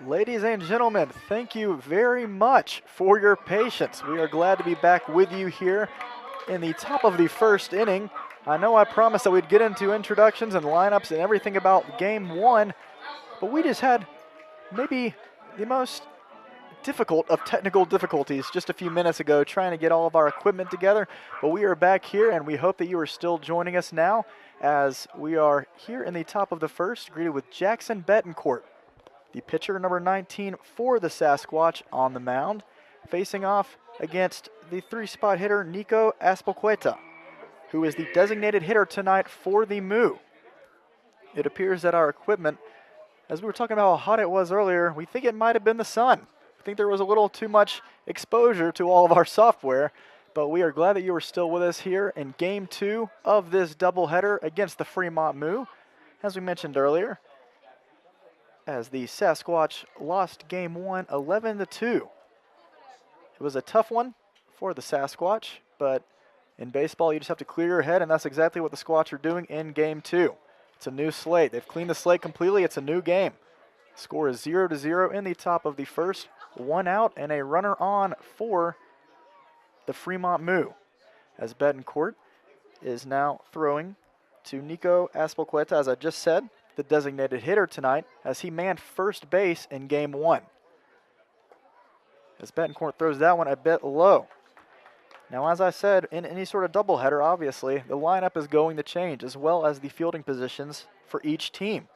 Ladies and gentlemen, thank you very much for your patience. We are glad to be back with you here in the top of the first inning. I know I promised that we'd get into introductions and lineups and everything about game one, but we just had maybe the most difficult of technical difficulties just a few minutes ago trying to get all of our equipment together. But we are back here, and we hope that you are still joining us now as we are here in the top of the first, greeted with Jackson Betancourt, the pitcher number 19 for the Sasquatch, on the mound, facing off against the three-spot hitter Nico Aspelqueta, who is the designated hitter tonight for the Moo. It appears that our equipment, as we were talking about how hot it was earlier, we think it might have been the sun. I think there was a little too much exposure to all of our software, but we are glad that you are still with us here in game two of this doubleheader against the Fremont Moo. As we mentioned earlier, as the Sasquatch lost game one 11-2. It was a tough one for the Sasquatch, but in baseball you just have to clear your head, and that's exactly what the Squatch are doing in game two. It's a new slate. They've cleaned the slate completely. It's a new game. Score is 0-0 in the top of the first. One out and a runner on for the Fremont Moo, as Betancourt is now throwing to Nico Aspelqueta, as I just said, the designated hitter tonight, as he manned first base in game one. As Betancourt throws that one a bit low. Now, as I said, in any sort of doubleheader, obviously, the lineup is going to change, as well as the fielding positions for each team.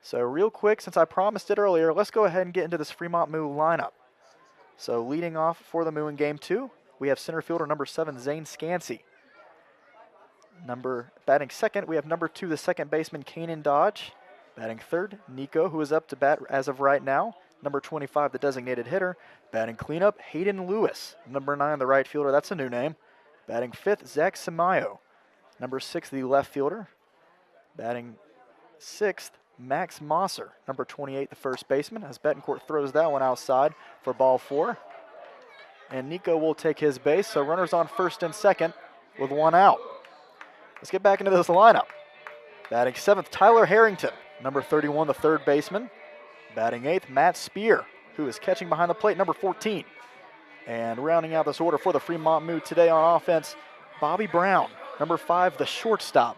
So real quick, since I promised it earlier, let's go ahead and get into this Fremont Moo lineup. So leading off for the Moo in game two, we have center fielder number 7, Zane Scansey. Batting second, we have number 2, the second baseman, Kanan Dodge. Batting third, Nico, who is up to bat as of right now. Number 25, the designated hitter. Batting cleanup, Hayden Lewis. Number 9, the right fielder, that's a new name. Batting fifth, Zach Samayo. Number 6, the left fielder. Batting sixth, Max Mosser. Number 28, the first baseman, as Betancourt throws that one outside for ball 4. And Nico will take his base, so runners on first and second with one out. Let's get back into this lineup. Batting seventh, Tyler Harrington. Number 31, the third baseman. Batting eighth, Matt Spear, who is catching behind the plate, number 14. And rounding out this order for the Fremont Moo today on offense, Bobby Brown, number 5, the shortstop.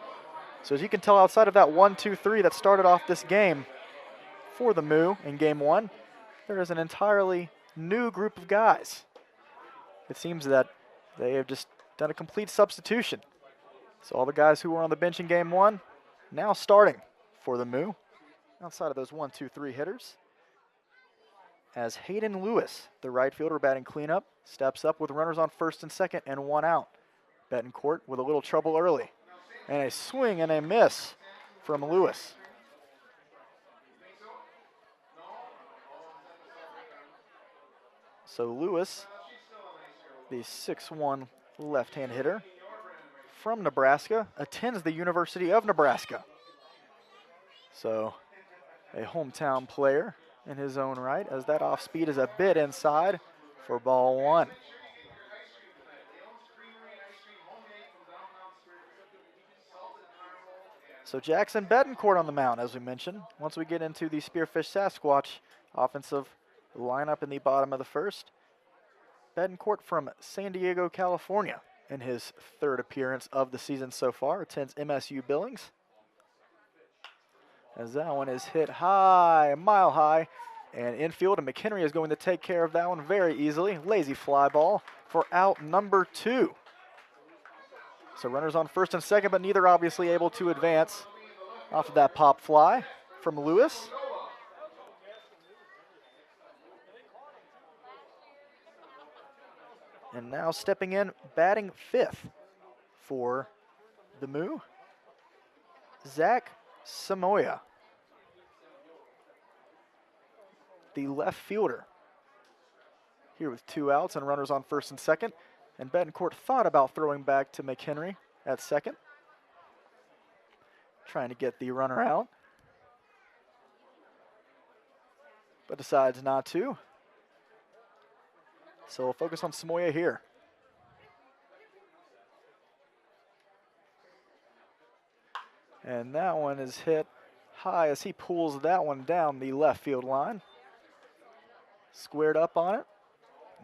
So as you can tell, outside of that 1-2-3 that started off this game for the Moo in game one, there is an entirely new group of guys. It seems that they have just done a complete substitution. So all the guys who were on the bench in game one, now starting for the Moo, outside of those 1-2-3 hitters, as Hayden Lewis, the right fielder batting cleanup, steps up with runners on first and second and one out. Betancourt with a little trouble early. And a swing and a miss from Lewis. So Lewis, the 6'1" left-hand hitter from Nebraska, attends the University of Nebraska. So a hometown player in his own right, as that off speed is a bit inside for ball 1. So Jackson Betancourt on the mound, as we mentioned. Once we get into the Spearfish Sasquatch offensive lineup in the bottom of the first, Betancourt from San Diego, California, in his third appearance of the season so far, attends MSU Billings. As that one is hit high, mile high, and infield, and McHenry is going to take care of that one very easily. Lazy fly ball for out number 2. So runners on first and second, but neither obviously able to advance off of that pop fly from Lewis. And now stepping in, batting fifth for the Moo, Zach Samoya, the left fielder, here with 2 outs and runners on first and second. And Betancourt thought about throwing back to McHenry at second, trying to get the runner out, but decides not to. So we'll focus on Samoya here. And that one is hit high as he pulls that one down the left field line. Squared up on it.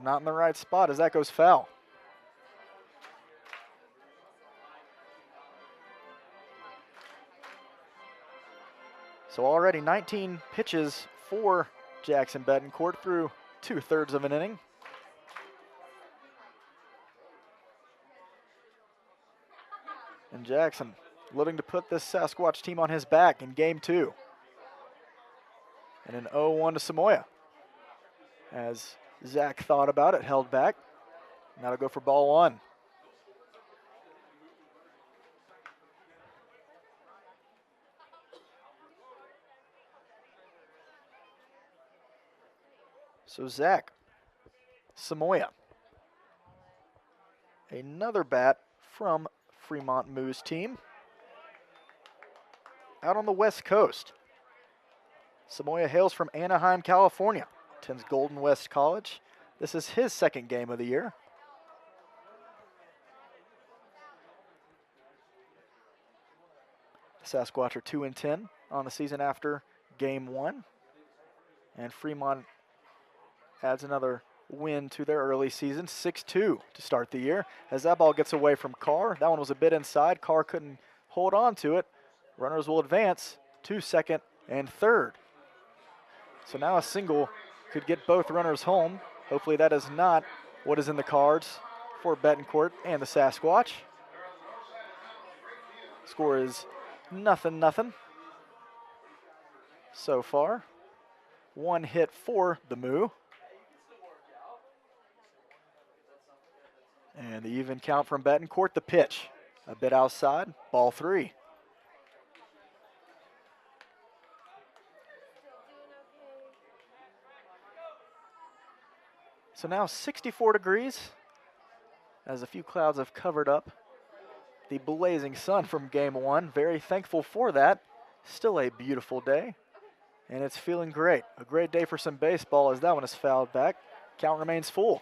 Not in the right spot as that goes foul. So already 19 pitches for Jackson Betancourt through 2/3 of an inning. And Jackson looking to put this Sasquatch team on his back in game 2. And an 0-1 to Samoya. As Zach thought about it, held back. Now to go for ball 1. So Zach, Samoya. Another bat from Fremont Moose team. Out on the West Coast. Samoya hails from Anaheim, California. Attends Golden West College. This is his second game of the year. Sasquatch are 2-10 on the season after game 1. And Fremont adds another win to their early season, 6-2 to start the year. As that ball gets away from Carr, that one was a bit inside. Carr couldn't hold on to it. Runners will advance to second and third. So now a single could get both runners home. Hopefully that is not what is in the cards for Betancourt and the Sasquatch. Score is 0-0 so far. One hit for the Moo. And the even count from Betancourt, the pitch. A bit outside, ball 3. So now 64 degrees as a few clouds have covered up the blazing sun from game 1. Very thankful for that. Still a beautiful day, and it's feeling great. A great day for some baseball as that one is fouled back. Count remains full.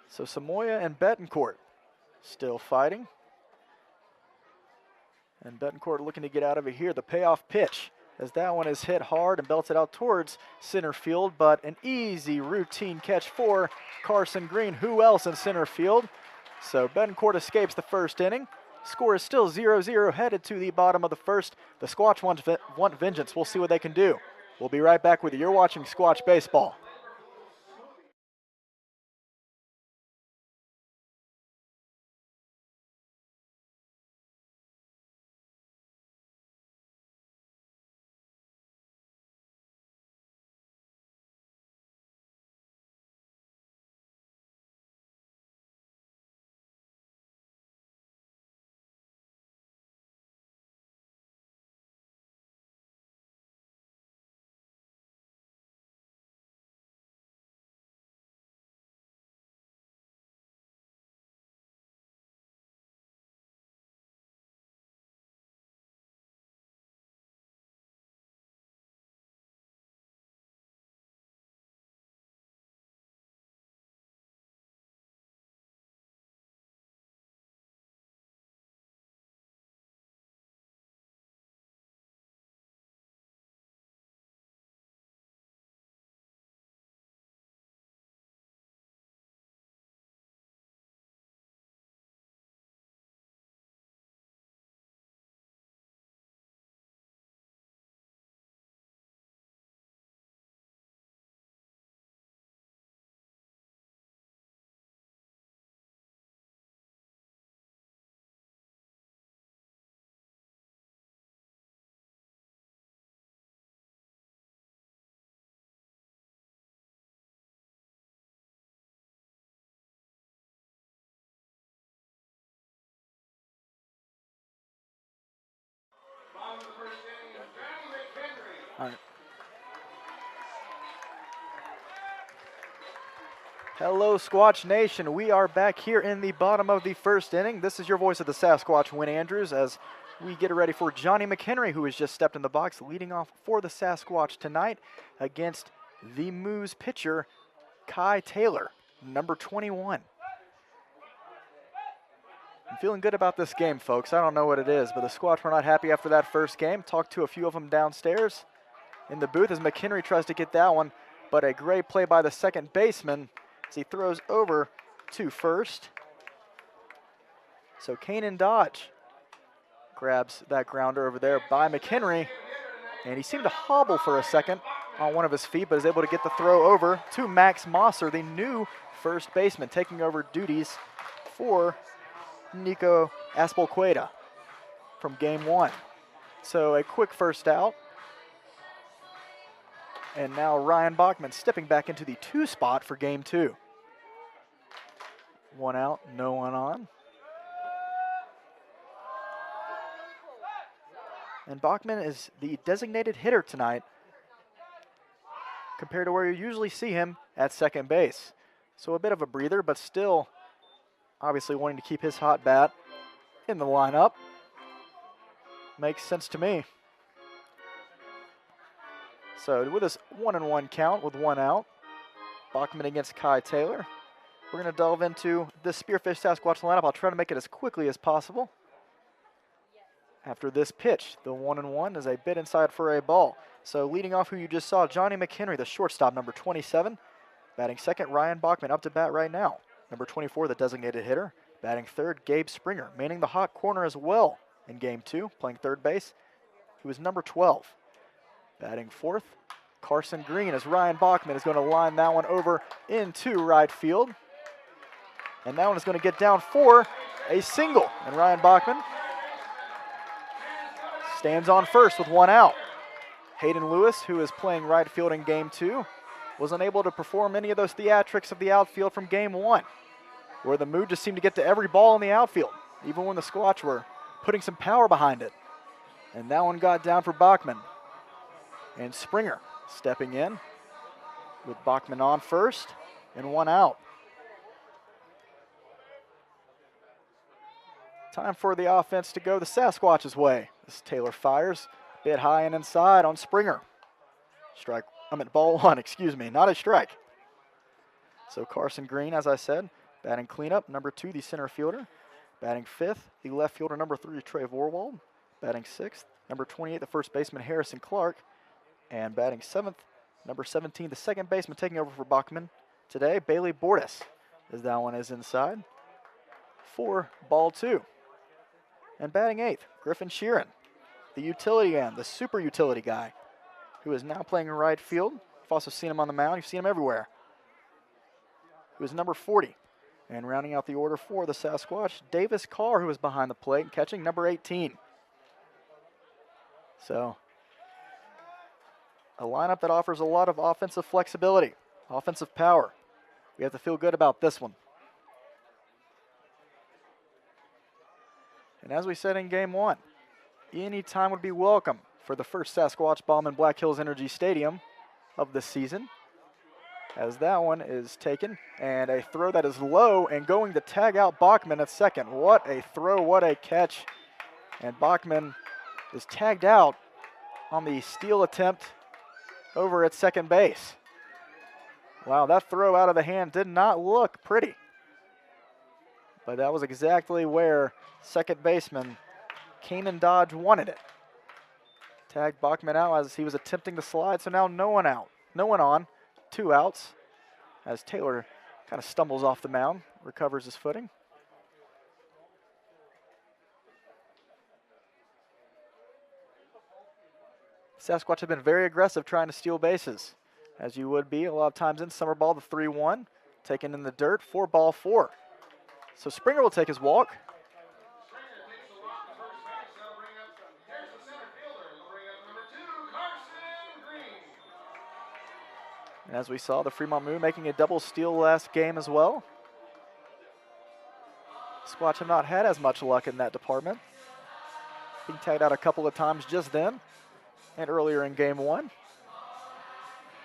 So Samoya and Betancourt still fighting. And Betancourt looking to get out of it here. The payoff pitch as that one is hit hard and belted out towards center field, but an easy routine catch for Carson Green. Who else in center field? So Betancourt escapes the first inning. Score is still 0-0 headed to the bottom of the first. The Squatch want vengeance. We'll see what they can do. We'll be right back with you. You're watching Squatch Baseball. All right. Hello, Squatch Nation. We are back here in the bottom of the first inning. This is your voice of the Sasquatch, Win Andrews, as we get ready for Johnny McHenry, who has just stepped in the box, leading off for the Sasquatch tonight against the Moose pitcher, Kai Taylor, number 21. I'm feeling good about this game, folks. I don't know what it is, but the Squatch were not happy after that first game. Talked to a few of them downstairs in the booth as McHenry tries to get that one, but a great play by the second baseman as he throws over to first. So Kanan Dodge grabs that grounder over there by McHenry, and he seemed to hobble for a second on one of his feet, but is able to get the throw over to Max Mosser, the new first baseman, taking over duties for Nico Aspelqueda from game 1. So a quick first out. And now Ryan Bachman stepping back into the 2 spot for game 2. 1 out, no one on. And Bachman is the designated hitter tonight compared to where you usually see him at second base. So a bit of a breather, but still obviously wanting to keep his hot bat in the lineup. Makes sense to me. So with this 1-1 count with 1 out, Bachman against Kai Taylor. We're going to delve into the Spearfish Sasquatch lineup. I'll try to make it as quickly as possible. After this pitch, the 1-1 is a bit inside for a ball. So leading off who you just saw, Johnny McHenry, the shortstop, number 27. Batting second, Ryan Bachman up to bat right now. Number 24, the designated hitter. Batting third, Gabe Springer, manning the hot corner as well in game 2, playing third base, who is number 12. Batting fourth, Carson Green, as Ryan Bachman is going to line that one over into right field. And that one is going to get down for a single. And Ryan Bachman stands on first with 1 out. Hayden Lewis, who is playing right field in game 2, was unable to perform any of those theatrics of the outfield from game 1, where the mood just seemed to get to every ball in the outfield, even when the Squatch were putting some power behind it. And that one got down for Bachman. And Springer stepping in with Bachman on first and 1 out. Time for the offense to go the Sasquatch's way. As Taylor fires, bit high and inside on Springer. Ball 1, excuse me, not a strike. So Carson Green, as I said, batting cleanup, number 2, the center fielder. Batting fifth, the left fielder, number 3, Trey Vorwald. Batting sixth, number 28, the first baseman, Harrison Clark. And batting seventh, number 17, the second baseman, taking over for Bachman today, Bailey Bordas, as that one is inside for ball 2. And batting eighth, Griffin Sheeran, the utility man, the super utility guy, who is now playing in right field. You've also seen him on the mound. You've seen him everywhere. Who is number 40. And rounding out the order for the Sasquatch, Davis Carr, who is behind the plate and catching, number 18. So a lineup that offers a lot of offensive flexibility, offensive power. We have to feel good about this one. And as we said in game 1, any time would be welcome for the first Sasquatch bomb in Black Hills Energy Stadium of the season. As that one is taken, and a throw that is low and going to tag out Bachman at second. What a throw, what a catch. And Bachman is tagged out on the steal attempt over at second base. Wow, that throw out of the hand did not look pretty. But that was exactly where second baseman Kanan Dodge wanted it. Tagged Bachman out as he was attempting to slide, so now no one out. No one on. 2 outs as Taylor kind of stumbles off the mound, recovers his footing. Sasquatch have been very aggressive trying to steal bases, as you would be a lot of times in summer ball. The 3-1 taken in the dirt for ball 4. So Springer will take his walk. And as we saw, the Fremont Moon making a double steal last game as well. Squatch have not had as much luck in that department. Being tagged out a couple of times just then and earlier in game 1.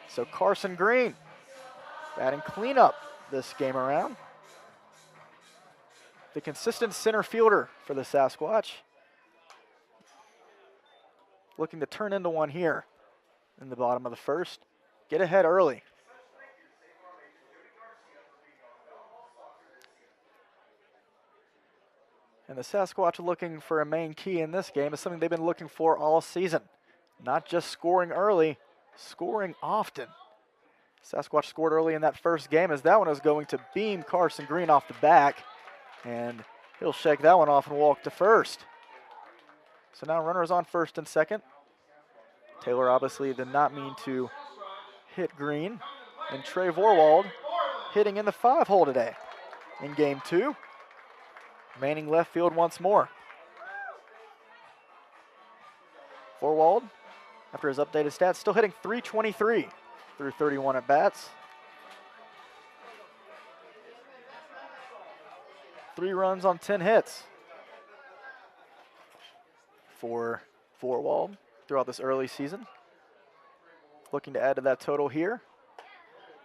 So Carson Green batting cleanup this game around. The consistent center fielder for the Sasquatch. Looking to turn into one here in the bottom of the first. Get ahead early. And the Sasquatch are looking for a main key in this game. Is something they've been looking for all season. Not just scoring early, scoring often. Sasquatch scored early in that first game as that one was going to beam Carson Green off the back. And he'll shake that one off and walk to first. So now runners on first and second. Taylor obviously did not mean to hit Green. And Trey Vorwald hitting in the 5-hole today in game 2. Manning left field once more. Vorwald, after his updated stats, still hitting .323 through 31 at-bats. 3 runs on 10 hits for Vorwald throughout this early season. Looking to add to that total here.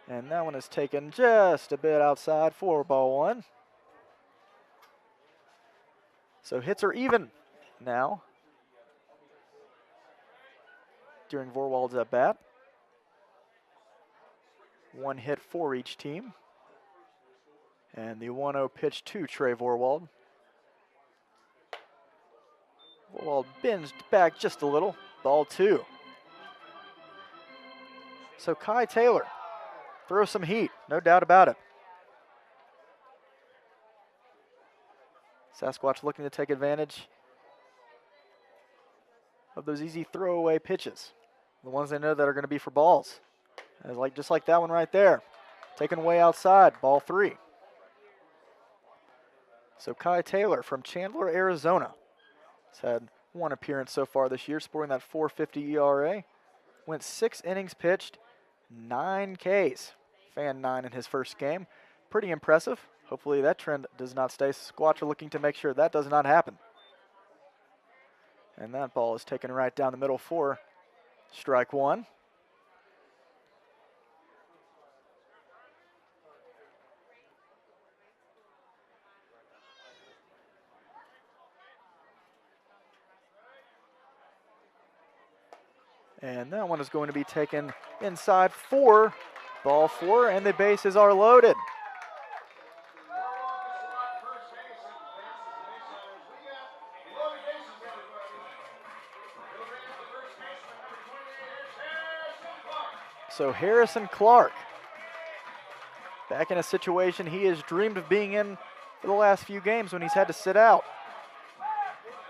And that one is taken just a bit outside for ball 1. So hits are even now during Vorwald's at-bat. 1 hit for each team. And the 1-0 pitch to Trey Vorwald. Vorwald binged back just a little. Ball 2. So Kai Taylor throws some heat, no doubt about it. Sasquatch looking to take advantage of those easy throwaway pitches. The ones they know that are going to be for balls. Just like that one right there. Taken way outside, ball 3. So Kai Taylor from Chandler, Arizona. Has had 1 appearance so far this year, sporting that .450 ERA. Went 6 innings pitched, 9 Ks. Fan 9 in his first game. Pretty impressive. Hopefully that trend does not stay. Squatch are looking to make sure that does not happen. And that ball is taken right down the middle for strike 1. And that one is going to be taken inside for ball 4, and the bases are loaded. So Harrison Clark, back in a situation he has dreamed of being in for the last few games when he's had to sit out.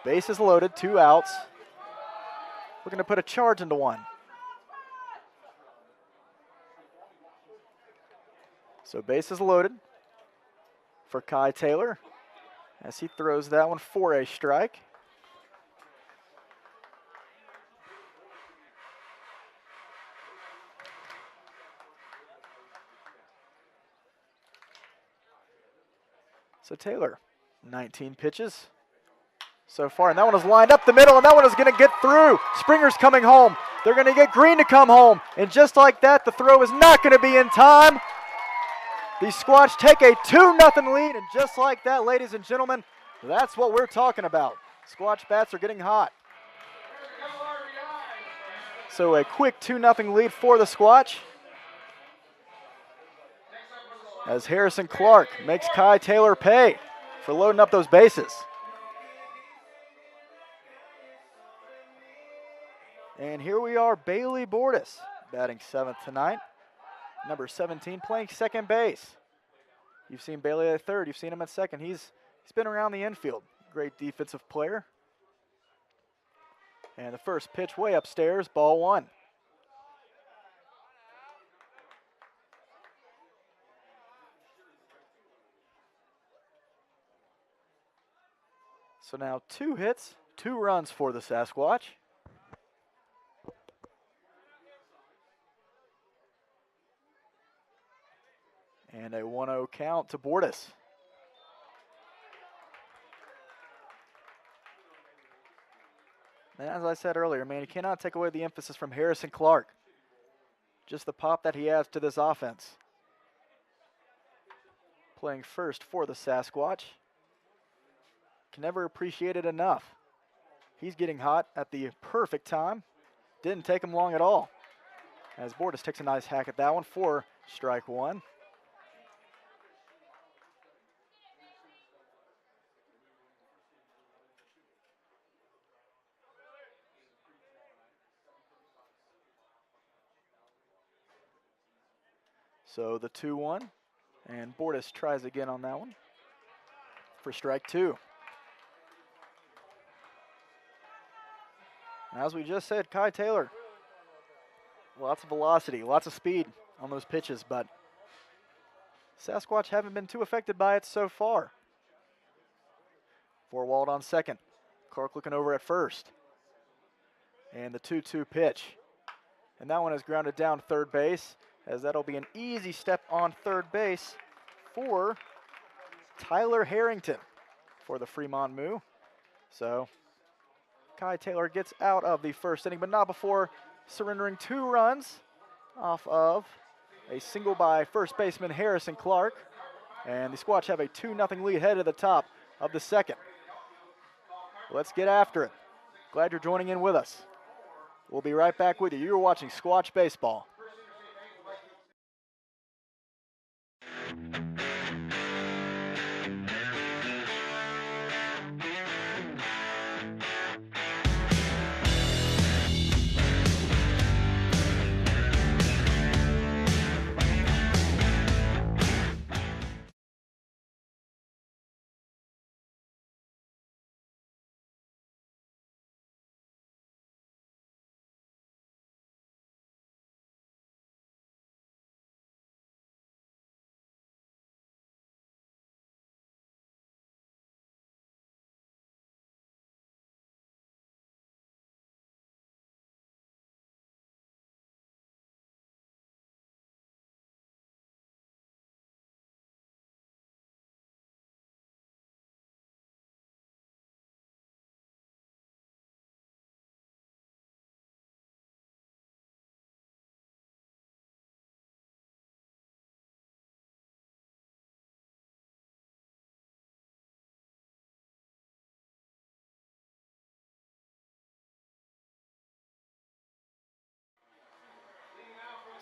Bases loaded, 2 outs. Looking to put a charge into 1. So bases loaded for Kai Taylor as he throws that one for a strike. So Taylor, 19 pitches so far, and that one is lined up the middle, and that one is going to get through. Springer's coming home. They're going to get Green to come home, and just like that, the throw is not going to be in time. The Squatch take a 2-0 lead, and just like that, ladies and gentlemen, that's what we're talking about. Squatch bats are getting hot. So a quick 2-0 lead for the Squatch, as Harrison Clark makes Kai Taylor pay for loading up those bases. And here we are, Bailey Bordas batting 7th tonight. Number 17 playing second base. You've seen Bailey at 3rd, you've seen him at 2nd. He's been around the infield. Great defensive player. And the first pitch way upstairs, ball 1. So now 2 hits, 2 runs for the Sasquatch. And a 1-0 count to Bordas. And as I said earlier, man, you cannot take away the emphasis from Harrison Clark. Just the pop that he adds to this offense. Playing first for the Sasquatch. Can never appreciate it enough. He's getting hot at the perfect time. Didn't take him long at all. As Bordas takes a nice hack at that one for strike 1. So the 2-1, and Bortis tries again on that one for strike 2. As we just said, Kai Taylor, lots of velocity, lots of speed on those pitches, but Sasquatch haven't been too affected by it so far. Forwald on second. Clark looking over at first. And the 2-2 pitch. And that one is grounded down third base, as that'll be an easy step on third base for Tyler Harrington for the Fremont Moo. So Kai Taylor gets out of the first inning, but not before surrendering 2 runs off of a single by first baseman Harrison Clark. And the Squatch have a 2-0 lead headed to the top of the second. Let's get after it. Glad you're joining in with us. We'll be right back with you. You're watching Squatch Baseball.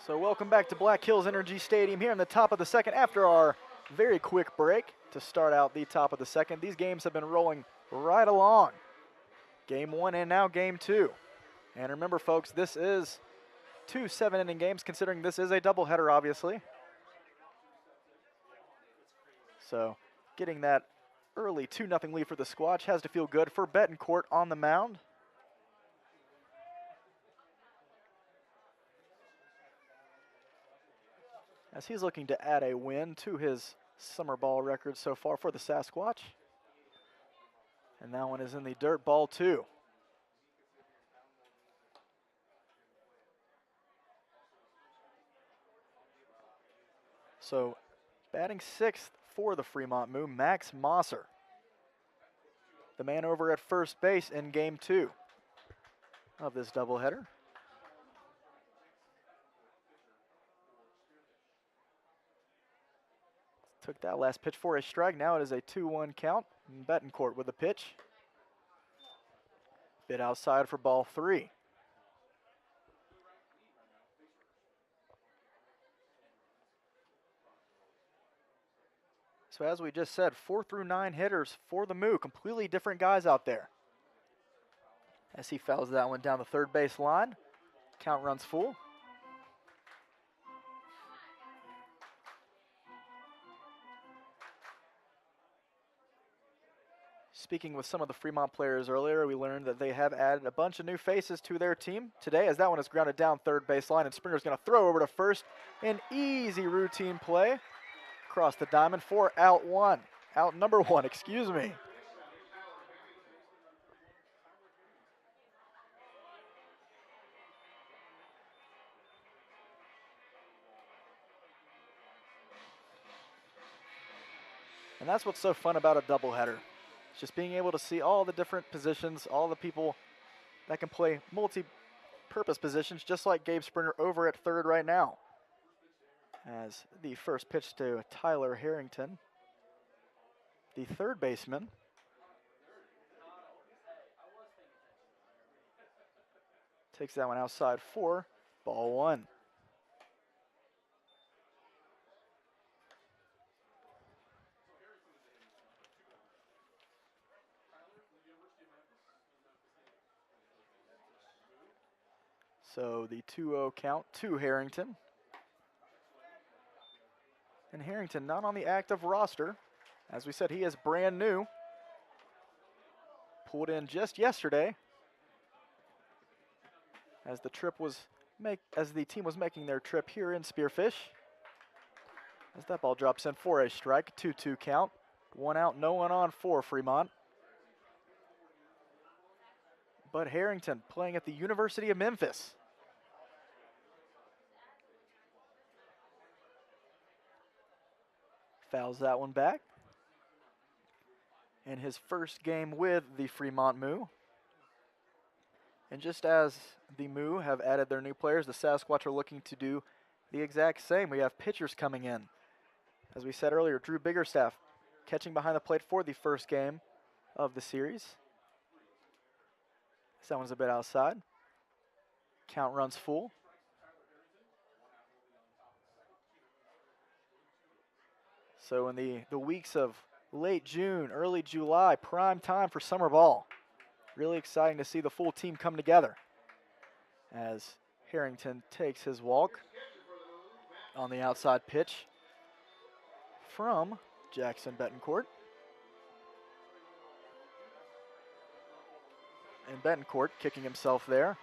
So welcome back to Black Hills Energy Stadium here in the top of the second after our very quick break to start out the top of the second. These games have been rolling right along. Game 1 and now Game 2. And remember, folks, this is 2 7-inning games, considering this is a doubleheader, obviously. So getting that early 2-0 lead for the Squatch has to feel good for Betancourt on the mound. As he's looking to add a win to his summer ball record so far for the Sasquatch. And that one is in the dirt, ball 2. So batting 6th for the Fremont Moo, Max Mosser, the man over at first base in Game 2 of this doubleheader. Took that last pitch for a strike. Now it is a 2-1 count. Betancourt with the pitch. Bit outside for ball 3. So as we just said, 4 through 9 hitters for the Moo. Completely different guys out there. As he fouls that one down the third base line. Count runs full. Speaking with some of the Fremont players earlier, we learned that they have added a bunch of new faces to their team today, as that one is grounded down third base line, and Springer's going to throw over to first. An easy routine play across the diamond for out number one, excuse me. And that's what's so fun about a doubleheader. It's just being able to see all the different positions, all the people that can play multi-purpose positions, just like Gabe Springer over at third right now. As the first pitch to Tyler Harrington, the third baseman. Takes that one outside for ball 1. So the 2-0 count to Harrington. And Harrington not on the active roster. As we said, he is brand new. Pulled in just yesterday as the team was making their trip here in Spearfish. As that ball drops in for a strike, 2-2 count. 1 out, no one on for Fremont. But Harrington playing at the University of Memphis. Fouls that one back. In his first game with the Fremont Moo. And just as the Moo have added their new players, the Sasquatch are looking to do the exact same. We have pitchers coming in. As we said earlier, Drew Biggerstaff catching behind the plate for the first game of the series. That one's a bit outside. Count runs full. So in the weeks of late June, early July, prime time for summer ball. Really exciting to see the full team come together as Harrington takes his walk on the outside pitch from Jackson Betancourt. And Betancourt kicking himself there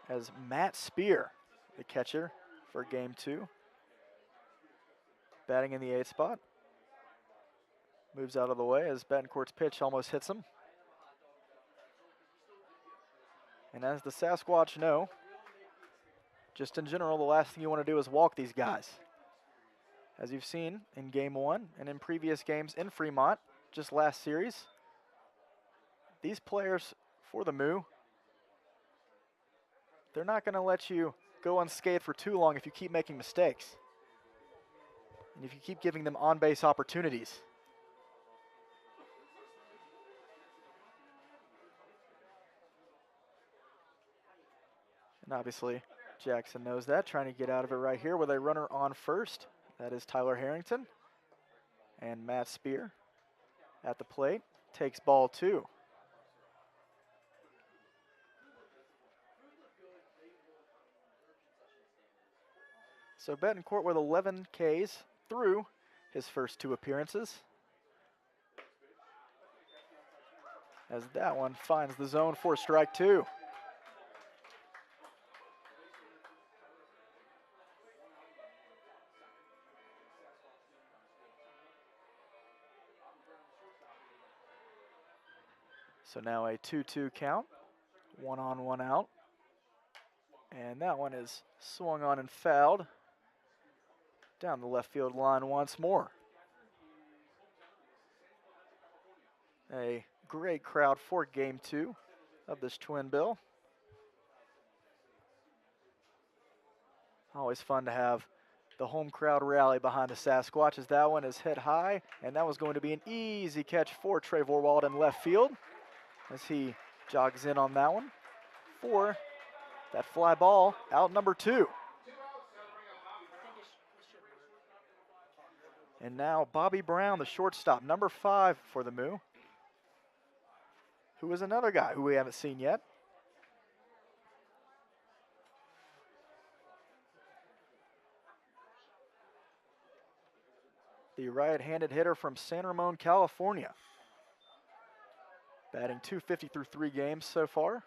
as Matt Spear, the catcher for game 2. Batting in the 8th spot. Moves out of the way as Betancourt's pitch almost hits him. And as the Sasquatch know, just in general, the last thing you want to do is walk these guys. As you've seen in game 1 and in previous games in Fremont, just last series, these players for the Moo, they're not going to let you go unscathed for too long if you keep making mistakes. And if you keep giving them on-base opportunities. And obviously, Jackson knows that, trying to get out of it right here with a runner on first. That is Tyler Harrington. And Matt Spear at the plate takes ball 2. So Betancourt with 11 Ks through his first 2 appearances. As that one finds the zone for strike 2. So now a 2-2 count, 1 on, 1 out. And that one is swung on and fouled down the left field line once more. A great crowd for game 2 of this twin bill. Always fun to have the home crowd rally behind the Sasquatch as that one is hit high, and that was going to be an easy catch for Trevor Wald in left field as he jogs in on that one for that fly ball, out number 2. And now Bobby Brown, the shortstop, number 5 for the Moo, who is another guy who we haven't seen yet. The right-handed hitter from San Ramon, California. Batting .250 through 3 games so far.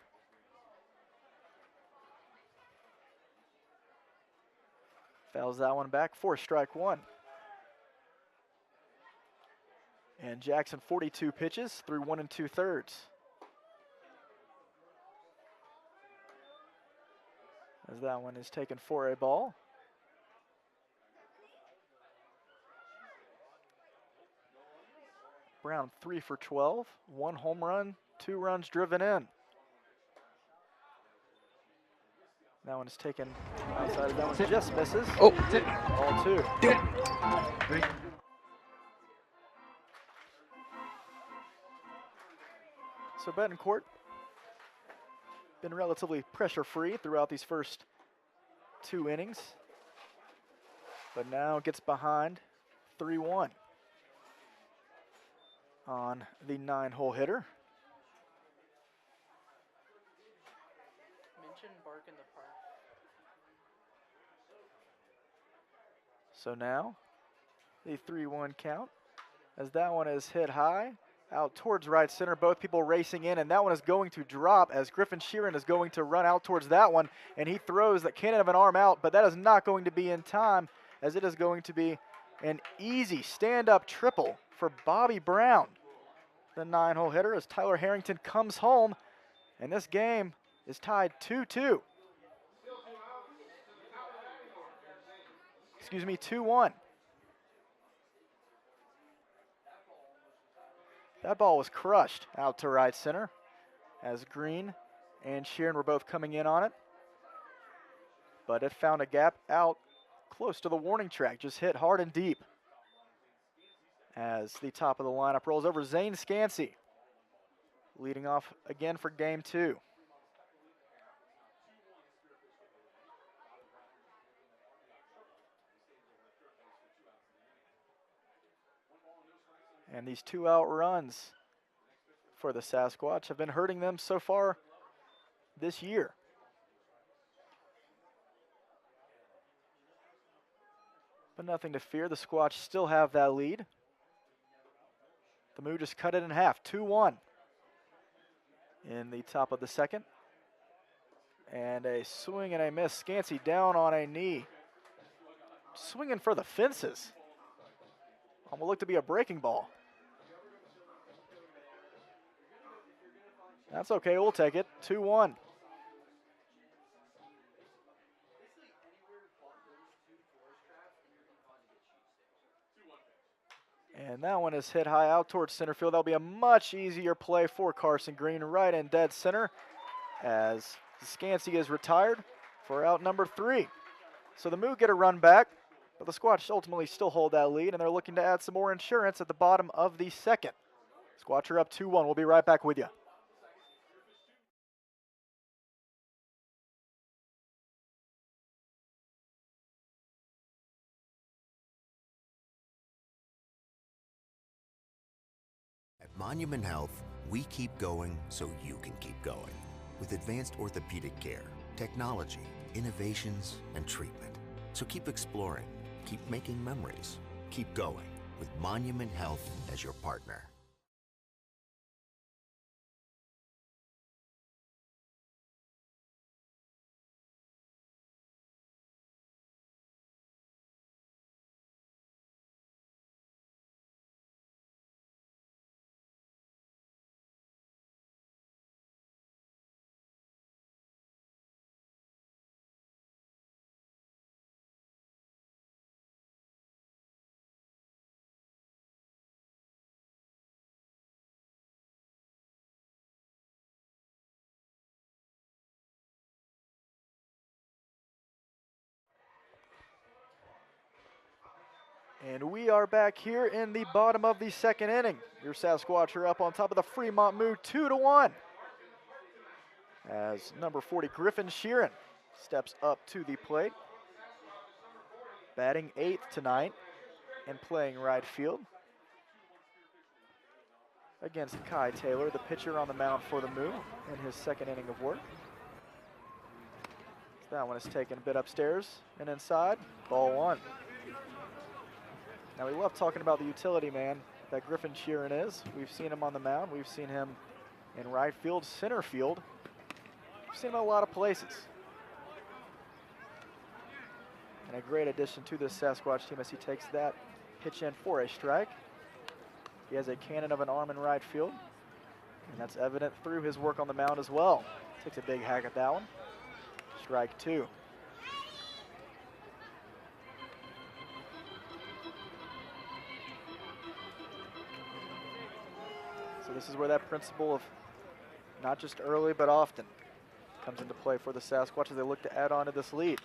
Fouls that one back for strike 1. And Jackson 42 pitches through 1 2/3. As that one is taken for a ball. Brown 3 for 12, 1 home run, 2 runs driven in. That one is taken outside. That one just misses. Oh, Ball 2. So Betancourt been relatively pressure-free throughout these first 2 innings, but now gets behind 3-1 on the 9-hole hitter. Mention bark in the park. So now the 3-1 count as that one is hit high out towards right center. Both people racing in, and that one is going to drop as Griffin Sheeran is going to run out towards that one, and he throws that cannon of an arm out, but that is not going to be in time as it is going to be an easy stand-up triple for Bobby Brown, the 9-hole hitter, as Tyler Harrington comes home, and this game is tied 2-2. Excuse me, 2-1. That ball was crushed out to right center as Green and Sheeran were both coming in on it. But it found a gap out close to the warning track, just hit hard and deep. As the top of the lineup rolls over, Zane Scansey leading off again for game 2. And these 2-out runs for the Sasquatch have been hurting them so far this year. But nothing to fear. The Squatch still have that lead. The Moo just cut it in half, 2-1 in the top of the second. And a swing and a miss. Scansey down on a knee. Swinging for the fences. Almost looked to be a breaking ball. That's okay, we'll take it, 2-1. And that one is hit high out towards center field. That'll be a much easier play for Carson Green, right in dead center, as Scansey is retired for out number 3. So the Moo get a run back, but the Squatch ultimately still hold that lead, and they're looking to add some more insurance at the bottom of the second. Squatch are up 2-1. We'll be right back with you. At Monument Health, we keep going so you can keep going. With advanced orthopedic care, technology, innovations, and treatment. So keep exploring, keep making memories, keep going with Monument Health as your partner. And we are back here in the bottom of the second inning. Your Sasquatch are up on top of the Fremont Moo 2-1. As number 40, Griffin Sheeran, steps up to the plate. Batting 8th tonight and playing right field. Against Kai Taylor, the pitcher on the mound for the Moo in his second inning of work. That one is taken a bit upstairs and inside, ball 1. Now we love talking about the utility man that Griffin Sheeran is. We've seen him on the mound. We've seen him in right field, center field. We've seen him in a lot of places. And a great addition to this Sasquatch team as he takes that pitch in for a strike. He has a cannon of an arm in right field, and that's evident through his work on the mound as well. Takes a big hack at that one. Strike 2. So this is where that principle of not just early but often comes into play for the Sasquatch as they look to add on to this lead.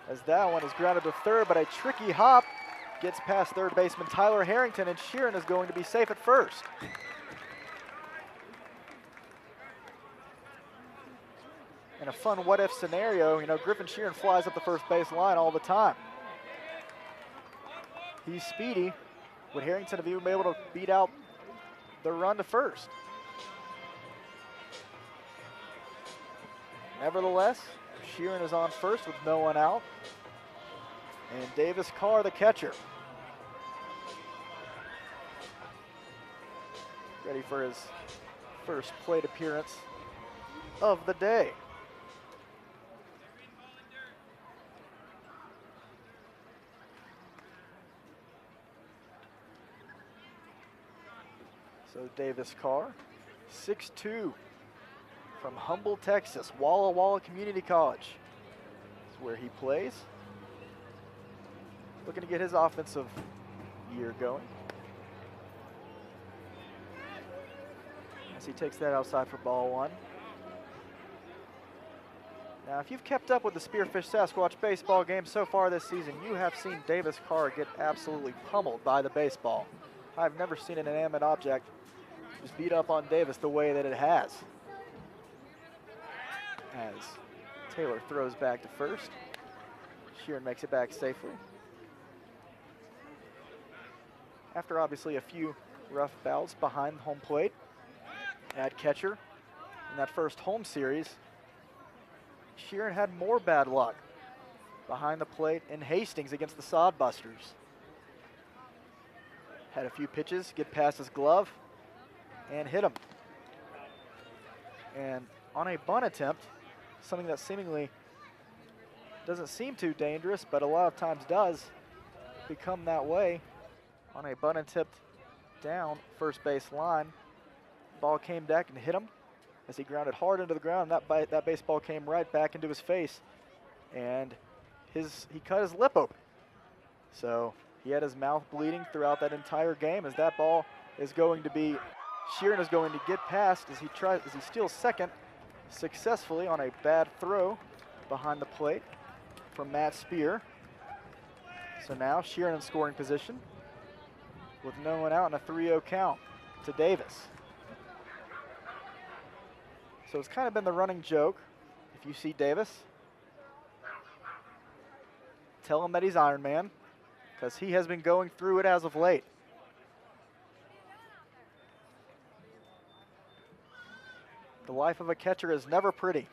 As that one is grounded to third, but a tricky hop gets past third baseman Tyler Harrington, and Sheeran is going to be safe at first. In a fun what-if scenario, you know, Griffin Sheeran flies up the first base line all the time. He's speedy. Would Harrington have even been able to beat out the run to first? Nevertheless, Sheeran is on first with no one out. And Davis Carr, the catcher, ready for his first plate appearance of the day. So Davis Carr, 6'2", from Humble, Texas, Walla Walla Community College. That's where he plays. Looking to get his offensive year going. As he takes that outside for ball one. Now, if you've kept up with the Spearfish Sasquatch baseball game so far this season, you have seen Davis Carr get absolutely pummeled by the baseball. I've never seen an inanimate object just beat up on Davis the way that it has. As Taylor throws back to first, Sheeran makes it back safely. After obviously a few rough bouts behind home plate at catcher in that first home series, Sheeran had more bad luck behind the plate in Hastings against the Sodbusters. Had a few pitches get past his glove and hit him. And on a bunt attempt, something that seemingly doesn't seem too dangerous, but a lot of times does become that way. On a bunt attempt down first base line, ball came back and hit him as he grounded hard into the ground. That baseball came right back into his face, and he cut his lip open. So he had his mouth bleeding throughout that entire game, as that ball is going to be, Sheeran is going to get past as he steals second successfully on a bad throw behind the plate from Matt Spear. So now Sheeran in scoring position with no one out and a 3-0 count to Davis. So it's kind of been the running joke. If you see Davis, tell him that he's Iron Man, because he has been going through it as of late. The life of a catcher is never pretty.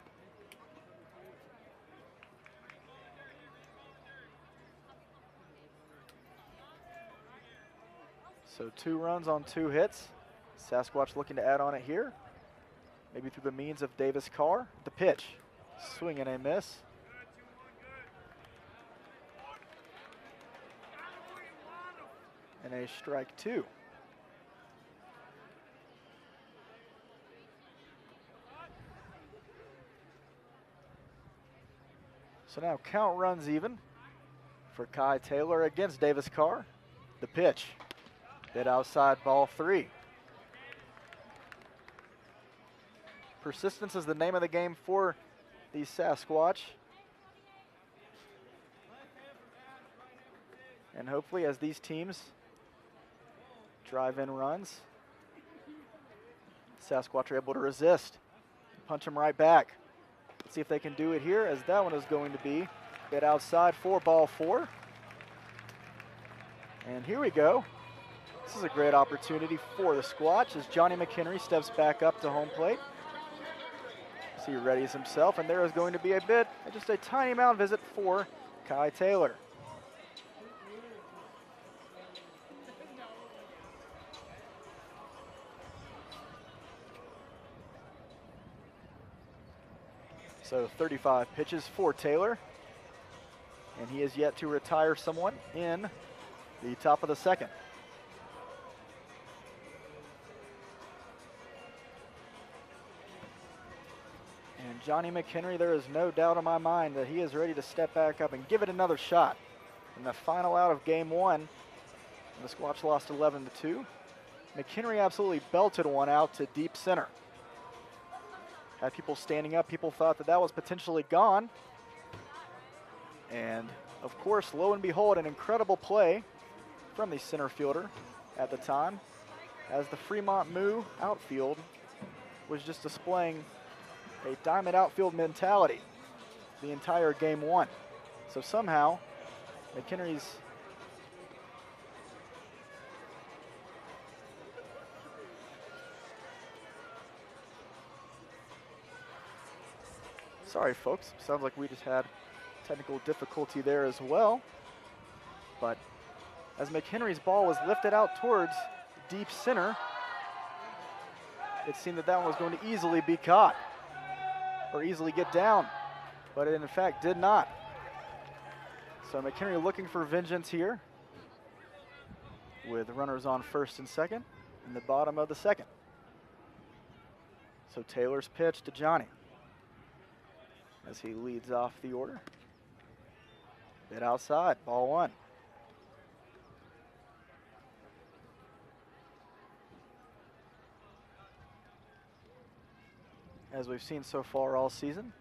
So 2 runs on 2 hits. Sasquatch looking to add on it here. Maybe through the means of Davis Carr. The pitch, swing and a miss. And a strike 2. So now count runs even for Kai Taylor against Davis Carr. The pitch, hit outside, ball 3. Persistence is the name of the game for the Sasquatch. And hopefully, as these teams drive in runs, Sasquatch are able to resist, punch them right back. Let's see if they can do it here, as that one is going to be hit outside for ball 4. And here we go. This is a great opportunity for the Squatch as Johnny McHenry steps back up to home plate. So he readies himself, and there is going to be just a tiny mound visit for Kai Taylor. So 35 pitches for Taylor, and he is yet to retire someone in the top of the second. And Johnny McHenry, there is no doubt in my mind that he is ready to step back up and give it another shot. In the final out of game 1, the Squatch lost 11-2. McHenry absolutely belted one out to deep center. Had people standing up, people thought that was potentially gone. And of course, lo and behold, an incredible play from the center fielder at the time, as the Fremont Moo outfield was just displaying a diamond outfield mentality the entire game 1. So somehow, McHenry's sorry folks, sounds like we just had technical difficulty there as well. But as McHenry's ball was lifted out towards deep center, it seemed that that one was going to easily be caught or easily get down, but it in fact did not. So McHenry looking for vengeance here with runners on first and second in the bottom of the second. So Taylor's pitch to Johnny as he leads off the order. Hit outside, ball one. As we've seen so far all season,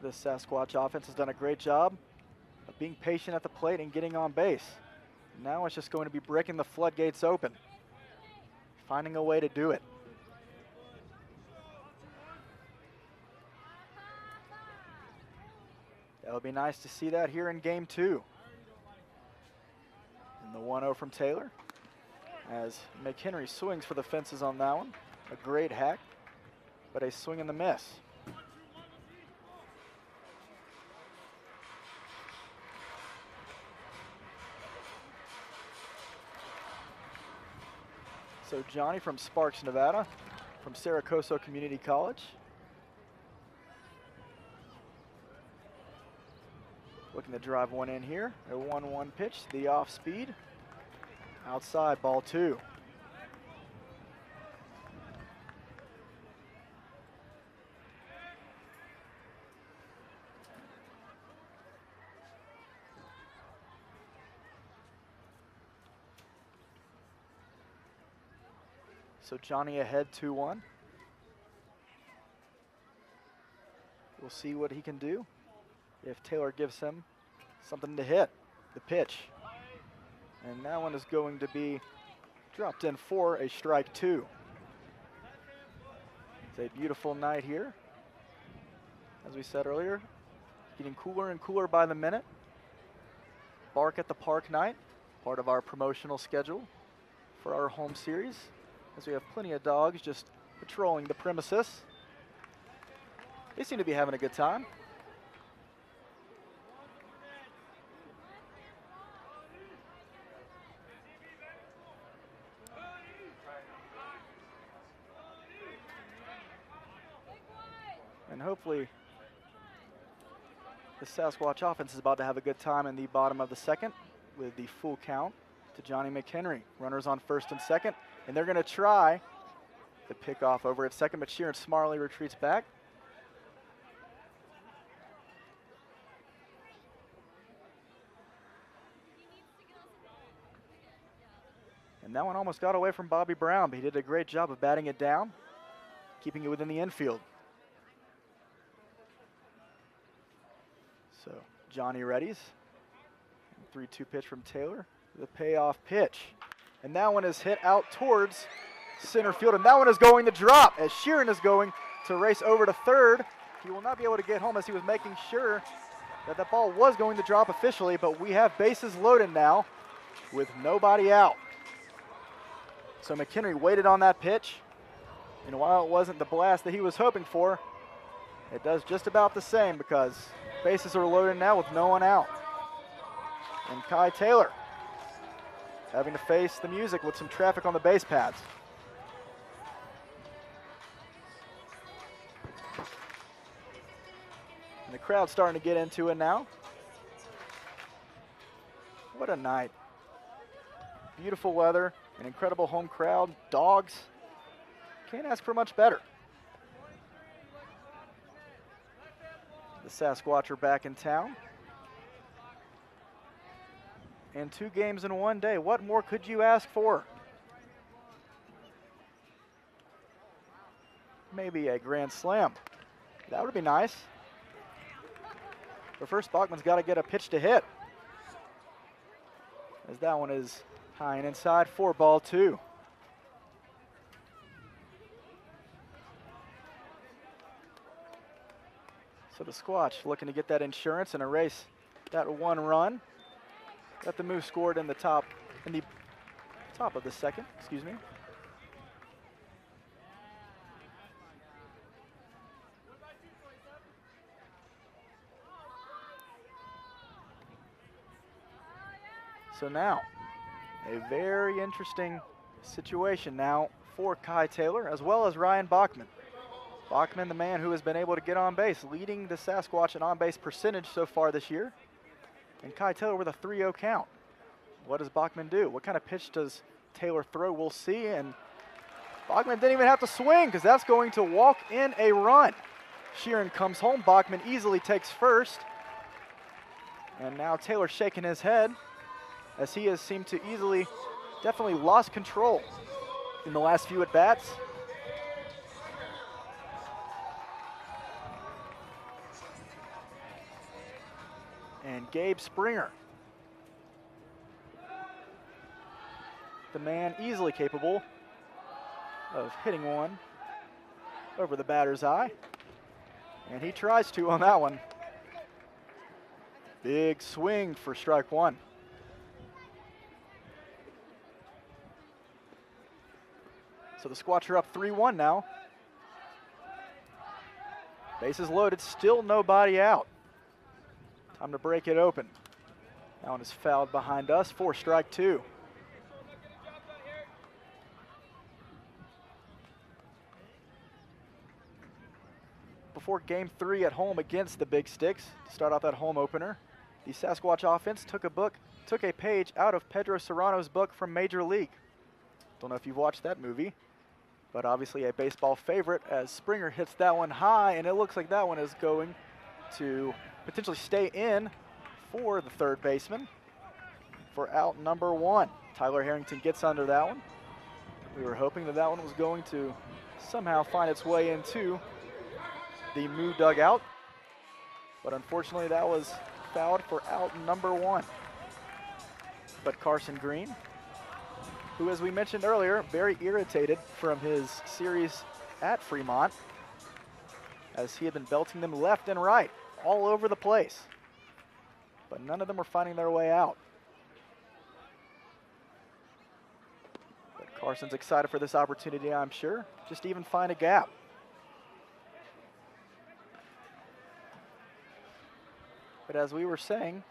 this Sasquatch offense has done a great job of being patient at the plate and getting on base. Now it's just going to be breaking the floodgates open, finding a way to do it. That would be nice to see that here in game two. And the 1-0 from Taylor as McHenry swings for the fences on that one. A great hack, but a swing and a miss. So Johnny from Sparks, Nevada, from Saracoso Community College. Looking to drive one in here. A 1-1 pitch, the off speed. Outside, ball two. So Johnny ahead 2-1. We'll see what he can do if Taylor gives him something to hit, the pitch. And that one is going to be dropped in for a strike two. It's a beautiful night here. As we said earlier, getting cooler and cooler by the minute. Bark at the Park night, part of our promotional schedule for our home series, as we have plenty of dogs just patrolling the premises. They seem to be having a good time. And hopefully the Sasquatch offense is about to have a good time in the bottom of the second with the full count to Johnny McHenry. Runners on first and second, and they're going to try the pickoff over at second, but Sheeran smartly retreats back. And that one almost got away from Bobby Brown, but he did a great job of batting it down, keeping it within the infield. So Johnny readies. 3-2 pitch from Taylor. The payoff pitch. And that one is hit out towards center field. And that one is going to drop as Sheeran is going to race over to third. He will not be able to get home as he was making sure that that ball was going to drop officially. But we have bases loaded now with nobody out. So McHenry waited on that pitch. And while it wasn't the blast that he was hoping for, it does just about the same because bases are loaded now with no one out. And Kai Taylor having to face the music with some traffic on the base paths. And the crowd's starting to get into it now. What a night. Beautiful weather, an incredible home crowd, dogs. Can't ask for much better. The Sasquatch are back in town. And 2 games in one day. What more could you ask for? Maybe a grand slam. That would be nice. But first, Bachman's got to get a pitch to hit, as that one is high and inside for ball 2. So the Squatch looking to get that insurance and erase that 1 run. Got the move scored in the top of the second, excuse me. So now, a very interesting situation now for Kai Taylor as well as Ryan Bachman. Bachman, the man who has been able to get on base, leading the Sasquatch in on-base percentage so far this year. And Kai Taylor with a 3-0 count. What does Bachman do? What kind of pitch does Taylor throw? We'll see. And Bachman didn't even have to swing because that's going to walk in a run. Sheeran comes home. Bachman easily takes first. And now Taylor shaking his head as he has seemed to definitely lost control in the last few at-bats. And Gabe Springer, the man easily capable of hitting one over the batter's eye. And he tries to on that one. Big swing for strike one. So the Squatch are up 3-1 now. Bases loaded, still nobody out. Time to break it open. That one is fouled behind us for strike two. Before game 3 at home against the Big Sticks, to start off that home opener, the Sasquatch offense took a page out of Pedro Serrano's book from Major League. Don't know if you've watched that movie, but obviously a baseball favorite as Springer hits that one high, and it looks like that one is going to potentially stay in for the third baseman for out number 1. Tyler Harrington gets under that one. We were hoping that one was going to somehow find its way into the Moo dugout, but unfortunately that was fouled for out number 1. But Carson Green, who, as we mentioned earlier, very irritated from his series at Fremont, as he had been belting them left and right, all over the place. But none of them were finding their way out. But Carson's excited for this opportunity, I'm sure, just to even find a gap. But as we were saying,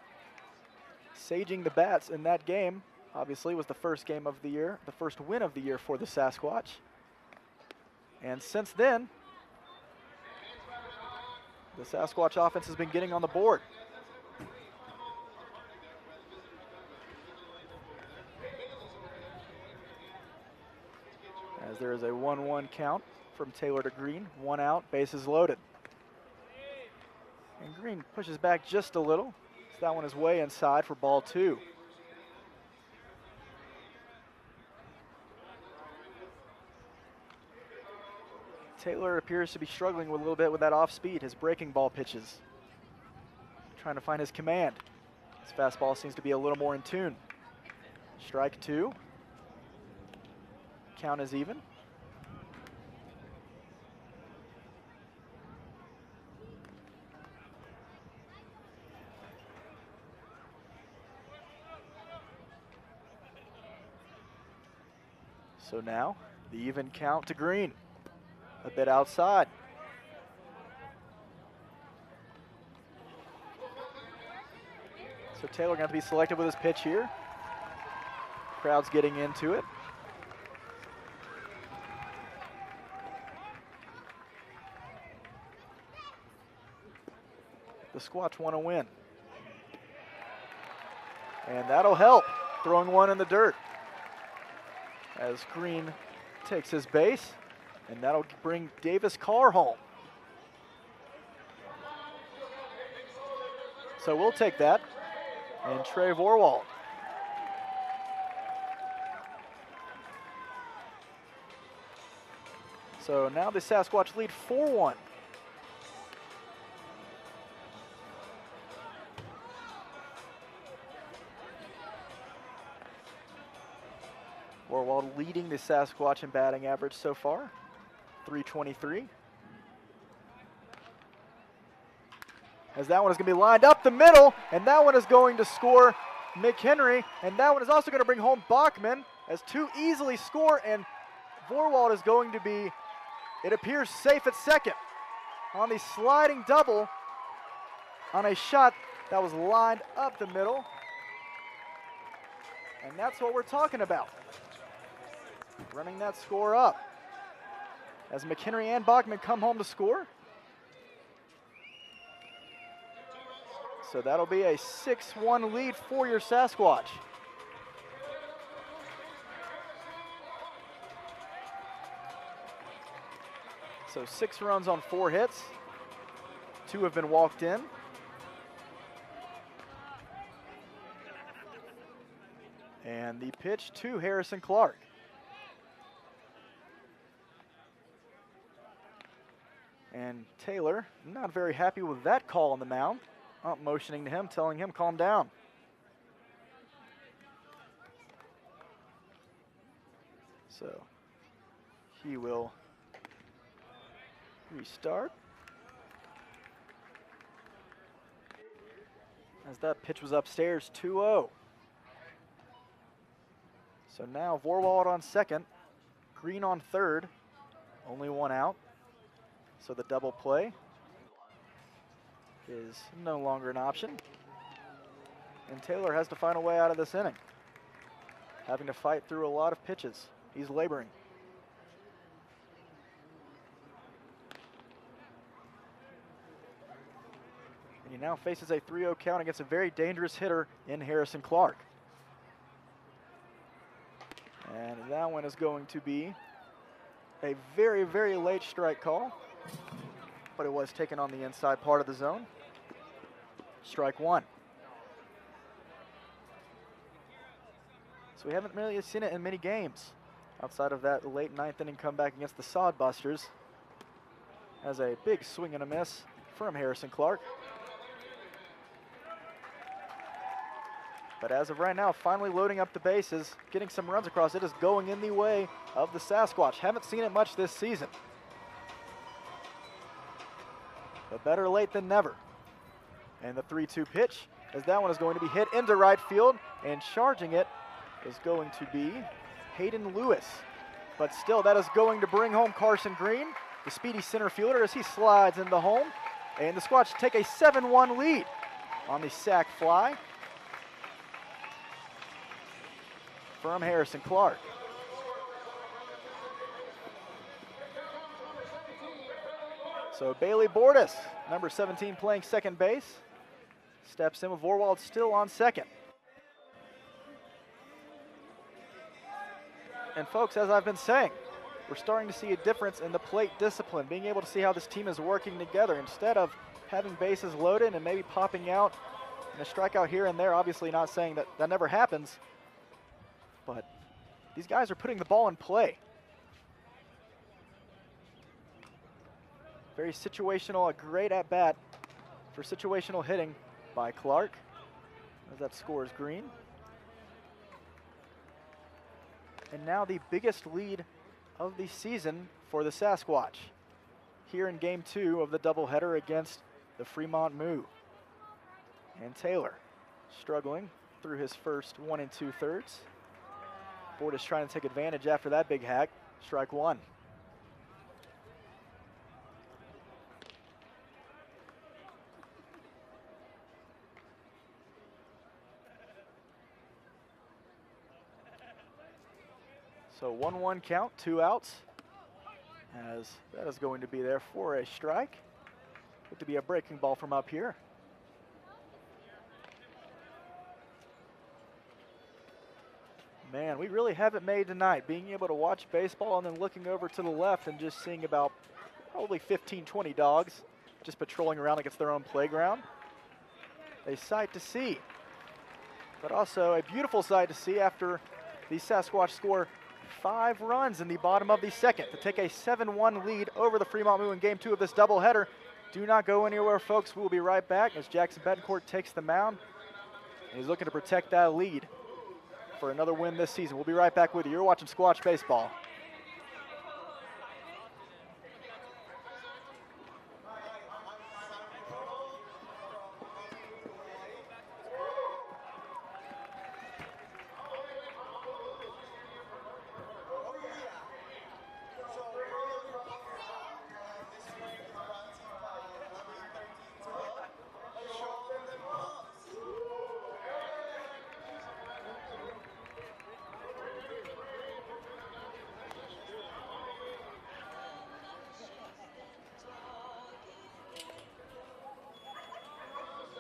saging the bats in that game obviously was the first game of the year, the first win of the year for the Sasquatch. And since then, the Sasquatch offense has been getting on the board. As there is a 1-1 count from Taylor to Green, 1 out, bases loaded. And Green pushes back just a little. So that one is way inside for ball 2. Taylor appears to be struggling a little bit with that off speed, his breaking ball pitches. Trying to find his command. His fastball seems to be a little more in tune. Strike 2. Count is even. So now, the even count to Green. A bit outside. So Taylor going to have to be selective with his pitch here. Crowd's getting into it. The Squatch want to win. And that'll help, throwing one in the dirt. As Green takes his base, and that'll bring Davis Carr home. So we'll take that. And Trey Vorwald. So now the Sasquatch lead 4-1. Vorwald leading the Sasquatch in batting average so far, .323. As that one is going to be lined up the middle, and that one is going to score McHenry, and that one is also going to bring home Bachman as 2 easily score, and Vorwald is going to be, it appears, safe at second on the sliding double on a shot that was lined up the middle. And that's what we're talking about. Running that score up. As McHenry and Bachman come home to score. So that'll be a 6-1 lead for your Sasquatch. So 6 runs on 4 hits. 2 have been walked in. And the pitch to Harrison Clark. And Taylor, not very happy with that call on the mound. Ump motioning to him, telling him calm down. So he will restart. As that pitch was upstairs, 2-0. So now Vorwald on second, Green on third, only 1 out. So the double play is no longer an option. And Taylor has to find a way out of this inning, having to fight through a lot of pitches. He's laboring. And he now faces a 3-0 count against a very dangerous hitter in Harrison Clark. And that one is going to be a very, very late strike call, but it was taken on the inside part of the zone. Strike 1. So we haven't really seen it in many games outside of that late 9th inning comeback against the Sodbusters. As a big swing and a miss from Harrison Clark. But as of right now, finally loading up the bases, getting some runs across. It is going in the way of the Sasquatch. Haven't seen it much this season. But better late than never. And the 3-2 pitch, as that one is going to be hit into right field, and charging it is going to be Hayden Lewis. But still, that is going to bring home Carson Green, the speedy center fielder, as he slides into home. And the Squatch take a 7-1 lead on the sac fly from Harrison Clark. So Bailey Bordas, number 17, playing second base, steps in with Vorwald still on second. And folks, as I've been saying, we're starting to see a difference in the plate discipline, being able to see how this team is working together instead of having bases loaded and maybe popping out and a strikeout here and there. Obviously not saying that that never happens, but these guys are putting the ball in play. Very situational, a great at-bat for situational hitting by Clark, as that scores Green. And now the biggest lead of the season for the Sasquatch here in game 2 of the doubleheader against the Fremont Moo. And Taylor struggling through his first 1 2/3. Bordas trying to take advantage after that big hack. Strike 1. So 1-1 count, 2 outs, as that is going to be there for a strike. Look to be a breaking ball from up here. Man, we really have it made tonight, being able to watch baseball and then looking over to the left and just seeing about probably 15, 20 dogs just patrolling around against their own playground. A sight to see, but also a beautiful sight to see after the Sasquatch score 5 runs in the bottom of the second to take a 7-1 lead over the Fremont Moo in game 2 of this doubleheader. Do not go anywhere, folks. We will be right back as Jackson Betancourt takes the mound. And he's looking to protect that lead for another win this season. We'll be right back with you. You're watching Squatch Baseball.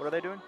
What are they doing?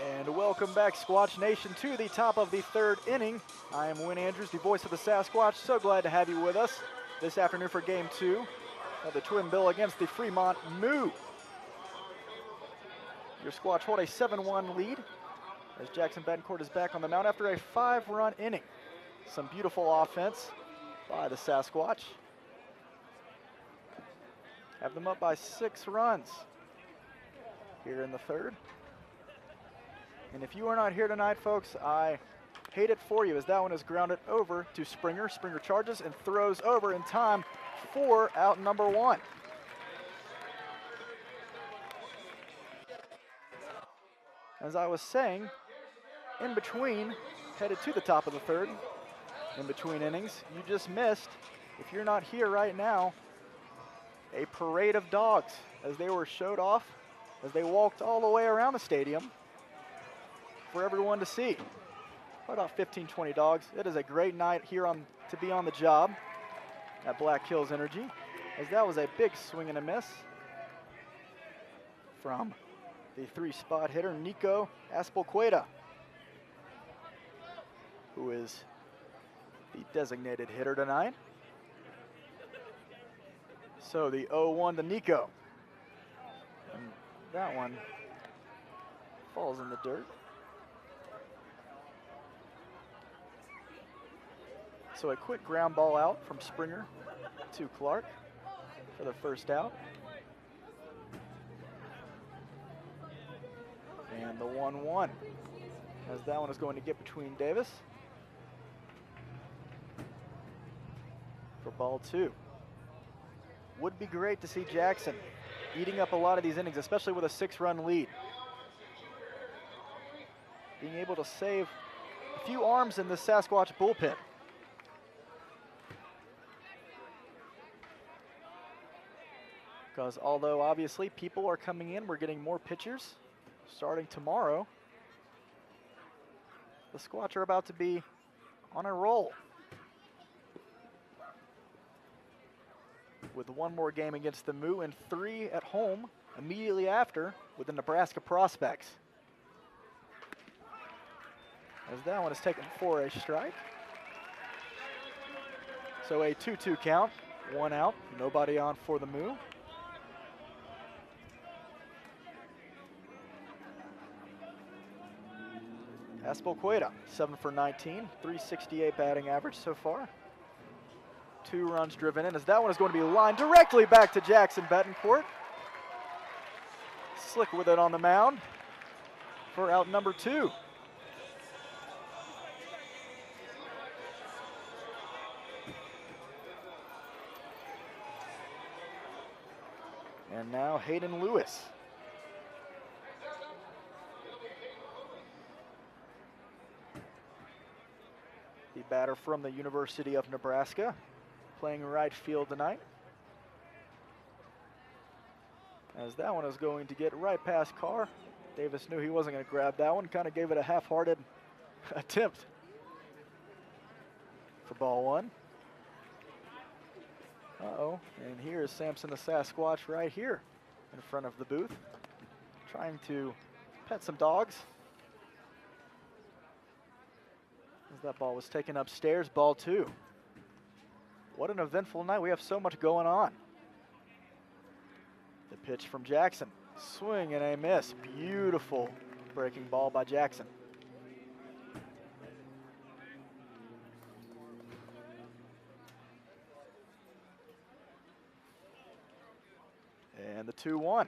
And welcome back, Squatch Nation, to the top of the third inning. I am Win Andrews, the voice of the Sasquatch. So glad to have you with us this afternoon for Game 2 of the Twin Bill against the Fremont Moo. Your Squatch hold a 7-1 lead as Jackson Betancourt is back on the mound after a 5-run inning. Some beautiful offense by the Sasquatch. Have them up by 6 runs here in the third. And if you are not here tonight, folks, I hate it for you as that one is grounded over to Springer. Springer charges and throws over in time for out number 1. As I was saying, in between, headed to the top of the third, in between innings, you just missed, if you're not here right now, a parade of dogs as they were showed off, as they walked all the way around the stadium for everyone to see. About 15, 20 dogs. It is a great night here to be on the job at Black Hills Energy, as that was a big swing and a miss from the 3-spot hitter, Nico Aspelcueta, who is the designated hitter tonight. So the 0-1 to Nico. And that one falls in the dirt. So a quick ground ball out from Springer to Clark for the first out. And the 1-1, as that one is going to get between Davis for ball 2. Would be great to see Jackson eating up a lot of these innings, especially with a 6-run lead. Being able to save a few arms in the Sasquatch bullpen. Because although obviously people are coming in, we're getting more pitchers starting tomorrow. The Squatch are about to be on a roll with one more game against the Moo and 3 at home immediately after with the Nebraska Prospects. As that one is taken for a strike. So a 2-2 count, 1 out, nobody on for the Moo. Aspelcueta, 7 for 19, 368 batting average so far. 2 runs driven in as that one is going to be lined directly back to Jackson Betancourt. Slick with it on the mound for out number 2. And now Hayden Lewis. The batter from the University of Nebraska, playing right field tonight. As that one is going to get right past Carr. Davis knew he wasn't going to grab that one, kind of gave it a half-hearted attempt for ball 1. Uh-oh, and here is Samson the Sasquatch right here in front of the booth, trying to pet some dogs. As that ball was taken upstairs, ball 2. What an eventful night. We have so much going on. The pitch from Jackson. Swing and a miss. Beautiful breaking ball by Jackson. And the 2-1.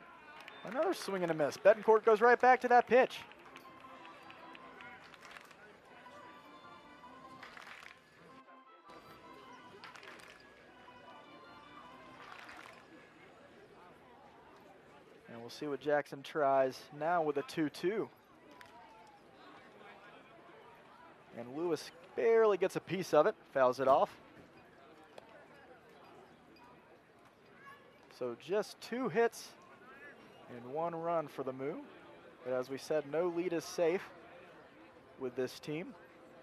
Another swing and a miss. Betancourt goes right back to that pitch. And we'll see what Jackson tries now with a 2-2. And Lewis barely gets a piece of it, fouls it off. So just 2 hits and 1 run for the Moo. But as we said, no lead is safe with this team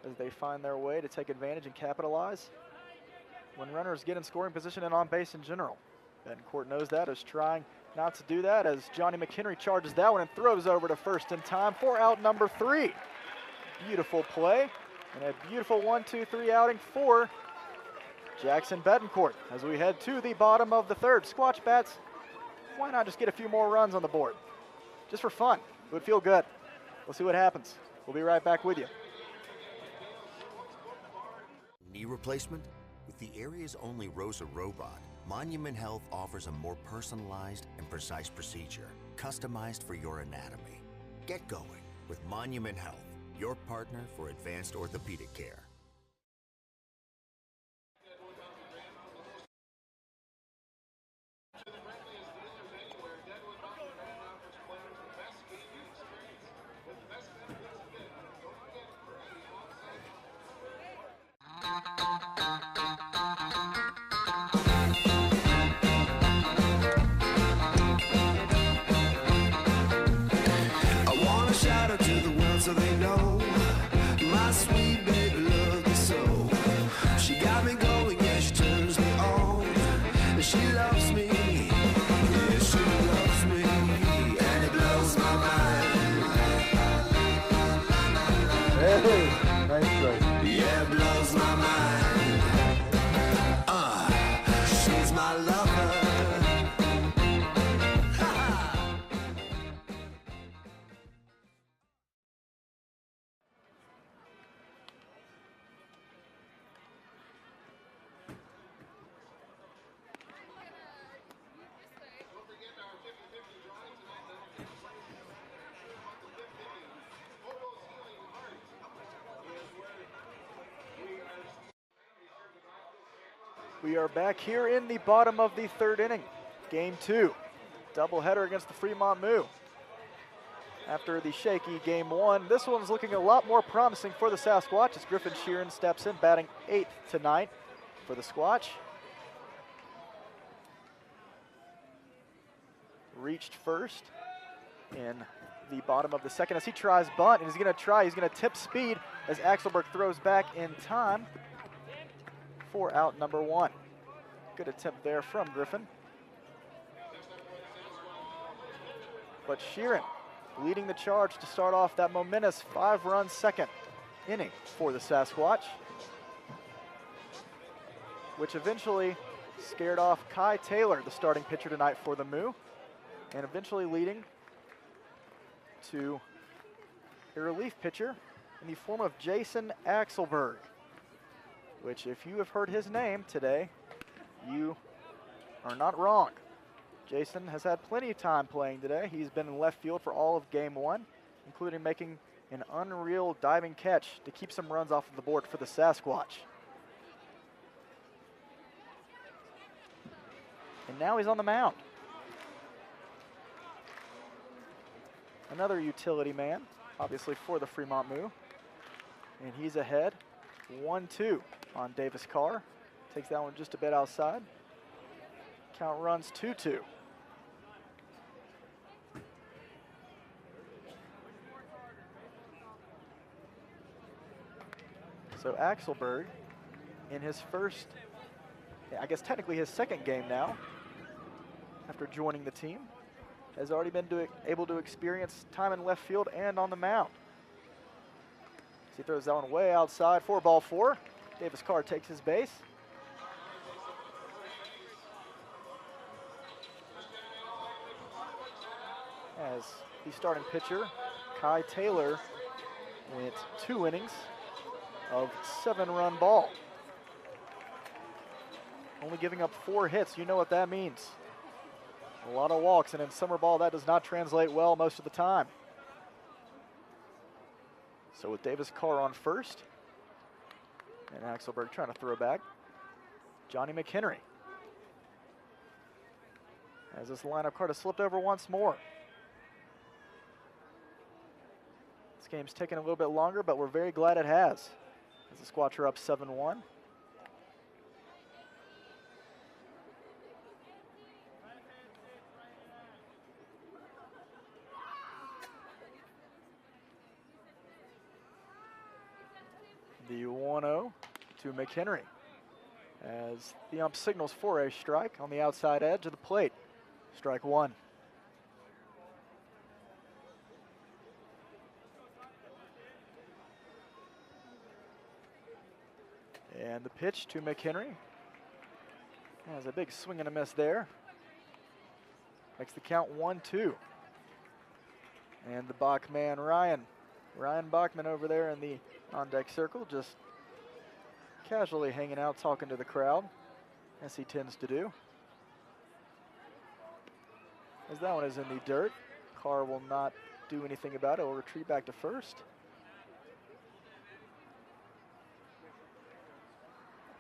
as they find their way to take advantage and capitalize when runners get in scoring position and on base in general. Betancourt knows that, is trying not to do that as Johnny McHenry charges that one and throws over to first in time for out number 3. Beautiful play and a beautiful 1-2-3 outing for Jackson Betancourt as we head to the bottom of the third. Squatch bats, why not just get a few more runs on the board? Just for fun. It would feel good. We'll see what happens. We'll be right back with you. Knee replacement? With the area's only ROSA robot, Monument Health offers a more personalized and precise procedure, customized for your anatomy. Get going with Monument Health, your partner for advanced orthopedic care. So they know my sweet baby loves me so. She got me going, yeah, she turns me on. And she loves me, yeah, she loves me, and it blows my mind. Hey, nice try. Yeah, it blows my mind. She's my lover. We are back here in the bottom of the third inning. Game 2, doubleheader against the Fremont Moo. After the shaky game 1, this one's looking a lot more promising for the Sasquatch as Griffin Sheeran steps in, batting 8th tonight for the Squatch. Reached first in the bottom of the second as he tries bunt, and he's going to tip speed as Axelberg throws back in time for out number 1. Good attempt there from Griffin. But Sheeran leading the charge to start off that momentous 5-run second inning for the Sasquatch, which eventually scared off Kai Taylor, the starting pitcher tonight for the Moo, and eventually leading to a relief pitcher in the form of Jason Axelberg, which if you have heard his name today, you are not wrong. Jason has had plenty of time playing today. He's been in left field for all of game 1, including making an unreal diving catch to keep some runs off of the board for the Sasquatch. And now he's on the mound. Another utility man, obviously for the Fremont Moo. And he's ahead, 1-2 on Davis Carr. Takes that one just a bit outside. Count runs 2-2. So Axelberg, in his first, I guess technically his second game now, after joining the team, has already been able to experience time in left field and on the mound. So he throws that one way outside for ball 4. Davis Carr takes his base. as the starting pitcher, Kai Taylor, went 2 innings of 7-run ball. Only giving up 4 hits, you know what that means. A lot of walks, and in summer ball that does not translate well most of the time. So with Davis Carr on first, and Axelberg trying to throw back, Johnny McHenry. As this lineup card has slipped over once more. This game's taking a little bit longer, but we're very glad it has. As the Squatch are up 7-1. The 1-0 to McHenry as the ump signals for a strike on the outside edge of the plate. Strike 1. And the pitch to McHenry. Has a big swing and a miss there. Makes the count 1-2. And the Bachman Ryan Bachman over there in the on-deck circle, just casually hanging out, talking to the crowd, as he tends to do. As that one is in the dirt, Carr will not do anything about it. Will retreat back to first.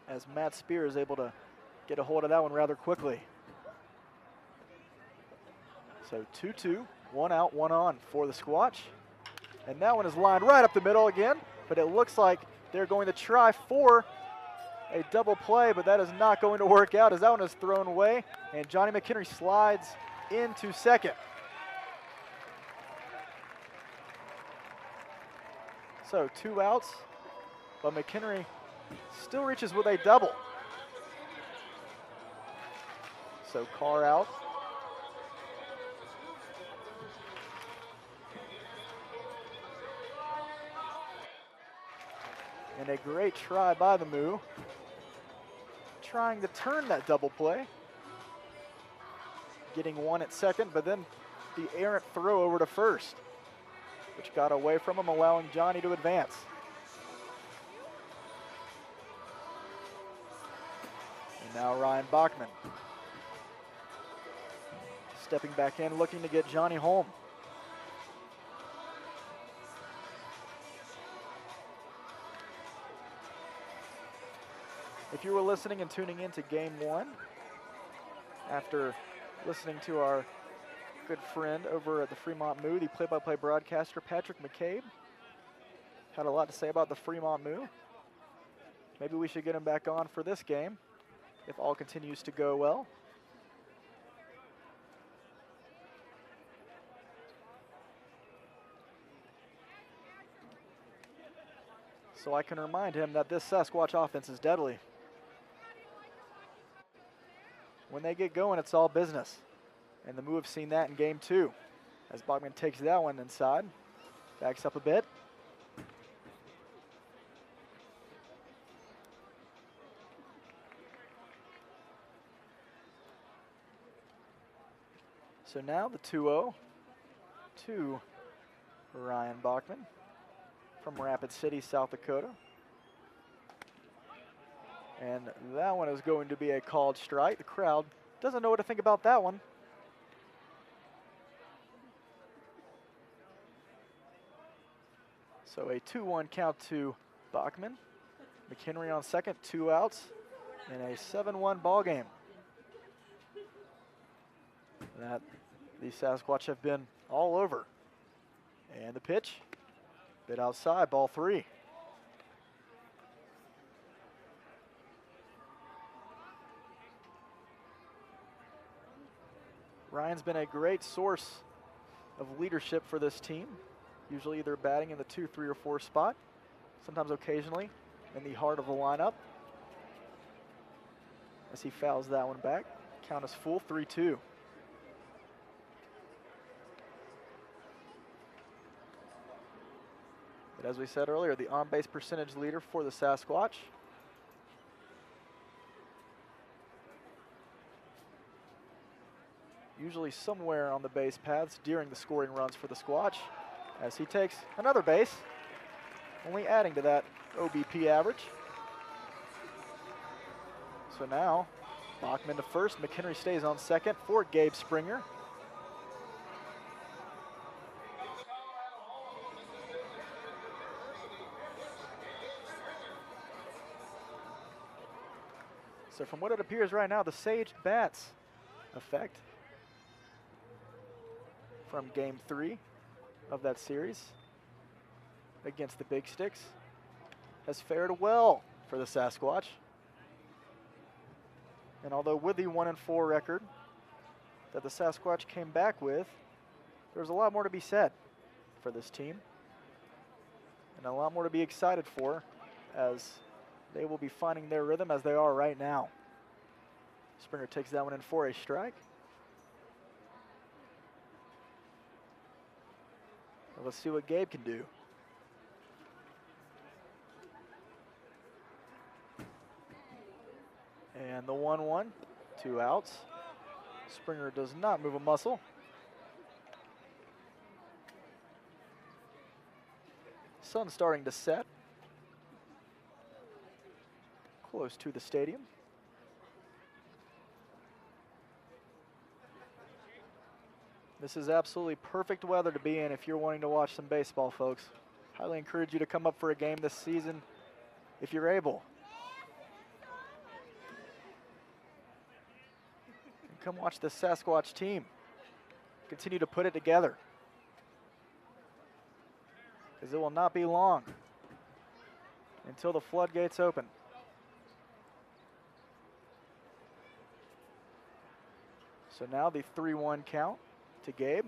As Matt Spear is able to get a hold of that one rather quickly. So 2-2, 1 out, 1 on for the Squatch. And that one is lined right up the middle again, but it looks like they're going to try for a double play, but that is not going to work out as that one is thrown away, and Johnny McHenry slides into second. So 2 outs, but McHenry still reaches with a double. So Carr out. And a great try by the Moo, trying to turn that double play. Getting 1 at second, but then the errant throw over to first, which got away from him, allowing Johnny to advance. And now Ryan Bachman stepping back in, looking to get Johnny home. If you were listening and tuning in to Game 1, after listening to our good friend over at the Fremont Moo, the play-by-play broadcaster, Patrick McCabe, had a lot to say about the Fremont Moo. Maybe we should get him back on for this game, if all continues to go well. So I can remind him that this Sasquatch offense is deadly. When they get going, it's all business. And the Moo have seen that in Game 2. As Bachman takes that one inside, backs up a bit. So now the 2-0 to Ryan Bachman from Rapid City, South Dakota. And that one is going to be a called strike. The crowd doesn't know what to think about that one. So a 2-1 count to Bachman. McHenry on second, 2 outs, in a 7-1 ball game. That the Sasquatch have been all over. And the pitch, bit outside, ball 3. Ryan's been a great source of leadership for this team, usually either batting in the 2, 3, or 4 spot, sometimes occasionally in the heart of the lineup. As he fouls that one back, count is full, 3-2. But as we said earlier, the on-base percentage leader for the Sasquatch. usually somewhere on the base paths during the scoring runs for the Squatch, as he takes another base, only adding to that OBP average. So now, Bachman to first, McHenry stays on second for Gabe Springer. So from what it appears right now, the Sage Bats effect from game 3 of that series against the Big Sticks has fared well for the Sasquatch. And although with the 1-4 record that the Sasquatch came back with, there's a lot more to be said for this team and a lot more to be excited for, as they will be finding their rhythm as they are right now. Springer takes that one in for a strike. Well, let's see what Gabe can do. And the 1-1, 2 outs. Springer does not move a muscle. Sun's starting to set close to the stadium. This is absolutely perfect weather to be in if you're wanting to watch some baseball, folks. Highly encourage you to come up for a game this season if you're able. And come watch the Sasquatch team continue to put it together, because it will not be long until the floodgates open. So now the 3-1 count to Gabe,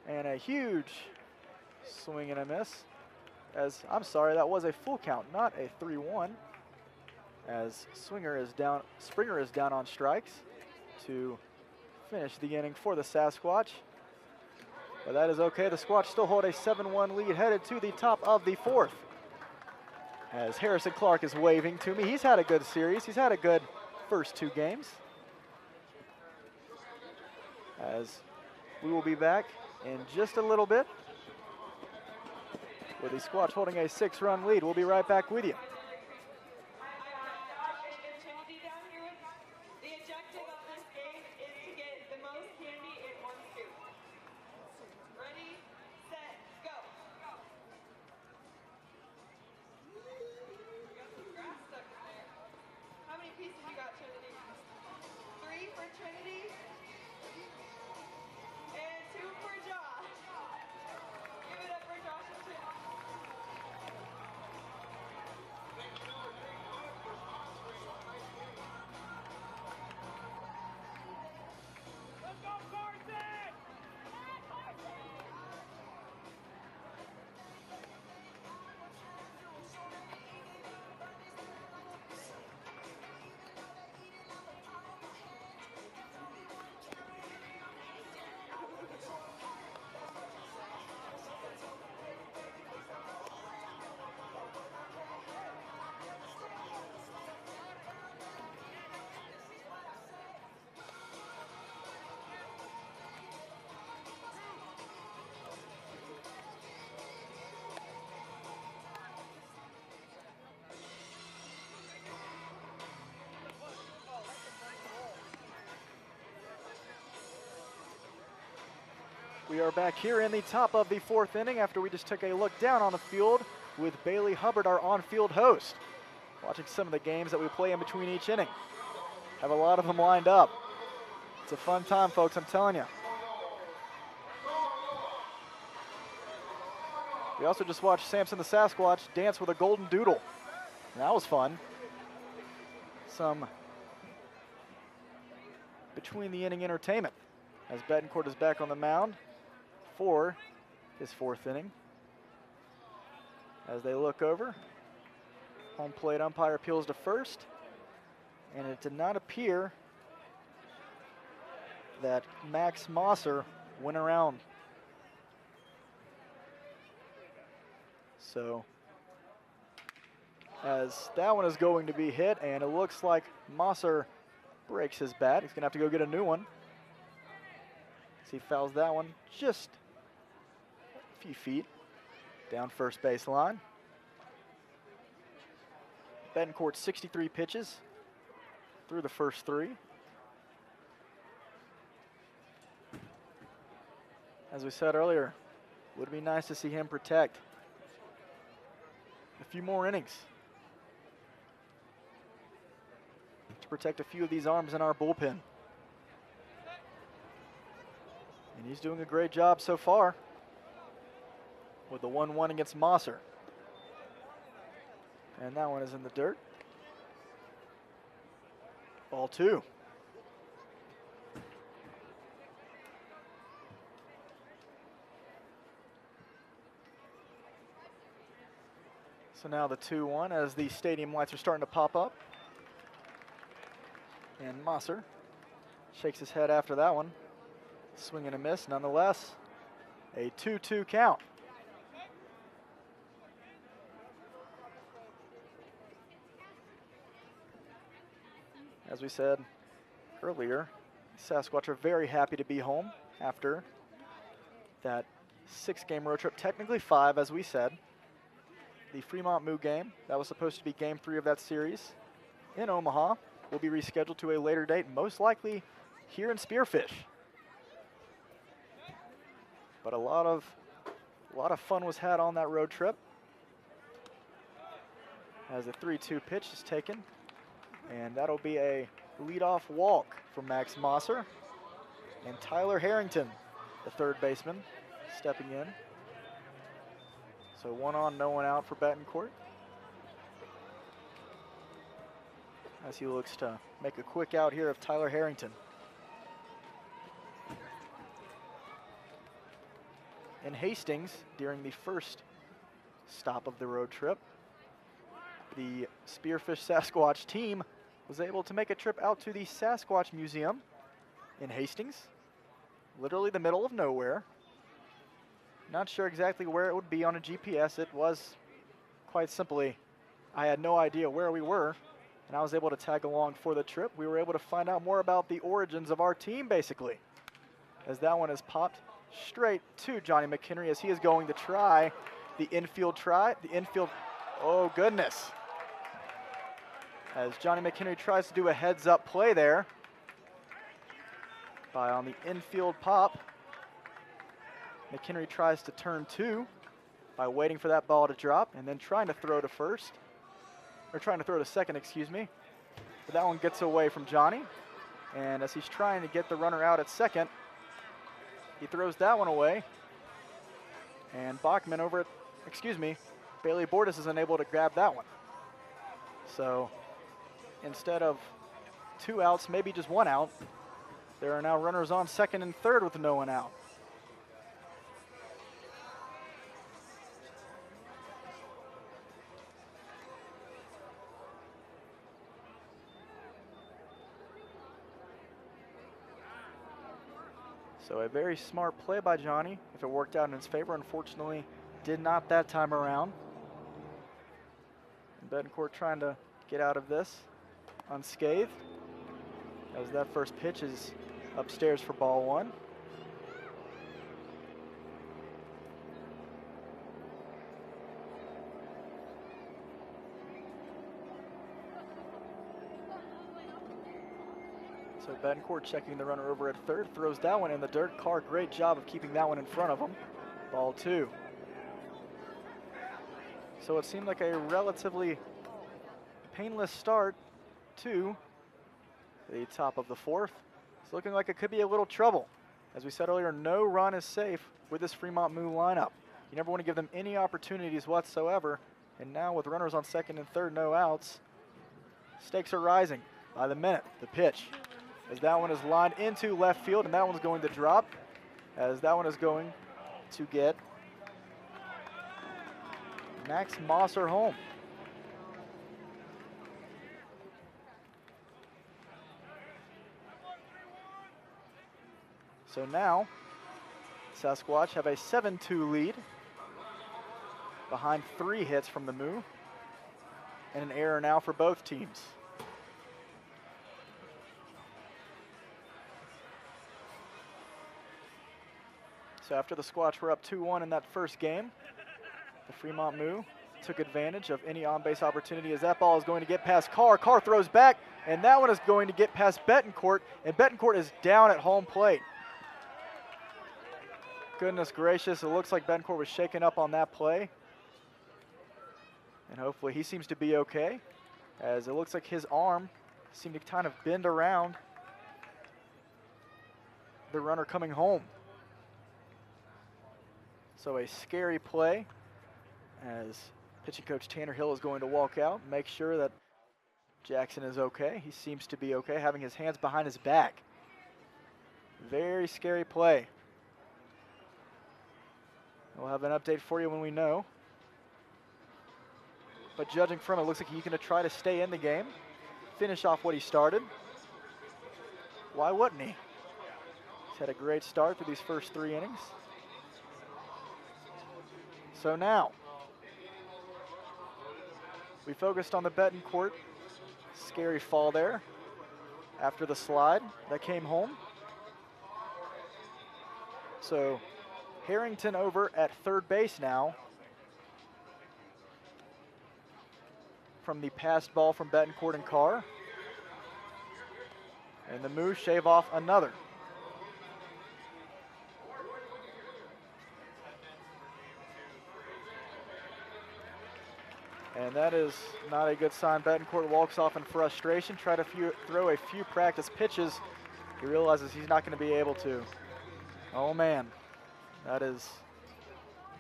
and a huge swing and a miss, as, I'm sorry, that was a full count, not a 3-1, as Springer is down on strikes to finish the inning for the Sasquatch. But that is okay. The Squatch still hold a 7-1 lead headed to the top of the 4th, as Harrison Clark is waving to me. He's had a good series. He's had a good first 2 games. As we will be back in just a little bit with the Squatch holding a 6-run lead. We'll be right back with you. We are back here in the top of the 4th inning after we just took a look down on the field with Bailey Hubbard, our on-field host, watching some of the games that we play in between each inning. Have a lot of them lined up. It's a fun time, folks, I'm telling you. We also just watched Samson the Sasquatch dance with a golden doodle. And that was fun. Some between the inning entertainment as Betancourt is back on the mound for his 4th inning. As they look over, home plate umpire appeals to first, and it did not appear that Max Mosser went around. So, as that one is going to be hit, and it looks like Mosser breaks his bat. He's gonna have to go get a new one. as he fouls that one just a few feet down first baseline. Betancourt 63 pitches through the first 3. As we said earlier, would be nice to see him protect a few more innings to protect a few of these arms in our bullpen. And he's doing a great job so far with the 1-1 against Mosser. And that one is in the dirt. Ball 2. So now the 2-1 as the stadium lights are starting to pop up. And Mosser shakes his head after that one. Swing and a miss, nonetheless. A 2-2 count. As we said earlier, Sasquatch are very happy to be home after that 6-game road trip, technically 5 as we said. The Fremont Moo game, that was supposed to be game 3 of that series in Omaha, will be rescheduled to a later date, most likely here in Spearfish. But a lot of fun was had on that road trip as the 3-2 pitch is taken. And that'll be a leadoff walk from Max Mosser. And Tyler Harrington, the third baseman, stepping in. So 1 on, no one out for Betancourt, as he looks to make a quick out here of Tyler Harrington. In Hastings, during the first stop of the road trip, the Spearfish Sasquatch team was able to make a trip out to the Sasquatch Museum in Hastings, literally the middle of nowhere. Not sure exactly where it would be on a GPS. It was quite simply, I had no idea where we were, and I was able to tag along for the trip. We were able to find out more about the origins of our team, basically, as that one is popped straight to Johnny McHenry as he is going to try the infield oh goodness. As Johnny McHenry tries to do a heads-up play there on the infield pop. McHenry tries to turn 2 by waiting for that ball to drop and then trying to throw to first, or trying to throw to second, excuse me. But that one gets away from Johnny, and as he's trying to get the runner out at second, he throws that one away, and Bachman Bailey Bordas is unable to grab that one. So instead of 2 outs, maybe just 1 out, there are now runners on second and third with no one out. So a very smart play by Johnny. If it worked out in his favor, unfortunately, did not that time around. And Betancourt trying to get out of this unscathed, as that first pitch is upstairs for ball 1. So Betancourt checking the runner over at third, throws that one in the dirt. Carr, great job of keeping that one in front of him. Ball 2. So it seemed like a relatively painless start to the top of the 4th. It's looking like it could be a little trouble. As we said earlier, no run is safe with this Fremont Moo lineup. You never want to give them any opportunities whatsoever. And now with runners on second and third, no outs, stakes are rising by the minute. The pitch, as that one is lined into left field, and that one's going to drop, as that one is going to get Max Mosser home. So now, Sasquatch have a 7-2 lead behind 3 hits from the Moo, and an error now for both teams. So after the Squatch were up 2-1 in that first game, the Fremont Moo took advantage of any on-base opportunity as that ball is going to get past Carr. Carr throws back, and that one is going to get past Betancourt, and Betancourt is down at home plate. Goodness gracious, it looks like Betancourt was shaken up on that play. And hopefully he seems to be okay, as it looks like his arm seemed to kind of bend around the runner coming home. So a scary play as pitching coach Tanner Hill is going to walk out, make sure that Jackson is okay. He seems to be okay, having his hands behind his back. Very scary play. We'll have an update for you when we know. But judging from it, looks like he's going to try to stay in the game, finish off what he started. Why wouldn't he? He's had a great start through these first 3 innings. So now, we focused on the Betancourt. Scary fall there after the slide that came home. So Harrington over at third base now from the passed ball from Betancourt and Carr. And the Moose shave off another. And that is not a good sign. Betancourt walks off in frustration, try to throw a few practice pitches. He realizes he's not going to be able to. Oh man, that is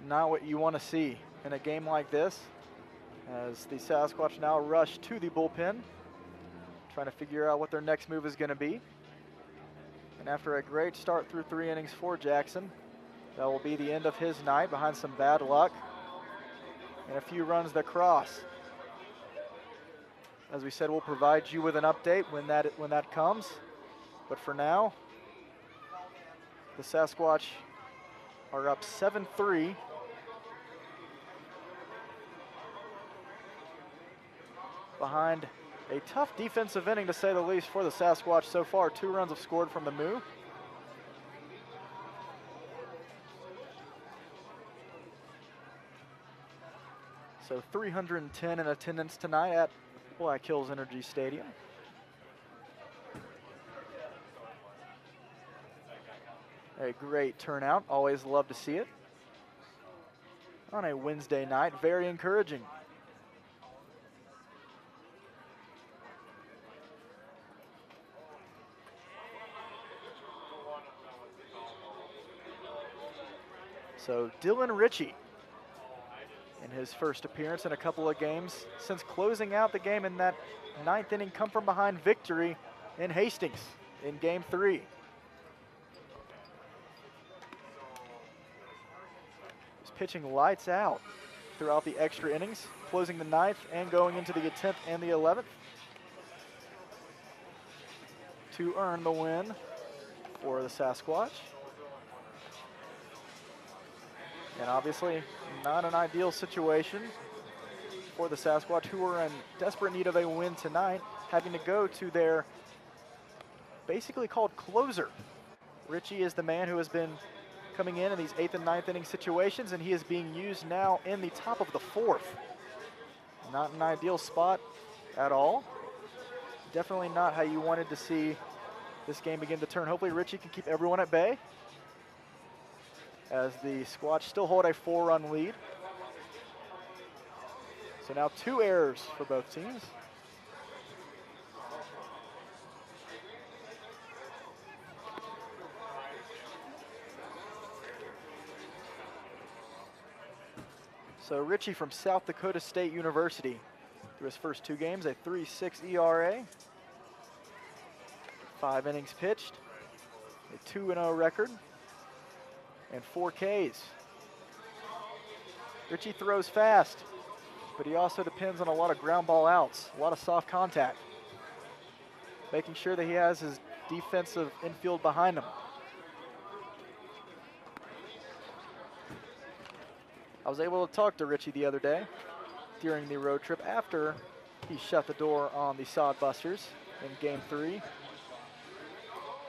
not what you want to see in a game like this, as the Sasquatch now rush to the bullpen, trying to figure out what their next move is going to be. And after a great start through 3 innings for Jackson, that will be the end of his night behind some bad luck and a few runs that cross. As we said, we'll provide you with an update when that comes. But for now, the Sasquatch are up 7-3. Behind a tough defensive inning, to say the least, for the Sasquatch so far. 2 runs have scored from the Moo. So 310 in attendance tonight at Black Hills Energy Stadium. A great turnout, always love to see it. On a Wednesday night, very encouraging. So Dylan Ritchie, in his first appearance in a couple of games since closing out the game in that 9th inning come from behind victory in Hastings in game 3. He's pitching lights out throughout the extra innings, closing the 9th and going into the 10th and the 11th to earn the win for the Sasquatch. And obviously not an ideal situation for the Sasquatch, who are in desperate need of a win tonight, having to go to their basically called closer. Ritchie is the man who has been coming in these 8th and 9th inning situations, and he is being used now in the top of the 4th. Not an ideal spot at all. Definitely not how you wanted to see this game begin to turn. Hopefully Ritchie can keep everyone at bay, as the Squatch still hold a 4-run lead. So now 2 errors for both teams. So Ritchie from South Dakota State University, through his first 2 games, a 3.6 ERA, 5 innings pitched, a 2-0 record, and 4 Ks. Ritchie throws fast, but he also depends on a lot of ground ball outs, a lot of soft contact, making sure that he has his defensive infield behind him. I was able to talk to Ritchie the other day during the road trip after he shut the door on the Sodbusters in game 3.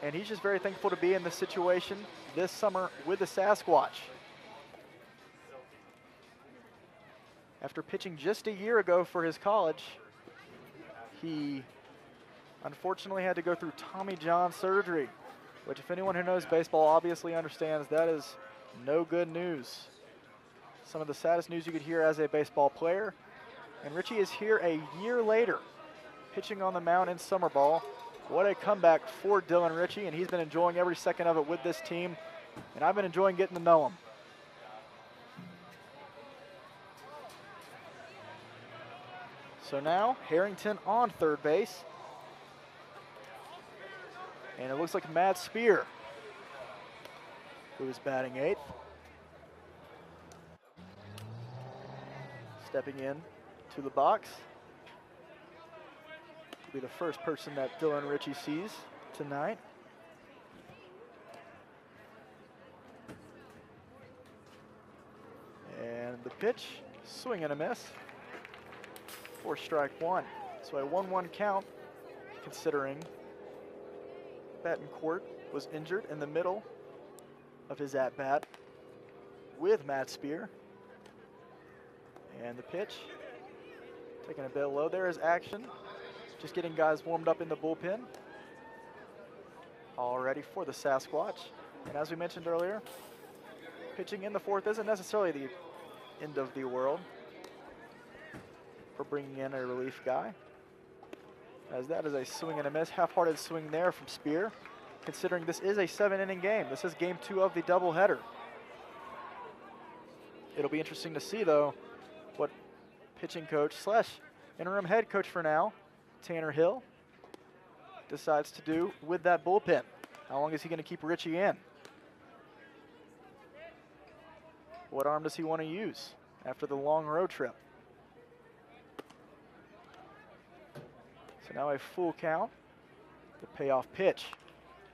and he's just very thankful to be in this situation this summer with the Sasquatch. After pitching just a year ago for his college, he unfortunately had to go through Tommy John surgery, which if anyone who knows baseball obviously understands that is no good news. Some of the saddest news you could hear as a baseball player. And Richie is here a year later, pitching on the mound in summer ball. What a comeback for Dylan Ritchie, and he's been enjoying every second of it with this team, and I've been enjoying getting to know him. So now Harrington on third base. And it looks like Matt Spear, who is batting 8th. Stepping in to the box. Will be the first person that Dylan Ritchie sees tonight. And the pitch, swing and a miss for strike 1. So a 1-1 count, considering Betancourt was injured in the middle of his at-bat with Matt Spear. And the pitch, taking a bit low. There is action. Just getting guys warmed up in the bullpen. All ready for the Sasquatch. And as we mentioned earlier, pitching in the 4th isn't necessarily the end of the world for bringing in a relief guy, as that is a swing and a miss. Half-hearted swing there from Spear, considering this is a 7-inning game. This is game 2 of the doubleheader. It'll be interesting to see, though, what pitching coach slash interim head coach for now, Tanner Hill, decides to do with that bullpen. How long is he going to keep Ritchie in? What arm does he want to use after the long road trip? So now a full count, the payoff pitch.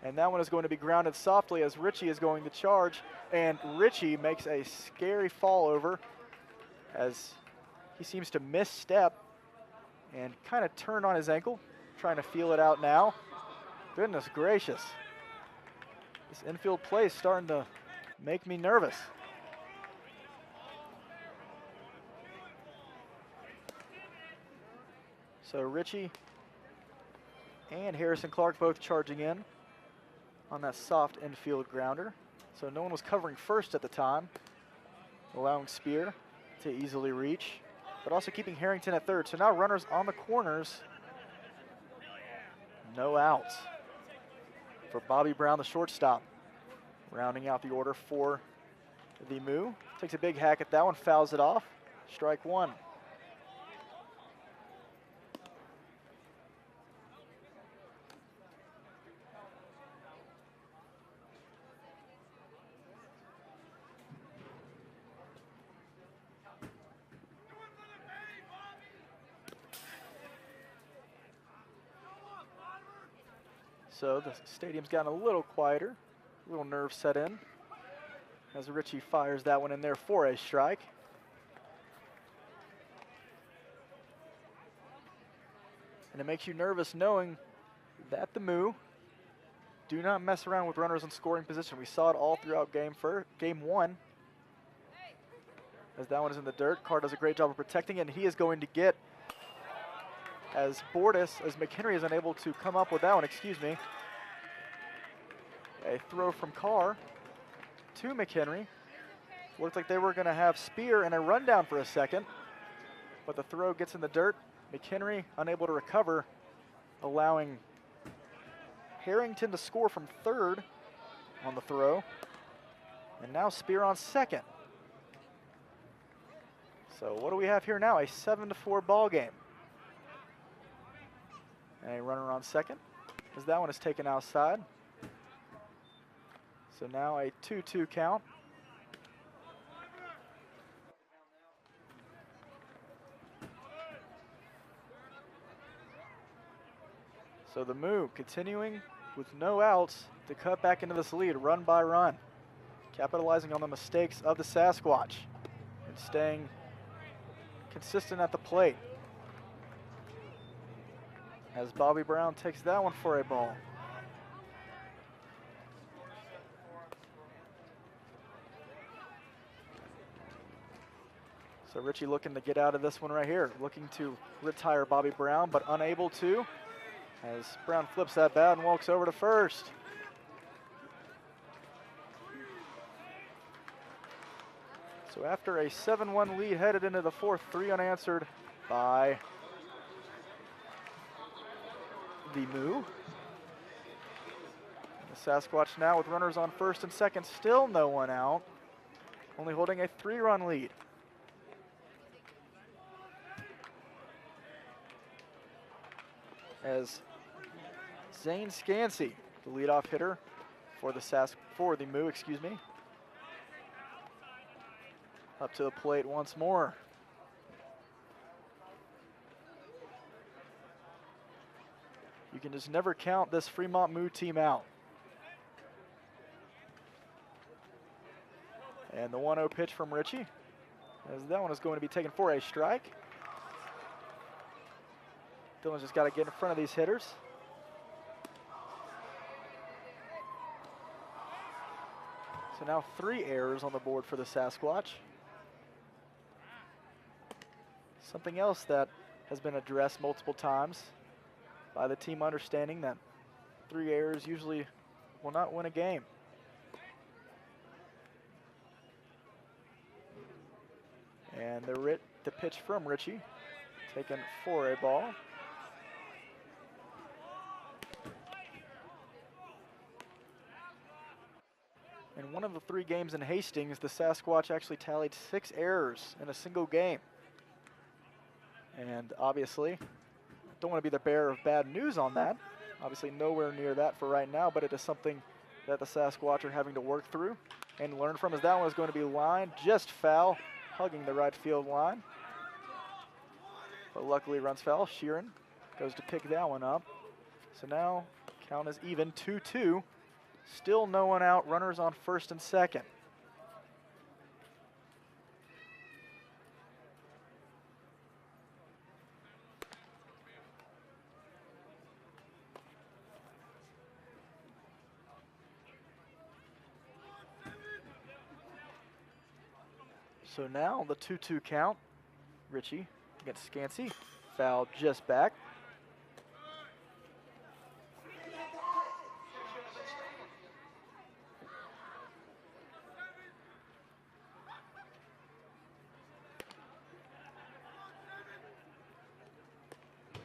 And that one is going to be grounded softly as Ritchie is going to charge. And Ritchie makes a scary fall over as he seems to misstep and kind of turn on his ankle, trying to feel it out now. Goodness gracious. This infield play is starting to make me nervous. So Ritchie and Harrison Clark both charging in on that soft infield grounder. So no one was covering first at the time, allowing Spear to easily reach, but also keeping Harrington at third. So now runners on the corners. No outs for Bobby Brown, the shortstop. Rounding out the order for the Moo. Takes a big hack at that one, fouls it off. Strike 1. So the stadium's gotten a little quieter, a little nerves set in as Ritchie fires that one in there for a strike. And it makes you nervous knowing that the Moo do not mess around with runners in scoring position. We saw it all throughout game 1. As that one is in the dirt, Carr does a great job of protecting it, and he is going to get, as McHenry is unable to come up with that one, a throw from Carr to McHenry. Looked like they were going to have Spear and a rundown for a second, but the throw gets in the dirt. McHenry unable to recover, allowing Harrington to score from third on the throw. And now Spear on second. So what do we have here now? A 7-4 ball game. And a runner on second, as that one is taken outside. So now a 2-2 count. So the Moo continuing with no outs to cut back into this lead, run by run. Capitalizing on the mistakes of the Sasquatch and staying consistent at the plate. As Bobby Brown takes that one for a ball. So Richie looking to get out of this one right here, looking to retire Bobby Brown, but unable to, as Brown flips that bat and walks over to first. So after a 7-1 lead headed into the fourth, 3 unanswered by the Moo. The Sasquatch now with runners on first and second, still no one out, only holding a 3-run lead. As Zane Scansey, the leadoff hitter for the Moo, excuse me, up to the plate once more. You can just never count this Fremont Moo team out. And the 1-0 pitch from Richie, as that one is going to be taken for a strike. Dylan's just got to get in front of these hitters. So now 3 errors on the board for the Sasquatch. Something else that has been addressed multiple times by the team, understanding that 3 errors usually will not win a game. And the pitch from Richie, taken for a ball. In one of the 3 games in Hastings, the Sasquatch actually tallied 6 errors in a single game. And obviously, don't want to be the bearer of bad news on that. Obviously nowhere near that for right now, but it is something that the Sasquatch are having to work through and learn from, as that one is going to be lined just foul, hugging the right field line. But luckily runs foul. Sheeran goes to pick that one up. So now count is even, 2-2. Still no one out, runners on first and second. So now the 2-2 count. Richie against Scansey. Foul just back.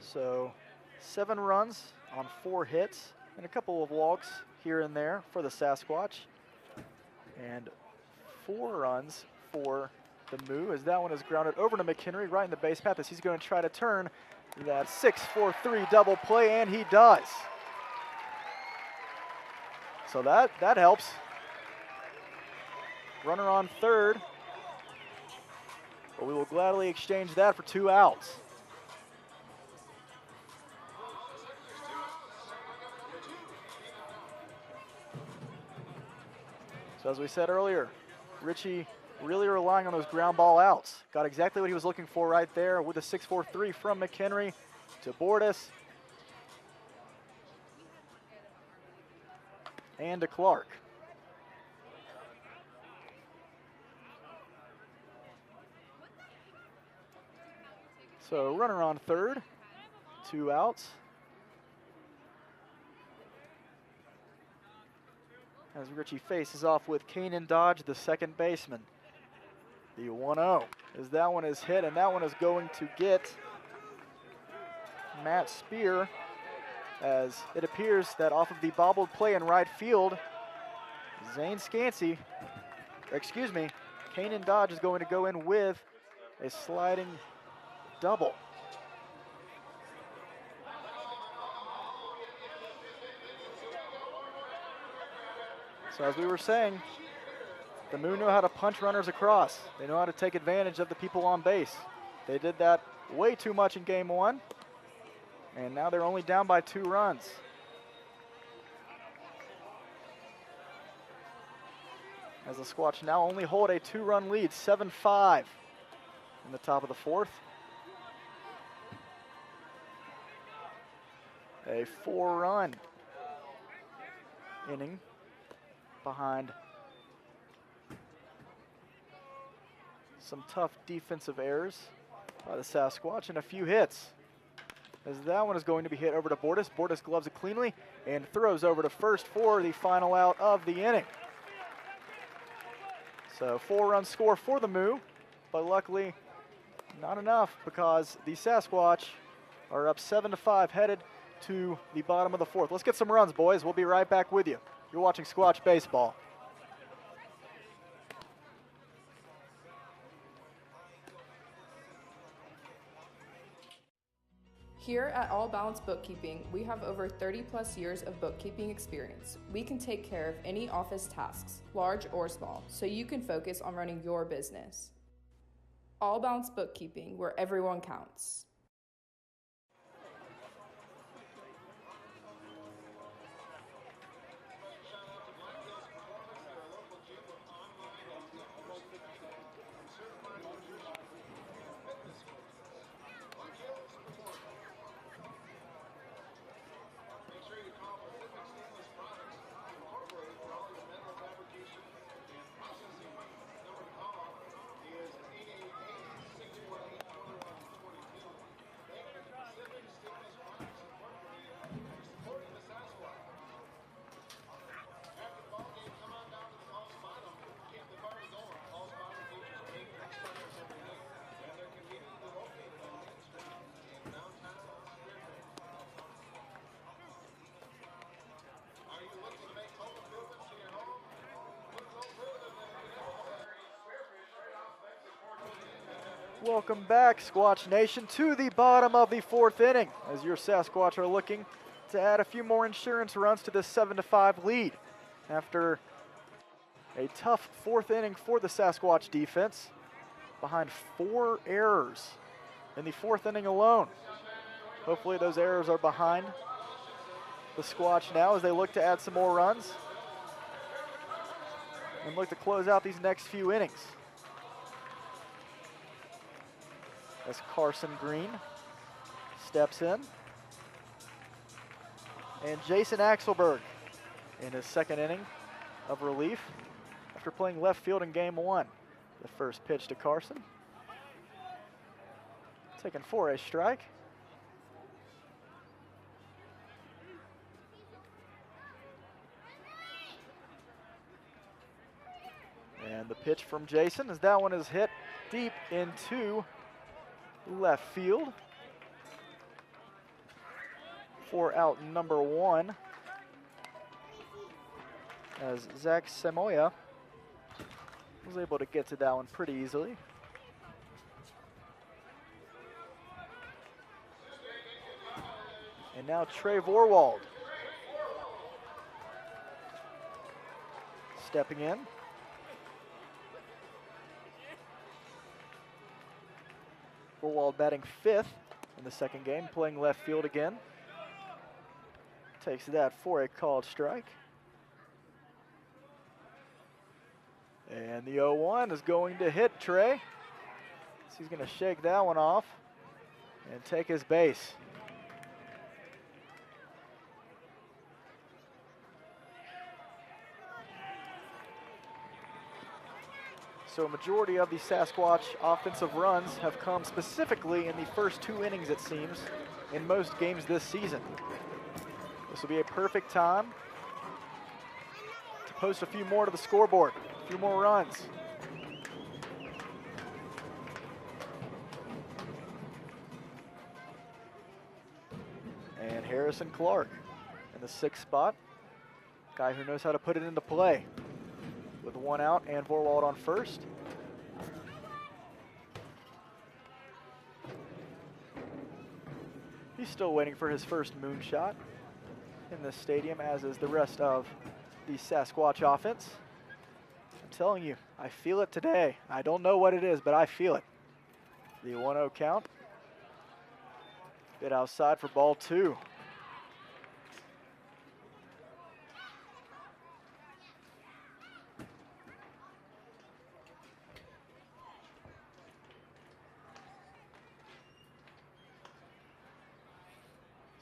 So 7 runs on 4 hits and a couple of walks here and there for the Sasquatch. And 4 runs for the Moo, as that one is grounded over to McHenry right in the base path, as he's going to try to turn that 6-4-3 double play, and he does. So that helps. Runner on third, but we will gladly exchange that for 2 outs. So as we said earlier, Richie really relying on those ground ball outs. Got exactly what he was looking for right there with a 6-4-3 from McHenry to Bordas and to Clark. So runner on third, 2 outs. As Richie faces off with Kanan Dodge, the second baseman. The 1-0, as that one is hit, and that one is going to get Matt Spear, as it appears that off of the bobbled play in right field, Kanan Dodge is going to go in with a sliding double. So as we were saying, the Moo know how to punch runners across. They know how to take advantage of the people on base. They did that way too much in game 1, and now they're only down by 2 runs. As the Squatch now only hold a 2-run lead, 7-5 in the top of the 4th. A 4-run inning behind Some tough defensive errors by the Sasquatch and a few hits. As that one is going to be hit over to Bordas. Bordas gloves it cleanly and throws over to first for the final out of the inning. So 4-run score for the Moo, but luckily not enough because the Sasquatch are up 7-5 headed to the bottom of the fourth. Let's get some runs, boys. We'll be right back with you. You're watching Squatch Baseball. Here at All Balance Bookkeeping, we have over 30+ years of bookkeeping experience. We can take care of any office tasks, large or small, so you can focus on running your business. All Balance Bookkeeping, where everyone counts. Welcome back, Squatch Nation, to the bottom of the fourth inning as your Sasquatch are looking to add a few more insurance runs to this 7-5 lead. After a tough fourth inning for the Sasquatch defense, behind 4 errors in the fourth inning alone. Hopefully those errors are behind the Squatch now as they look to add some more runs and look to close out these next few innings. As Carson Green steps in. And Jason Axelberg in his second inning of relief after playing left field in game 1. The first pitch to Carson. Taken for a strike. And the pitch from Jason as that one is hit deep into left field for out number 1 as Zach Samoya was able to get to that one pretty easily. And now Trey Vorwald stepping in. Vorwald batting 5th in the second game, playing left field again. Takes that for a called strike. And the 0-1 is going to hit Trey. So he's going to shake that one off and take his base. So a majority of the Sasquatch offensive runs have come specifically in the first 2 innings, it seems, in most games this season. This will be a perfect time to post a few more to the scoreboard, a few more runs. And Harrison Clark in the 6th spot, guy who knows how to put it into play. With 1 out and Vorwald on first. He's still waiting for his first moonshot in this stadium, as is the rest of the Sasquatch offense. I'm telling you, I feel it today. I don't know what it is, but I feel it. The 1-0 count. Bit outside for ball 2.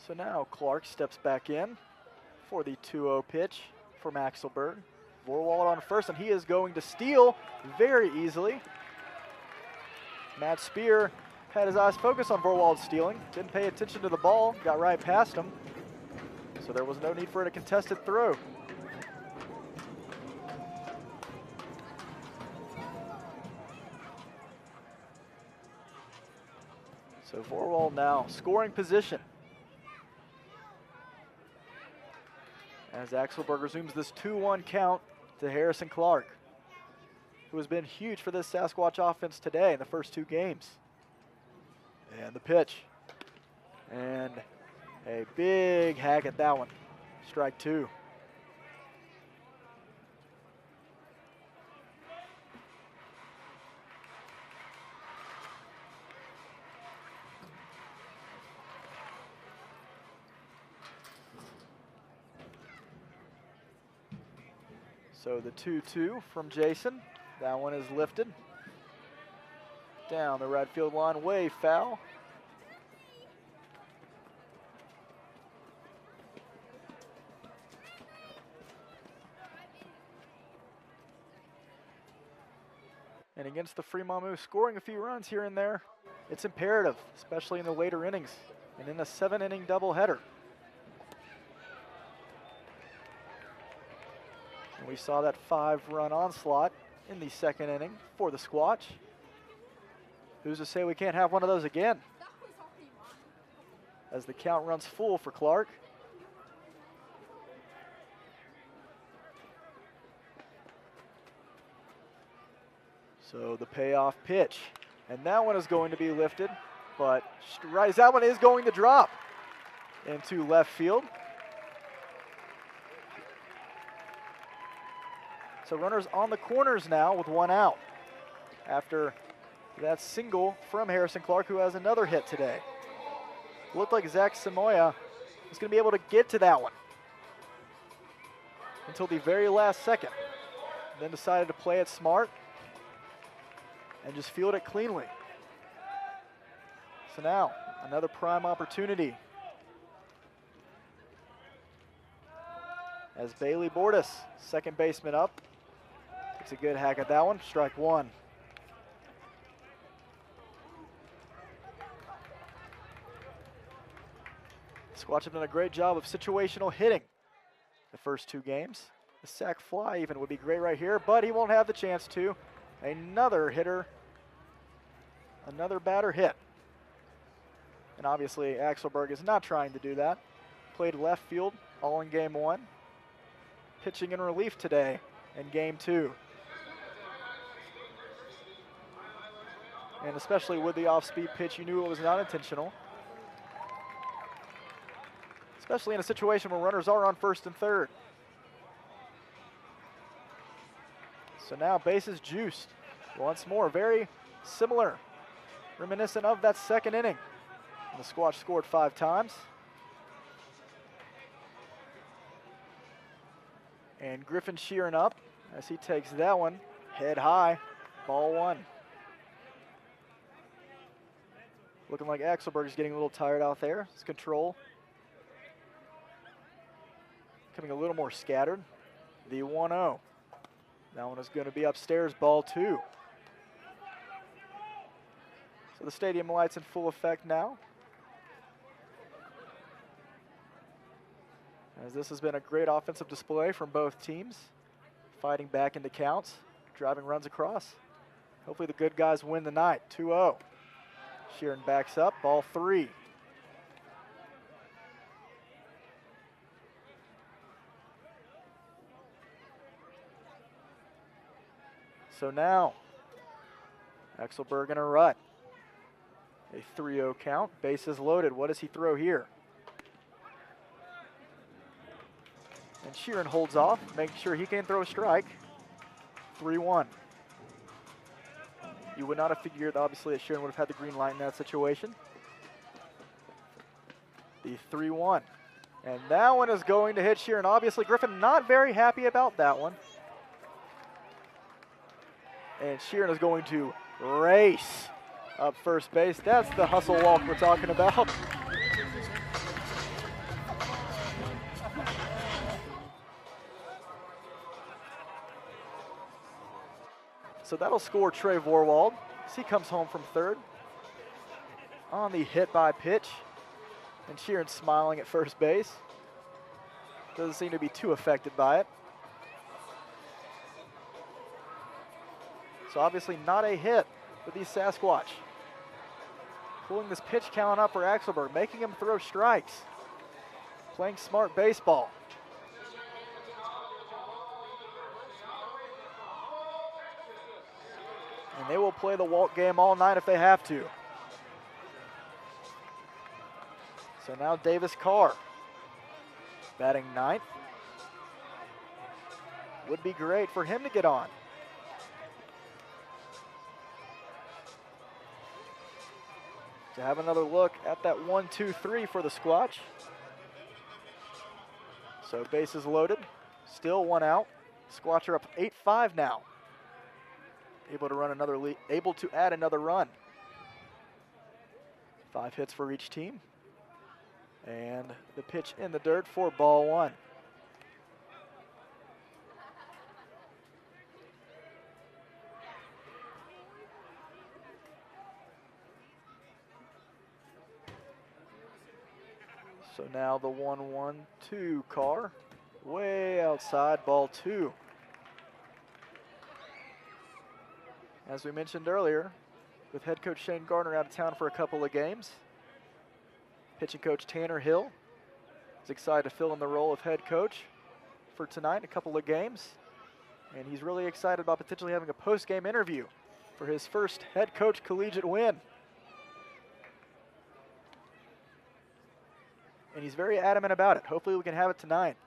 So now Clark steps back in for the 2-0 pitch from Axelberg. Vorwald on first, and he is going to steal very easily. Matt Spear had his eyes focused on Vorwald's stealing, didn't pay attention to the ball, got right past him. So there was no need for a contested throw. So Vorwald now scoring position as Axelberg resumes this 2-1 count to Harrison Clark, who has been huge for this Sasquatch offense today in the first 2 games. And the pitch. And a big hack at that one. Strike 2. So the 2-2 from Jason. That one is lifted. Down the right field line, way foul. And against the Fremont Moose, scoring a few runs here and there, it's imperative, especially in the later innings and in a 7-inning doubleheader. And we saw that 5-run onslaught in the 2nd inning for the Squatch. Who's to say we can't have one of those again? As the count runs full for Clark. So the payoff pitch. And that one is going to be lifted, but that one is going to drop into left field. So runners on the corners now with 1 out after that single from Harrison Clark, who has another hit today. Looked like Zach Samoya was going to be able to get to that one until the very last second. Then decided to play it smart and just field it cleanly. So now, another prime opportunity as Bailey Bordas, second baseman up. It's a good hack at that one, strike 1. Squatch have done a great job of situational hitting the first 2 games. The sac fly even would be great right here, but he won't have the chance to. Another hitter, another batter hit. And obviously Axelberg is not trying to do that. Played left field all in game 1. Pitching in relief today in game 2. And especially with the off-speed pitch, you knew it was not intentional. Especially in a situation where runners are on 1st and 3rd. So now bases juiced once more. Very similar, reminiscent of that 2nd inning. And the Squatch scored 5 times. And Griffin Sheeran up as he takes that one head high, ball 1. Looking like Axelberg is getting a little tired out there. His control becoming a little more scattered. The 1-0. That one is going to be upstairs, ball 2. So the stadium lights in full effect now, as this has been a great offensive display from both teams, fighting back into counts, driving runs across. Hopefully the good guys win the night. 2-0. Sheeran backs up, ball 3. So now, Axelberg in a rut. A 3-0 count, bases loaded. What does he throw here? And Sheeran holds off, making sure he can throw a strike. 3-1. You would not have figured, obviously, that Sheeran would have had the green light in that situation. The 3-1. And that one is going to hit Sheeran. Obviously, Griffin not very happy about that one. And Sheeran is going to race up first base. That's the hustle walk we're talking about. So that'll score Trey Vorwald as he comes home from third on the hit by pitch. And Sheeran smiling at first base. Doesn't seem to be too affected by it. So obviously not a hit for the Sasquatch. Pulling this pitch count up for Axelberg, making him throw strikes. Playing smart baseball. And they will play the walk game all night if they have to. So now Davis Carr, batting ninth. Would be great for him to get on. To have another look at that 1-2-3 for the Squatch. So bases loaded, still one out. Squatch are up 8-5 now. Able to run another able to add another run. 5 hits for each team. And the pitch in the dirt for ball one. So now the 1-1-2 Carr, way outside, ball two. As we mentioned earlier, with head coach Shane Gardner out of town for a couple of games, pitching coach Tanner Hill is excited to fill in the role of head coach for tonight, a couple of games. And he's really excited about potentially having a post-game interview for his first head coach collegiate win. And he's very adamant about it. Hopefully we can have it tonight.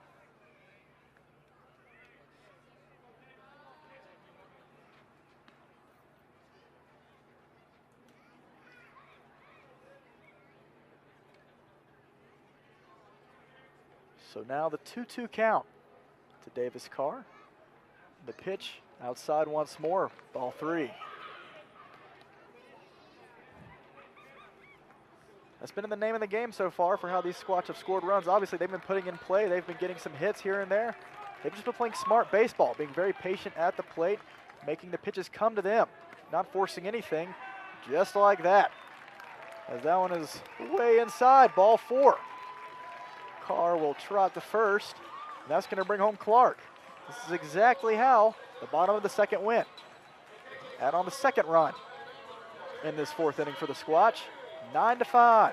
So now the 2-2 count to Davis Carr. The pitch outside once more, ball three. That's been in the name of the game so far for how these Squatch have scored runs. Obviously, they've been putting in play. They've been getting some hits here and there. They've just been playing smart baseball, being very patient at the plate, making the pitches come to them, not forcing anything, just like that. As that one is way inside, ball four. Carr will trot to first, and that's going to bring home Clark. This is exactly how the bottom of the second went. Add on the second run in this fourth inning for the Squatch. 9-5.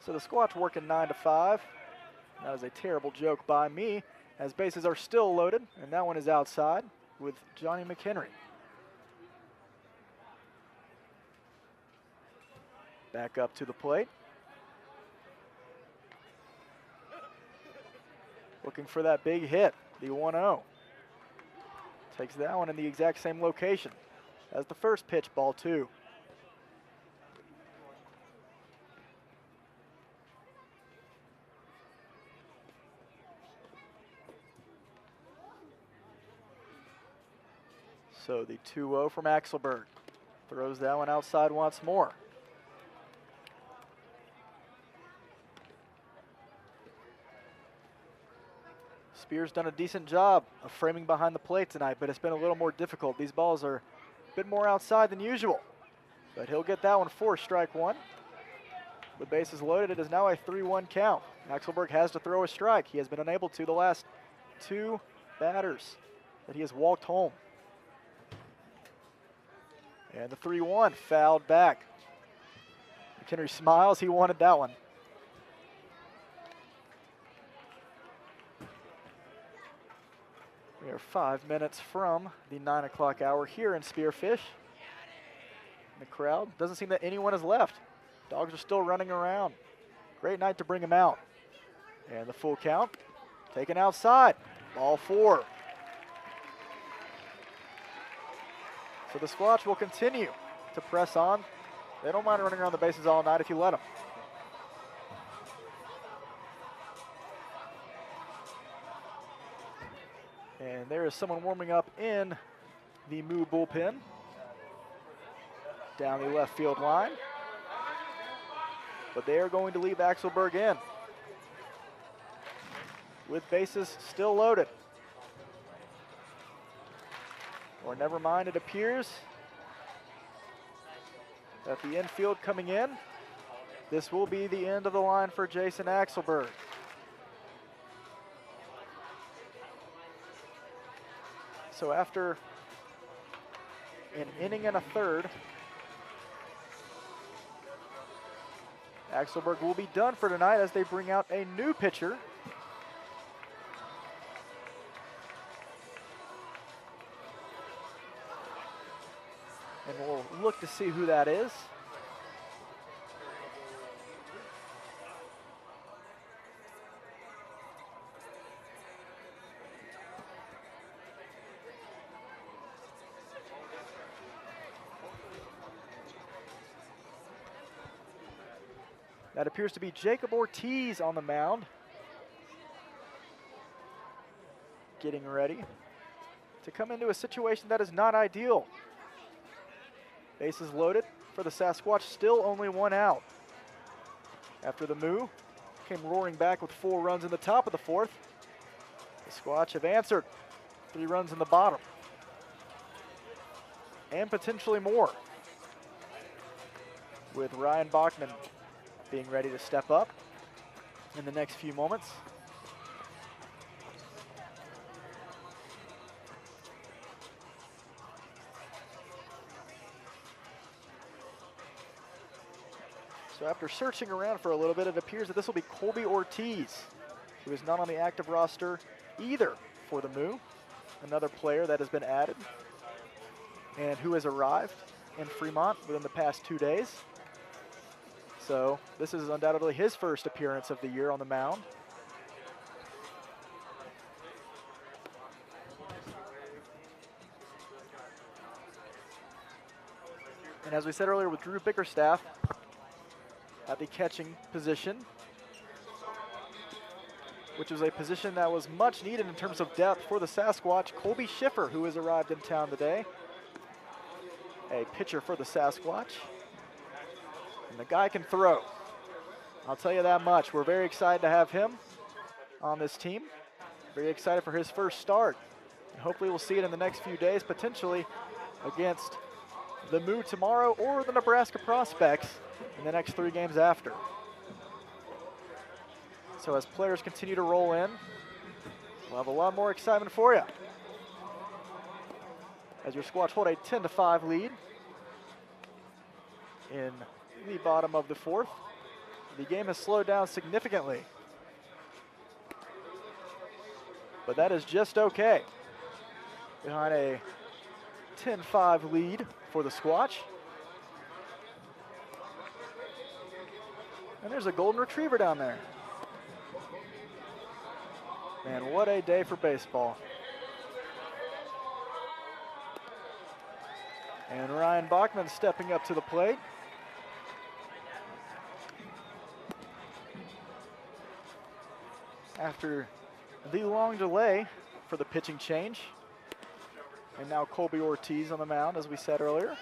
So the Squatch working 9-5. That is a terrible joke by me, as bases are still loaded, and that one is outside with Johnny McHenry. Back up to the plate. Looking for that big hit, the 1-0. Takes that one in the exact same location as the first pitch, ball two. So the 2-0 from Axelberg. Throws that one outside once more. Spears done a decent job of framing behind the plate tonight, but it's been a little more difficult. These balls are a bit more outside than usual. But he'll get that one for strike one. The base is loaded. It is now a 3-1 count. Axelberg has to throw a strike. He has been unable to the last two batters that he has walked home. And the 3-1 fouled back. McHenry smiles. He wanted that one. We are 5 minutes from the 9 o'clock hour here in Spearfish. The crowd, doesn't seem that anyone has left. Dogs are still running around. Great night to bring them out. And the full count, taken outside, ball four. So the Squatch will continue to press on. They don't mind running around the bases all night if you let them. And there is someone warming up in the Moo bullpen. Down the left field line. But they are going to leave Axelberg in. with bases still loaded. Or never mind, it appears that the infield coming in, this will be the end of the line for Jason Axelberg. So after an inning and a third, Axelberg will be done for tonight as they bring out a new pitcher. And we'll look to see who that is. That appears to be Jacob Ortiz on the mound. Getting ready to come into a situation that is not ideal. Bases loaded for the Sasquatch, still only one out. After the Moo came roaring back with 4 runs in the top of the 4th. The Squatch have answered 3 runs in the bottom. And potentially more. With Ryan Bachman being ready to step up in the next few moments. So after searching around for a little bit, it appears that this will be Colby Ortiz, who is not on the active roster either for the Moo. Another player that has been added and who has arrived in Fremont within the past 2 days. So this is undoubtedly his first appearance of the year on the mound. And as we said earlier with Drew Bickerstaff at the catching position, which was a position that was much needed in terms of depth for the Sasquatch, Colby Schiffer, who has arrived in town today, a pitcher for the Sasquatch. And the guy can throw. I'll tell you that much. We're very excited to have him on this team. Very excited for his first start. And hopefully we'll see it in the next few days, potentially against the Moo tomorrow or the Nebraska Prospects in the next 3 games after. So as players continue to roll in, we'll have a lot more excitement for you. As your Squatch hold a 10-5 lead in the bottom of the 4th. The game has slowed down significantly, but that is just okay. Behind a 10-5 lead for the Squatch. And there's a golden retriever down there. Man, what a day for baseball. And Ryan Bachman stepping up to the plate. After the long delay for the pitching change. And now Colby Ortiz on the mound, as we said earlier.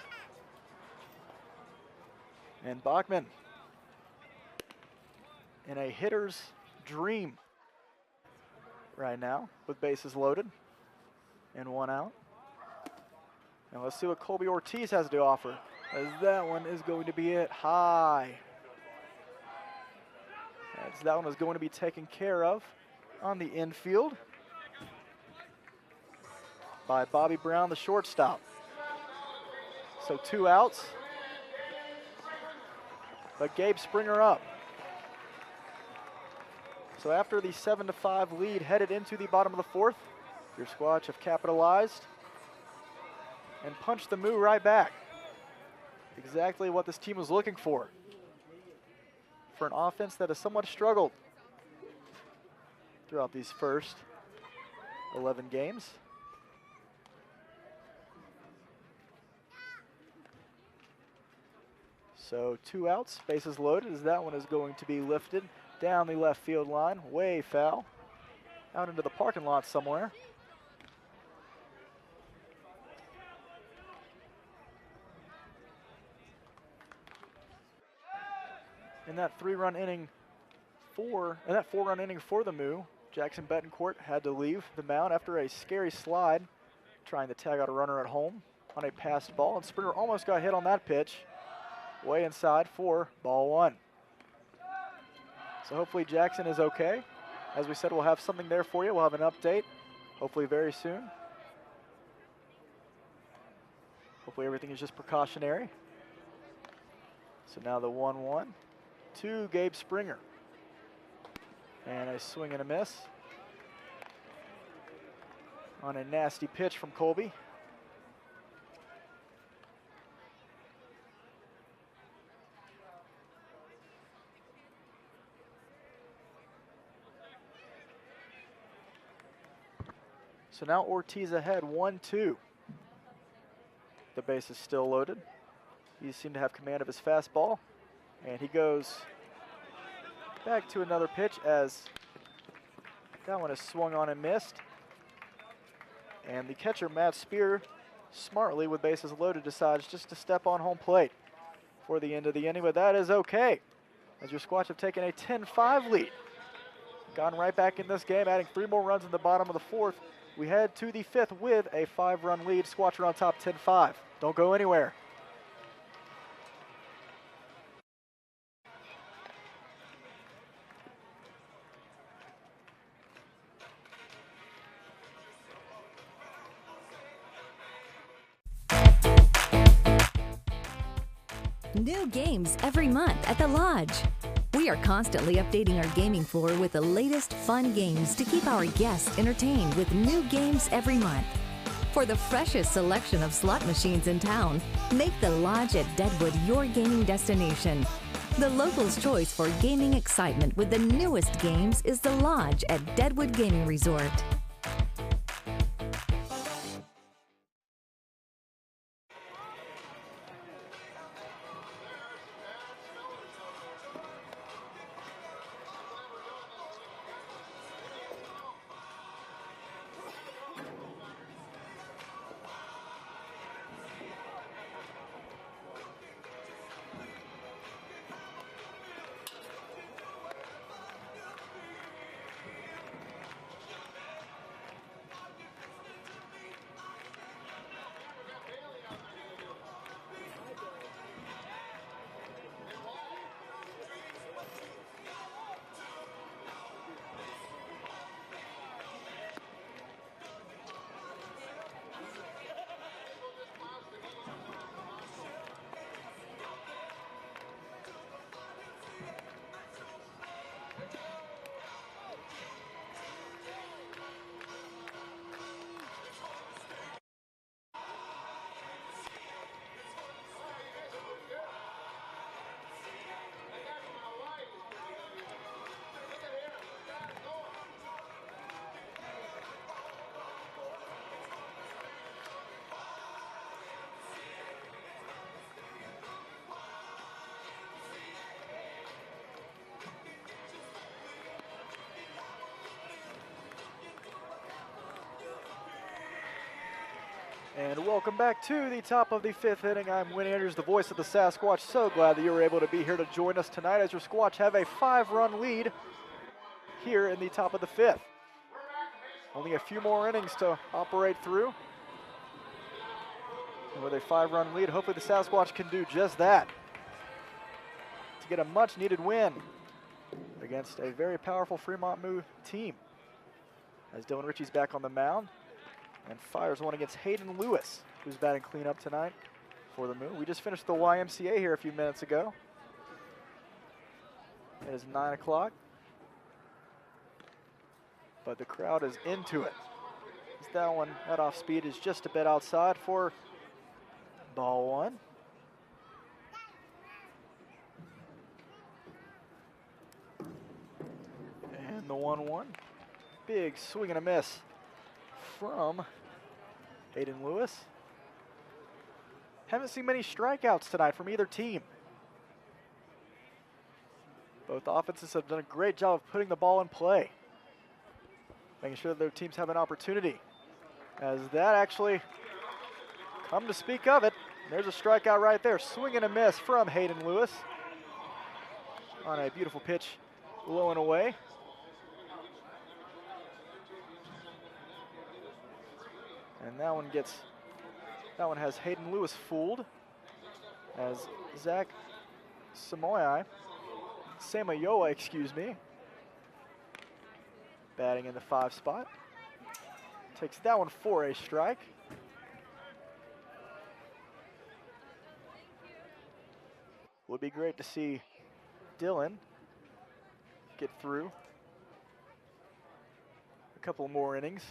And Bachman in a hitter's dream right now with bases loaded and 1 out. And let's see what Colby Ortiz has to offer, as that one is going to be hit high. As that one is going to be taken care of on the infield by Bobby Brown, the shortstop. So 2 outs, but Gabe Springer up. So after the 7-5 lead headed into the bottom of the 4th, your Squatch have capitalized and punched the Moo right back. Exactly what this team was looking for an offense that has somewhat struggled throughout these first 11 games. So 2 outs, bases loaded, as that one is going to be lifted down the left field line, way foul, out into the parking lot somewhere. In that 4-run inning for the Moo, Jackson Betancourt had to leave the mound after a scary slide, trying to tag out a runner at home on a passed ball, and Springer almost got hit on that pitch, way inside for ball one. So hopefully Jackson is okay. As we said, we'll have something there for you. We'll have an update, hopefully very soon. Hopefully everything is just precautionary. So now the 1-1 to Gabe Springer. And a swing and a miss on a nasty pitch from Colby. So now Ortiz ahead, 1-2. The base is still loaded. He seemed to have command of his fastball, and he goes back to another pitch as that one is swung on and missed. And the catcher, Matt Spear, smartly with bases loaded, decides just to step on home plate for the end of the inning, but that is okay, as your Squatch have taken a 10-5 lead. Gone right back in this game, adding 3 more runs in the bottom of the 4th. We head to the 5th with a 5-run lead. Squatch are on top 10-5. Don't go anywhere. New games every month at the Lodge. We are constantly updating our gaming floor with the latest fun games to keep our guests entertained with new games every month. For the freshest selection of slot machines in town, make the Lodge at Deadwood your gaming destination. The locals' choice for gaming excitement with the newest games is the Lodge at Deadwood Gaming Resort. And welcome back to the top of the 5th inning. I'm Winnie Andrews, the voice of the Sasquatch. So glad that you were able to be here to join us tonight as your Squatch have a 5-run lead here in the top of the 5th. Only a few more innings to operate through. And with a 5-run lead, hopefully the Sasquatch can do just that to get a much-needed win against a very powerful Fremont team. As Dylan Ritchie's back on the mound and fires one against Hayden Lewis, who's batting cleanup tonight for the Moo. We just finished the YMCA here a few minutes ago. It is 9 o'clock, but the crowd is into it. That one, that off speed is just a bit outside for ball one. And the 1-1. Big swing and a miss from Hayden Lewis. Haven't seen many strikeouts tonight from either team. Both offenses have done a great job of putting the ball in play, making sure that their teams have an opportunity. As that actually, come to speak of it, there's a strikeout right there. Swing and a miss from Hayden Lewis on a beautiful pitch low and away. And that one has Hayden Lewis fooled as Zach Samayoa, excuse me, batting in the 5 spot. Takes that one for a strike. Would be great to see Dylan get through a couple more innings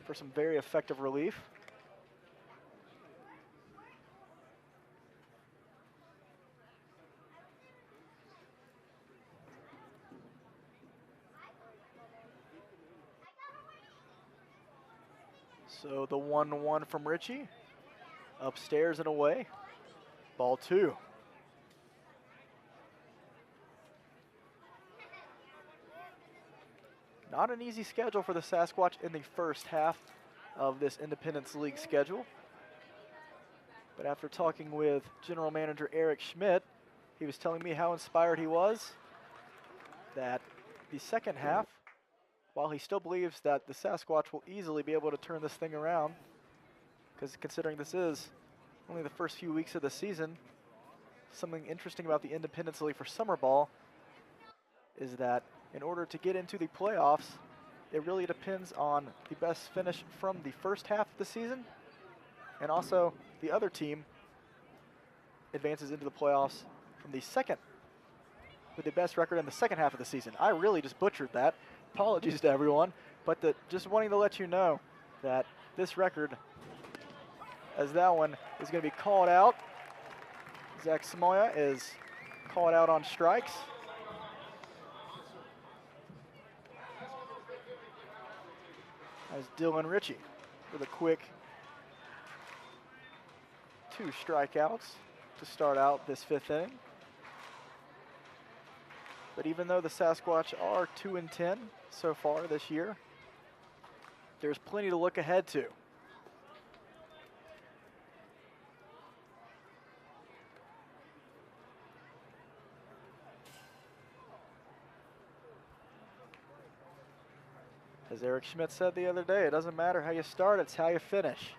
for some very effective relief. So the 1-1 from Richie, upstairs and away, ball 2. Not an easy schedule for the Sasquatch in the first half of this Independence League schedule. But after talking with General Manager Eric Schmidt, he was telling me how inspired he was that the second half, while he still believes that the Sasquatch will easily be able to turn this thing around, because considering this is only the first few weeks of the season, something interesting about the Independence League for summer ball is that in order to get into the playoffs, it really depends on the best finish from the first half of the season, and also the other team advances into the playoffs from the second, with the best record in the second half of the season. I really just butchered that. Apologies to everyone, but just wanting to let you know that this record, as that one is going to be called out. Zach Samoya is called out on strikes. As Dylan Ritchie with a quick 2 strikeouts to start out this 5th inning. But even though the Sasquatch are 2-10 so far this year, there's plenty to look ahead to. As Eric Schmidt said the other day, it doesn't matter how you start, it's how you finish.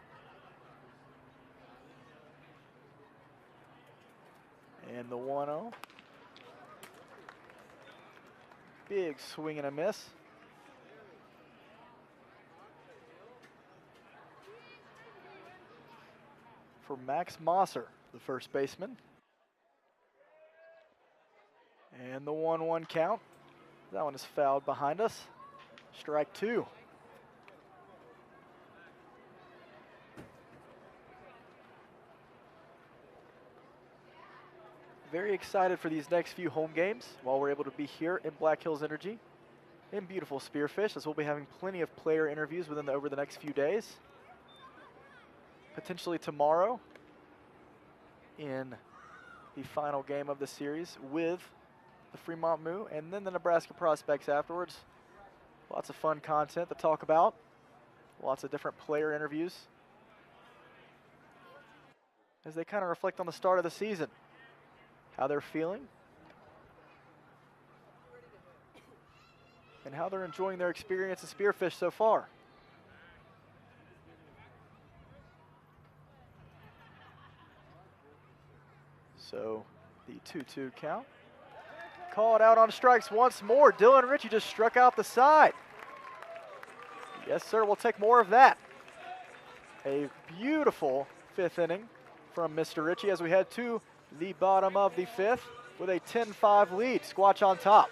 And the 1-0. Big swing and a miss. For Max Mosser, the first baseman. And the 1-1 count. That one is fouled behind us. Strike 2. Very excited for these next few home games while we're able to be here in Black Hills Energy in beautiful Spearfish, as we'll be having plenty of player interviews over the next few days. Potentially tomorrow in the final game of the series with the Fremont Moo and then the Nebraska Prospects afterwards. Lots of fun content to talk about. Lots of different player interviews as they kind of reflect on the start of the season, how they're feeling, and how they're enjoying their experience in Spearfish so far. So the 2-2 count. Called out on strikes once more. Dylan Ritchie just struck out the side. Yes, sir, we'll take more of that. A beautiful 5th inning from Mr. Ritchie as we head to the bottom of the 5th with a 10-5 lead. Squatch on top.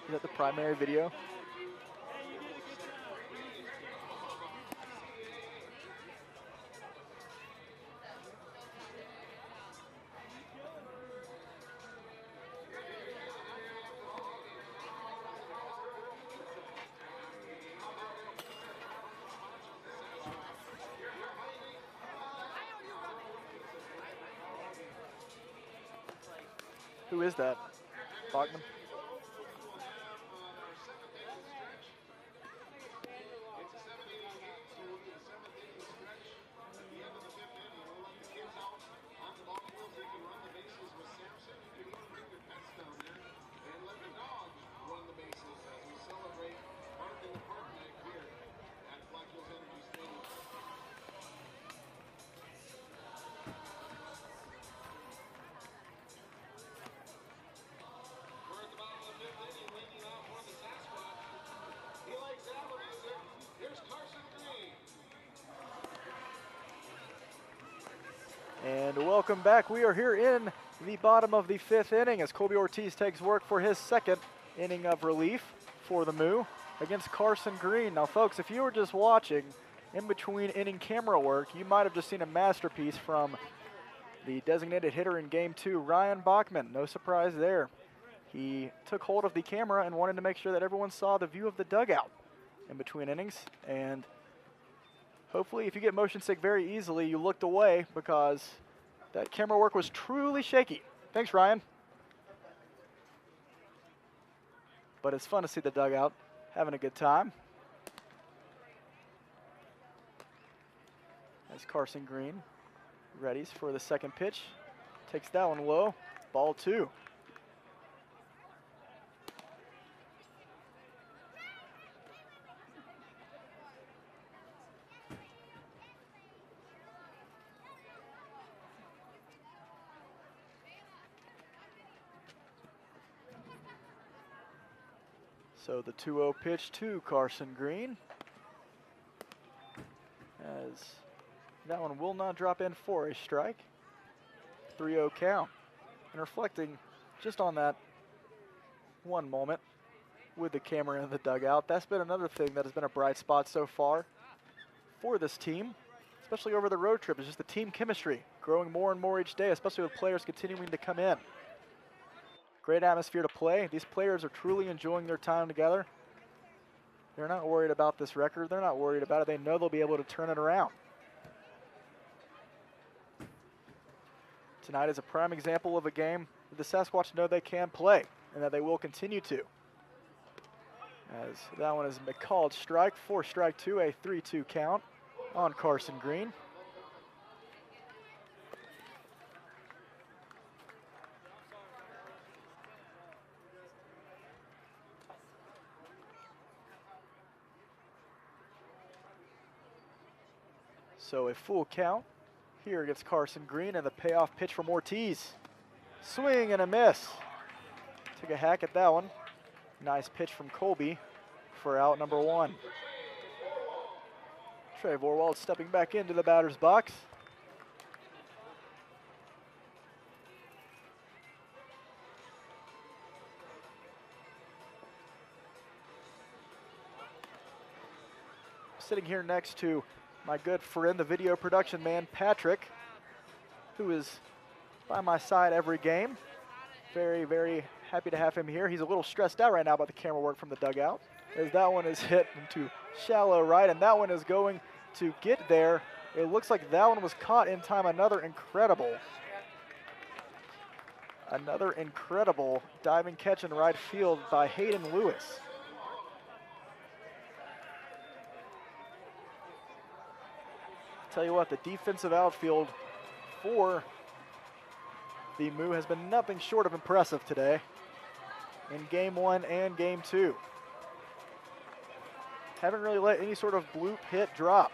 Is that the primary video? Who is that? Bachman? And welcome back. We are here in the bottom of the 5th inning as Colby Ortiz takes work for his 2nd inning of relief for the Moo against Carson Green. Now, folks, if you were just watching in between inning camera work, you might have just seen a masterpiece from the designated hitter in Game 2, Ryan Bachman. No surprise there. He took hold of the camera and wanted to make sure that everyone saw the view of the dugout in between innings. And hopefully, if you get motion sick very easily, you looked away because that camera work was truly shaky. Thanks, Ryan. But it's fun to see the dugout having a good time. As Carson Green readies for the 2nd pitch. Takes that one low. Ball 2. So the 2-0 pitch to Carson Green. As that one will not drop in for a strike. 3-0 count. And reflecting just on that one moment with the camera in the dugout, that's been another thing that has been a bright spot so far for this team, especially over the road trip, is just the team chemistry growing more and more each day, especially with players continuing to come in. Great atmosphere to play. These players are truly enjoying their time together. They're not worried about this record. They're not worried about it. They know they'll be able to turn it around. Tonight is a prime example of a game that the Sasquatch know they can play and that they will continue to. As that one is a called strike for strike 2, a 3-2 count on Carson Green. So a full count here against Carson Green, and the payoff pitch from Ortiz. Swing and a miss. Took a hack at that one. Nice pitch from Colby for out number 1. Trey Vorwald stepping back into the batter's box. Sitting here next to my good friend, the video production man, Patrick, who is by my side every game. Very, very happy to have him here. He's a little stressed out right now about the camera work from the dugout, as that one is hit into shallow right, and that one is going to get there. It looks like that one was caught in time. Another incredible diving catch in right field by Hayden Lewis. Tell you what, the defensive outfield for the Moo has been nothing short of impressive today in Game 1 and Game 2. Haven't really let any sort of bloop hit drop.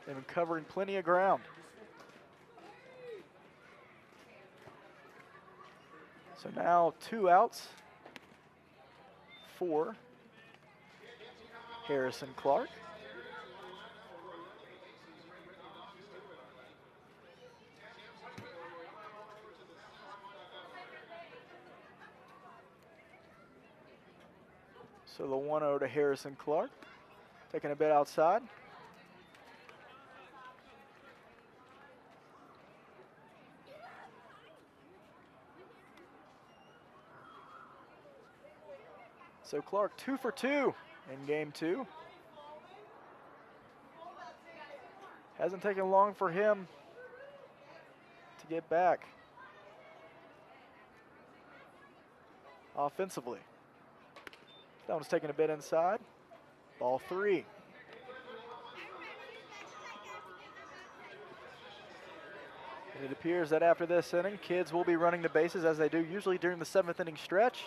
They've been covering plenty of ground. So now 2 outs for Harrison Clark. So the 1-0 to Harrison Clark, taking a bit outside. So Clark 2 for 2 in Game 2. Hasn't taken long for him to get back offensively. That one's taking a bit inside. Ball 3. And it appears that after this inning, kids will be running the bases as they do usually during the 7th inning stretch.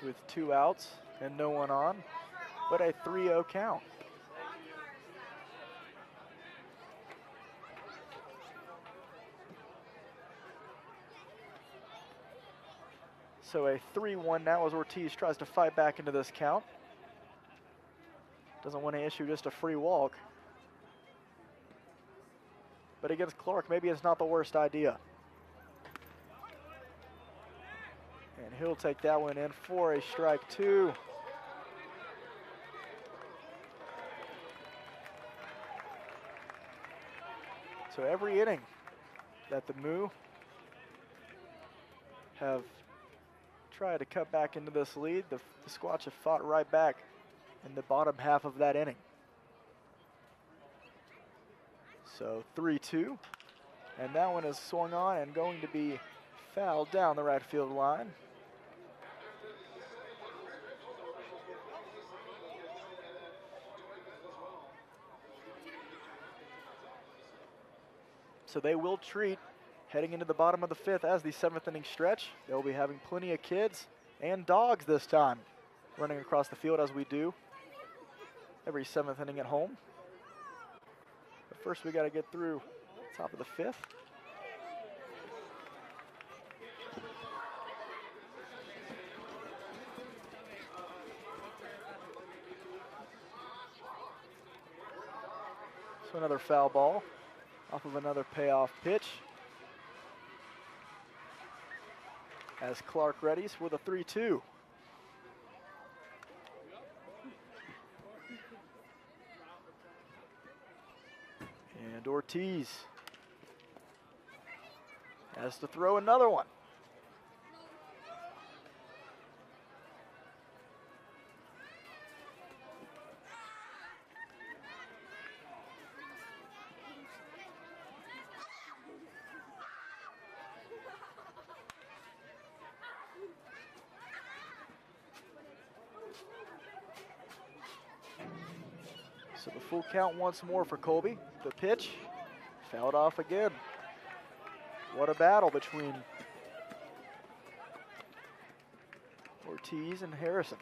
With 2 outs and no one on, but a 3-0 count. So a 3-1 now as Ortiz tries to fight back into this count. Doesn't want to issue just a free walk. But against Clark, maybe it's not the worst idea. And he'll take that one in for a strike 2. So every inning that the Moo have tried to cut back into this lead, the Squatch have fought right back in the bottom half of that inning. So 3-2, and that one is swung on and going to be fouled down the right field line. So they will treat heading into the bottom of the 5th as the 7th inning stretch. They'll be having plenty of kids and dogs this time running across the field as we do every 7th inning at home. But first we got to get through the top of the 5th. So another foul ball off of another payoff pitch as Clark readies for the 3-2. And Ortiz has to throw another one. So the full count once more for Colby. The pitch, fouled off again. What a battle between Ortiz and Harrison.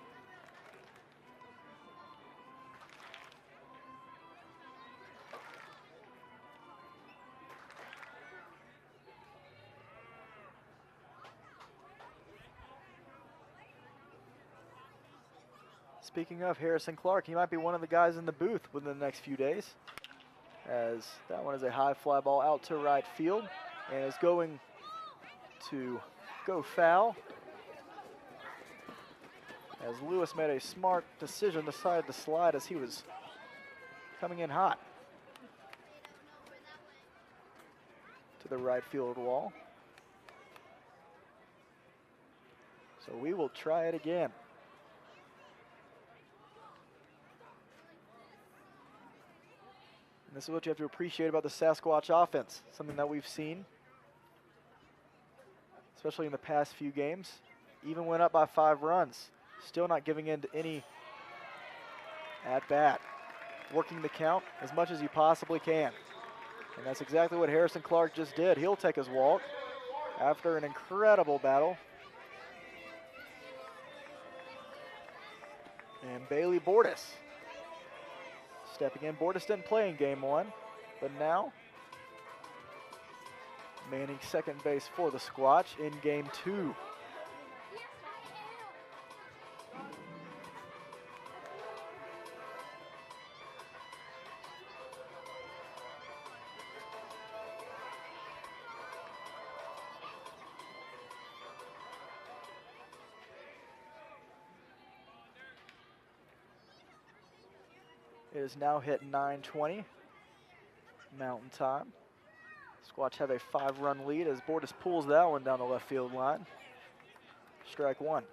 Speaking of Harrison Clark, he might be one of the guys in the booth within the next few days, as that one is a high fly ball out to right field and is going to go foul, as Lewis made a smart decision, decided to slide as he was coming in hot to the right field wall. So we will try it again. And this is what you have to appreciate about the Sasquatch offense, something that we've seen, especially in the past few games. Even went up by 5 runs, still not giving in to any at-bat. Working the count as much as you possibly can. And that's exactly what Harrison Clark just did. He'll take his walk after an incredible battle. And Bailey Bordas stepping in. Bordas didn't play in game 1, but now manning second base for the Squatch in game 2. It is now hit 9:20 Mountain Time. Squatch have a 5-run lead as Bordas pulls that one down the left field line. Strike 1.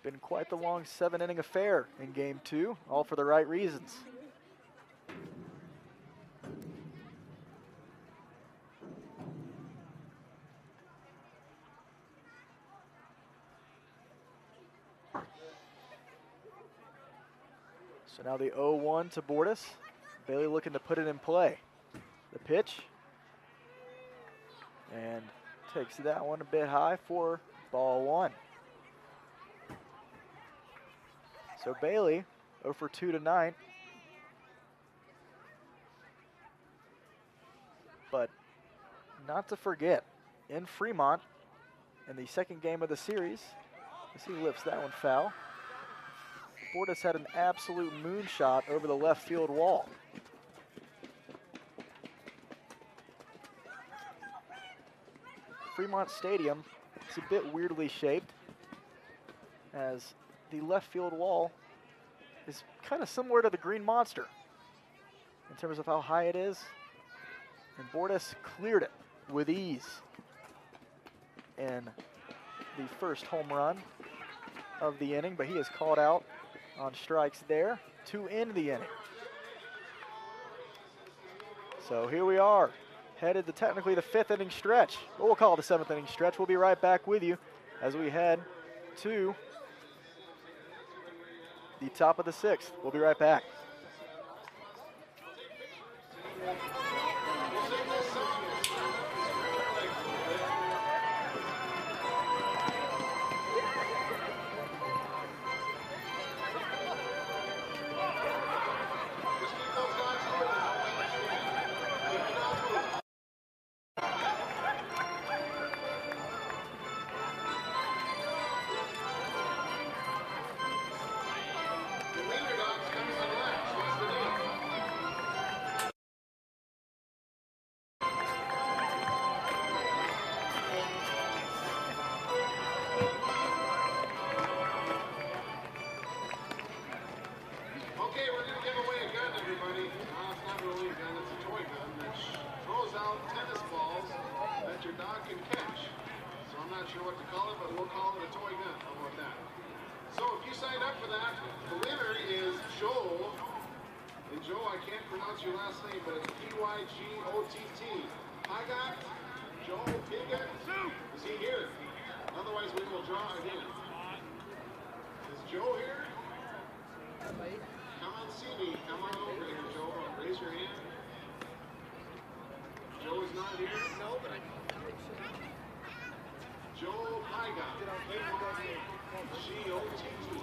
Been quite the long 7-inning affair in game 2, all for the right reasons. So now the 0-1 to Bordas. Bailey looking to put it in play. The pitch. And takes that one a bit high for ball 1. So Bailey 0 for 2 tonight. But not to forget, in Fremont, in the second game of the series, as he lifts that one foul, Bordas had an absolute moonshot over the left field wall. Fremont Stadium is a bit weirdly shaped, as the left field wall is kind of similar to the Green Monster in terms of how high it is. And Bordas cleared it with ease in the first home run of the inning, but he is called out on strikes there to end the inning. So here we are, headed to technically the 5th inning stretch, but we'll call it the 7th inning stretch. We'll be right back with you as we head to the top of the 6th. We'll be right back.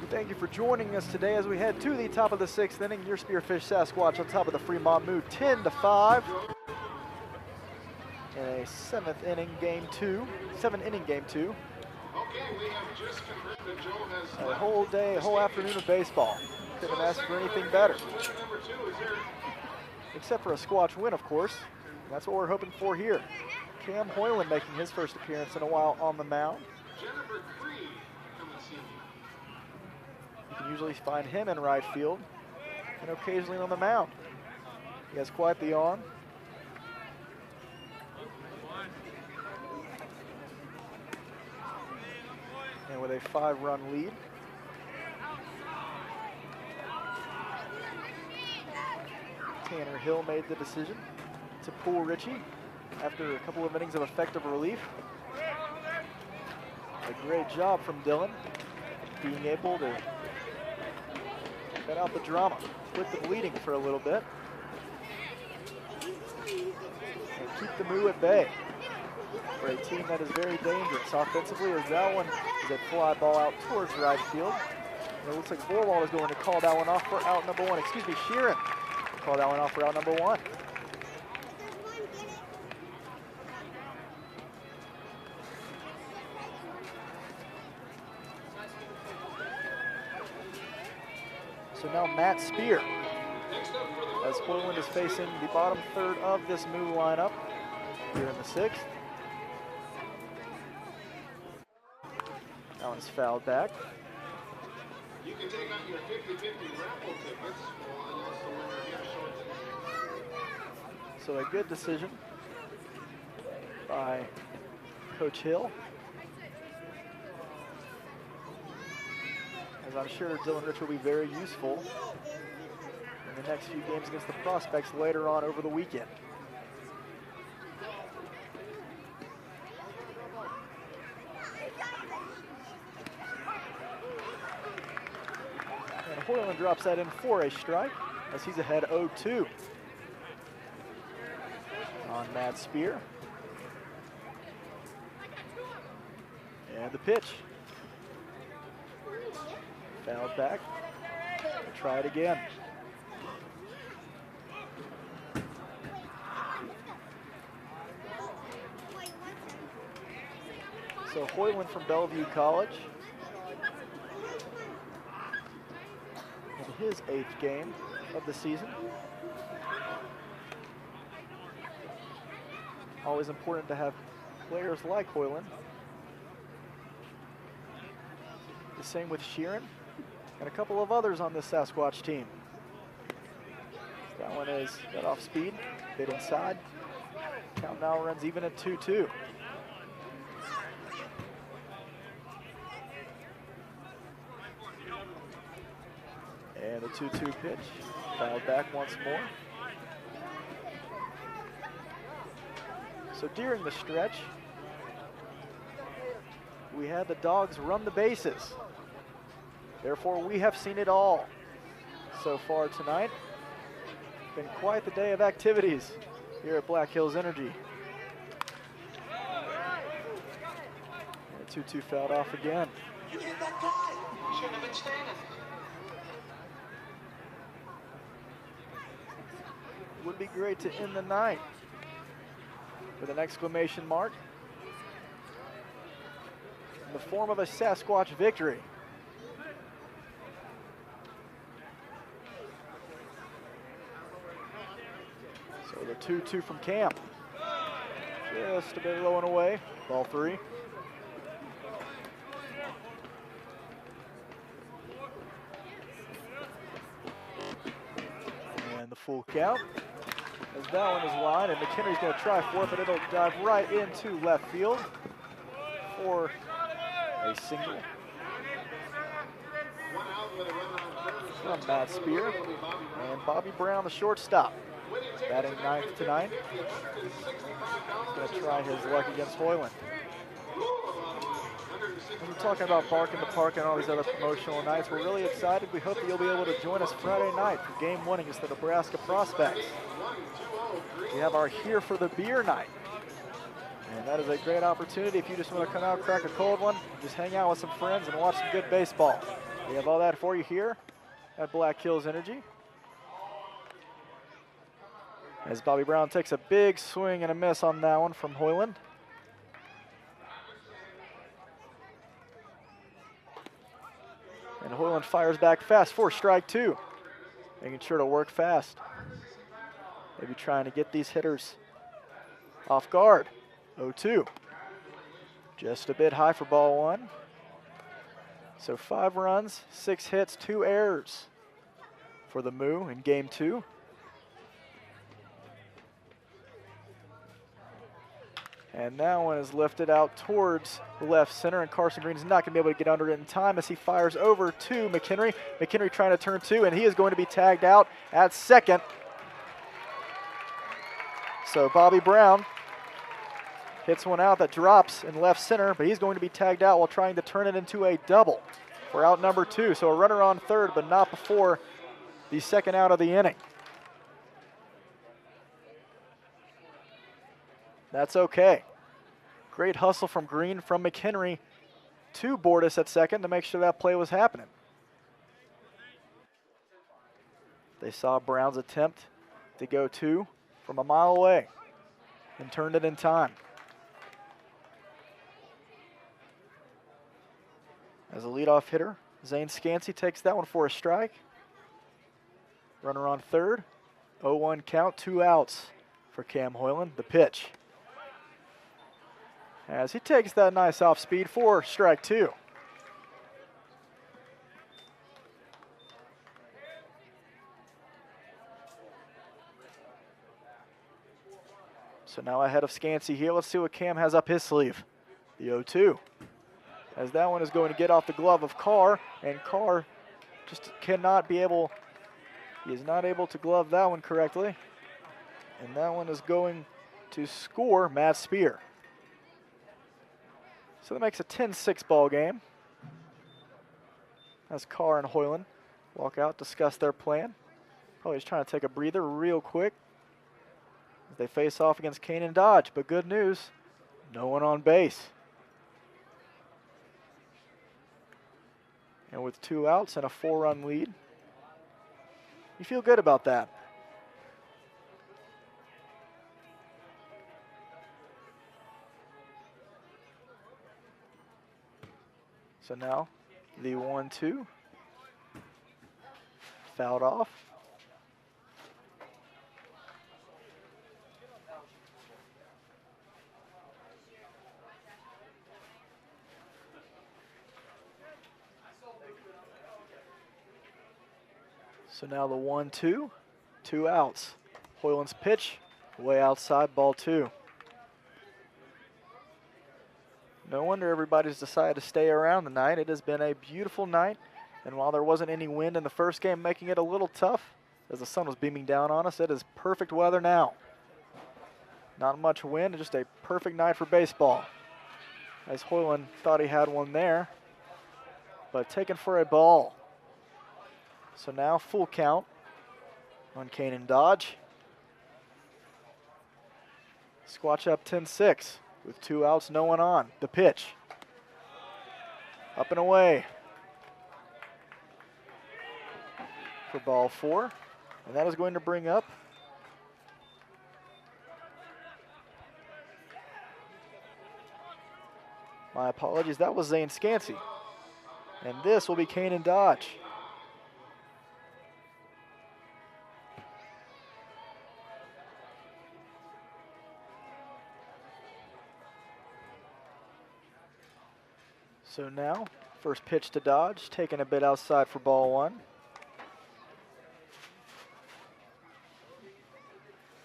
Thank you for joining us today as we head to the top of the 6th inning. Your Spearfish Sasquatch on top of the Fremont Mood 10-5 in a 7th inning game 2. 7th inning game 2. We have just confirmed that Joe has a whole day, a whole afternoon of baseball. Couldn't ask for anything better. Except for a Squatch win, of course. That's what we're hoping for here. Cam Hoyland making his first appearance in a while on the mound. You can usually find him in right field and occasionally on the mound. He has quite the arm. And with a 5-run lead, Tanner Hill made the decision to pull Richie after a couple of innings of effective relief. A great job from Dylan, being able to cut out the drama, quit the bleeding for a little bit, and keep the Moo at bay for a team that is very dangerous offensively, as that one is a fly ball out towards right field. And it looks like Borwald is going to call that one off for out number 1. Excuse me, Sheeran call that one off for out number 1. So now Matt Spear, as Hoyland is facing the bottom third of this Moo lineup here in the 6th. That one's fouled back. You can take out your 50-50 raffle tickets. So a good decision by Coach Hill. and I'm sure Dylan Rich will be very useful in the next few games against the Prospects later on over the weekend. And Hoyland drops that in for a strike as he's ahead 0-2 on Matt Spear. And the pitch. Fouled back. We'll try it again. So Hoyland from Bellevue College in his 8th game of the season. Always important to have players like Hoyland. The same with Sheeran and a couple of others on this Sasquatch team. That one is got off speed, bit inside. Count now runs even at 2-2. And the 2-2 pitch, fouled back once more. So during the stretch, we had the Dogs run the bases. Therefore, we have seen it all so far tonight. Been quite the day of activities here at Black Hills Energy. And 2-2 fouled off again. You hit that guy. You shouldn't have been standing. Would be great to end the night with an exclamation mark in the form of a Sasquatch victory. So the 2-2 from Cam. Just a bit low and away. Ball 3. And the full count. As that one is wide, and McHenry's going to try for it, but it'll dive right into left field for a single from Matt Spear. And Bobby Brown, the shortstop, batting 9th tonight. He's going to try his luck against Hoyland. When we're talking about Bark in the Park and all these other promotional nights, we're really excited. We hope that you'll be able to join us Friday night for game 1 against the Nebraska Prospects. We have our Here for the Beer night. And that is a great opportunity if you just want to come out, crack a cold one, just hang out with some friends and watch some good baseball. We have all that for you here at Black Hills Energy. As Bobby Brown takes a big swing and a miss on that one from Hoyland. And Hoyland fires back fast for strike 2. Making sure to work fast. Maybe trying to get these hitters off guard. 0-2. Just a bit high for ball 1. So 5 runs, 6 hits, 2 errors for the Moo in game 2. And that one is lifted out towards left center, and Carson Green's not going to be able to get under it in time as he fires over to McHenry. McHenry trying to turn 2, and he is going to be tagged out at second. So Bobby Brown hits one out that drops in left center, but he's going to be tagged out while trying to turn it into a double for out number 2. So a runner on third, but not before the second out of the inning. That's okay. Great hustle from Green, from McHenry to Bordas at second to make sure that play was happening. They saw Brown's attempt to go 2 from a mile away and turned it in time. As a leadoff hitter, Zane Scansey takes that one for a strike. Runner on third. 0-1 count, 2 outs for Cam Hoyland. The pitch. As he takes that nice off speed for strike 2. So now ahead of Scansey here. Let's see what Cam has up his sleeve. The 0-2. as that one is going to get off the glove of Carr, and Carr just cannot be able, he is not able to glove that one correctly. And that one is going to score Matt Spear. So that makes a 10-6 ball game. As Carr and Hoyland walk out, discuss their plan. Probably just trying to take a breather real quick as they face off against Kane and Dodge. But good news, no one on base. And with 2 outs and a 4-run lead, you feel good about that. So now the 1-2, fouled off. So now the 1-2, 2 outs. Hoyland's pitch, way outside, ball 2. No wonder everybody's decided to stay around tonight. It has been a beautiful night, and while there wasn't any wind in the first game, making it a little tough as the sun was beaming down on us, it is perfect weather now. Not much wind, just a perfect night for baseball. As Hoyland thought he had one there, but taken for a ball. So now full count on Kane and Dodge. Squatch up 10-6 with 2 outs, no one on. The pitch. Up and away for ball 4. And that is going to bring up my apologies, that was Zane Scansey. And this will be Kane and Dodge. So now, first pitch to Dodge, taking a bit outside for ball 1.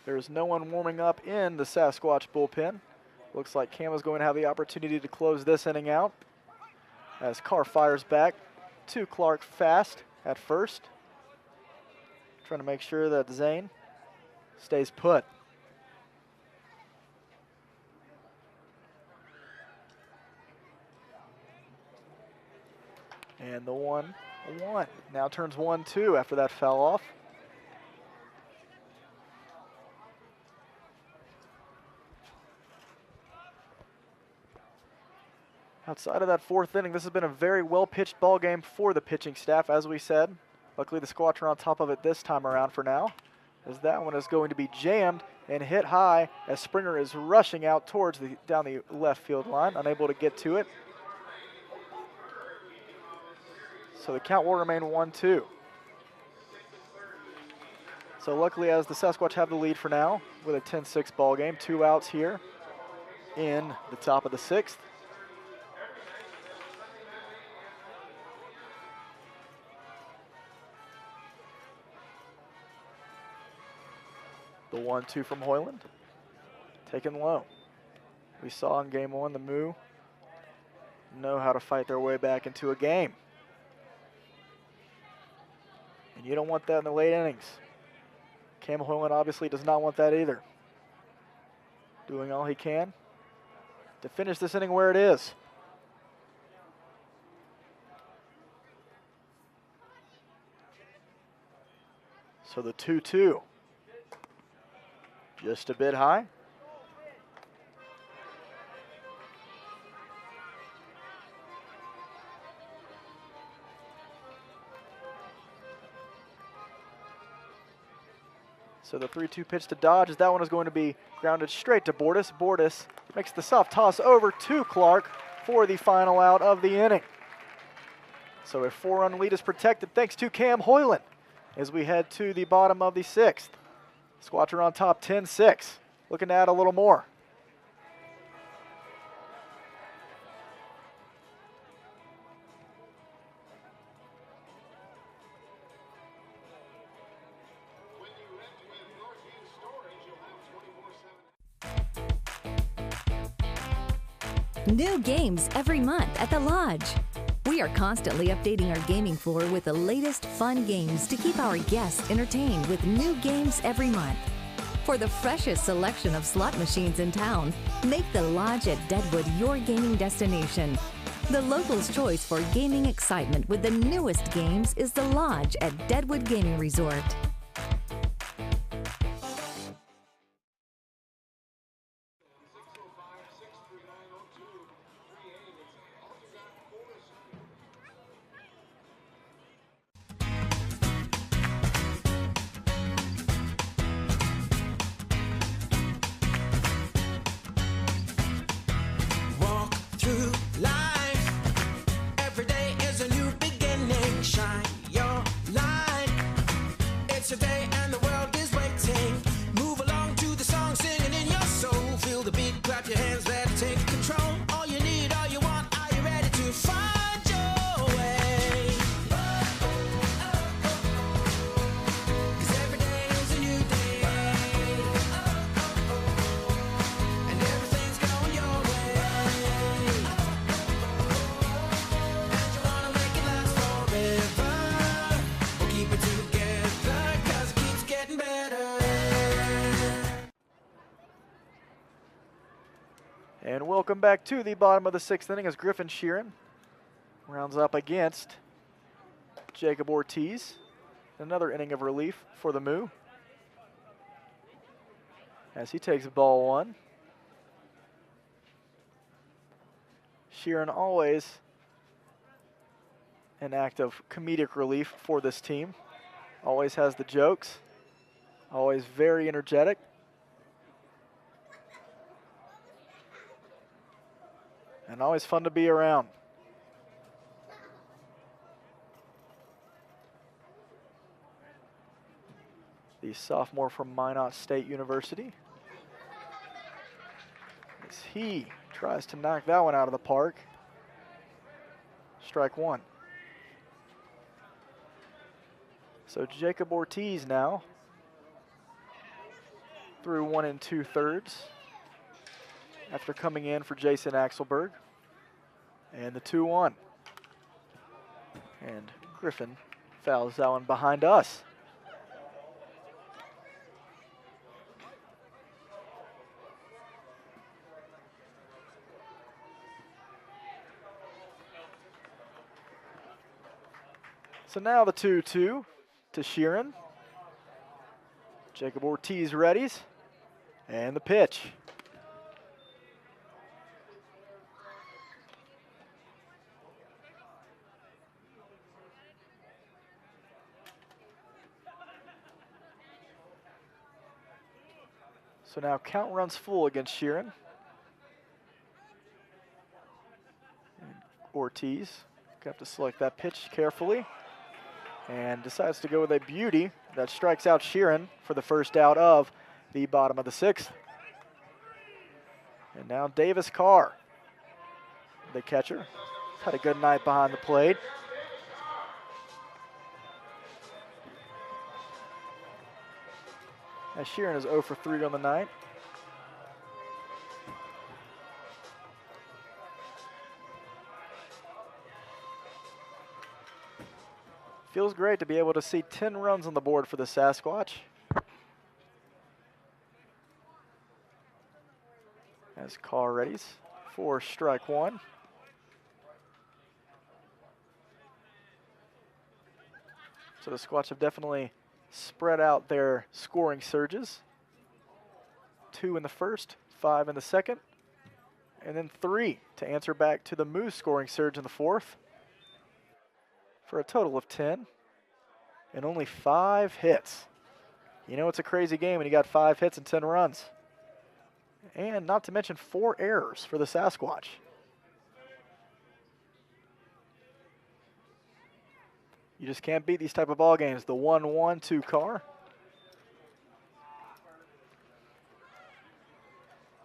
There's no one warming up in the Sasquatch bullpen. Looks like Cam is going to have the opportunity to close this inning out as Carr fires back to Clark fast at first. Trying to make sure that Zane stays put. And the 1-1 now turns 1-2 after that foul off. Outside of that 4th inning, this has been a very well-pitched ball game for the pitching staff, as we said. Luckily, the Squatch are on top of it this time around for now, as that one is going to be jammed and hit high as Springer is rushing out towards down the left field line, unable to get to it. So the count will remain 1-2. So luckily, as the Sasquatch have the lead for now with a 10-6 ball game, 2 outs here in the top of the 6th. The 1-2 from Hoyland, taken low. We saw in game 1 the Moo know how to fight their way back into a game. And you don't want that in the late innings. Cam Hoyland obviously does not want that either. Doing all he can to finish this inning where it is. So the 2-2. Just a bit high. So the 3-2 pitch to Dodge, as that one is going to be grounded straight to Bordas. Bordas makes the soft toss over to Clark for the final out of the inning. So a 4-run lead is protected thanks to Cam Hoyland as we head to the bottom of the 6th. Squatch are on top 10-6, looking to add a little more. New games every month at the Lodge. We are constantly updating our gaming floor with the latest fun games to keep our guests entertained with new games every month. For the freshest selection of slot machines in town, make the Lodge at Deadwood your gaming destination. The locals' choice for gaming excitement with the newest games is the Lodge at Deadwood Gaming Resort. Walk through life. Every day is a new beginning. Shine your light. It's a day and the world is waiting. Move along to the song, singing in your soul. Feel the beat, clap your hands, let it take control. All you need, all you want, are you ready to find your way? 'Cause every day is a new day. And everything's going your way. And you wanna make it last forever. We'll keep it together, 'cause it keeps getting better. And welcome back to the bottom of the 6th inning as Griffin Sheeran rounds up against Jacob Ortiz. Another inning of relief for the Moo as he takes ball 1. Sheeran always an act of comedic relief for this team. Always has the jokes. Always very energetic. And always fun to be around. The sophomore from Minot State University. As he tries to knock that one out of the park. Strike 1. So Jacob Ortiz now through 1 2/3 after coming in for Jason Axelberg. And the 2-1. And Griffin fouls that one behind us. So now the 2-2 to Sheeran. Jacob Ortiz readies. And the pitch. So now count runs full against Sheeran. And Ortiz got to select that pitch carefully and decides to go with a beauty that strikes out Sheeran for the first out of the bottom of the 6th. And now Davis Carr, the catcher, had a good night behind the plate. As Sheeran is 0 for 3 on the night. Feels great to be able to see 10 runs on the board for the Sasquatch. As Carr readies for strike 1. So the Squatch have definitely spread out their scoring surges. 2 in the first, 5 in the second, and then 3 to answer back to the Moose scoring surge in the 4th for a total of 10 and only 5 hits. You know it's a crazy game when you got 5 hits and 10 runs. And not to mention 4 errors for the Sasquatch. You just can't beat these type of ball games. The 1-1 to Carr.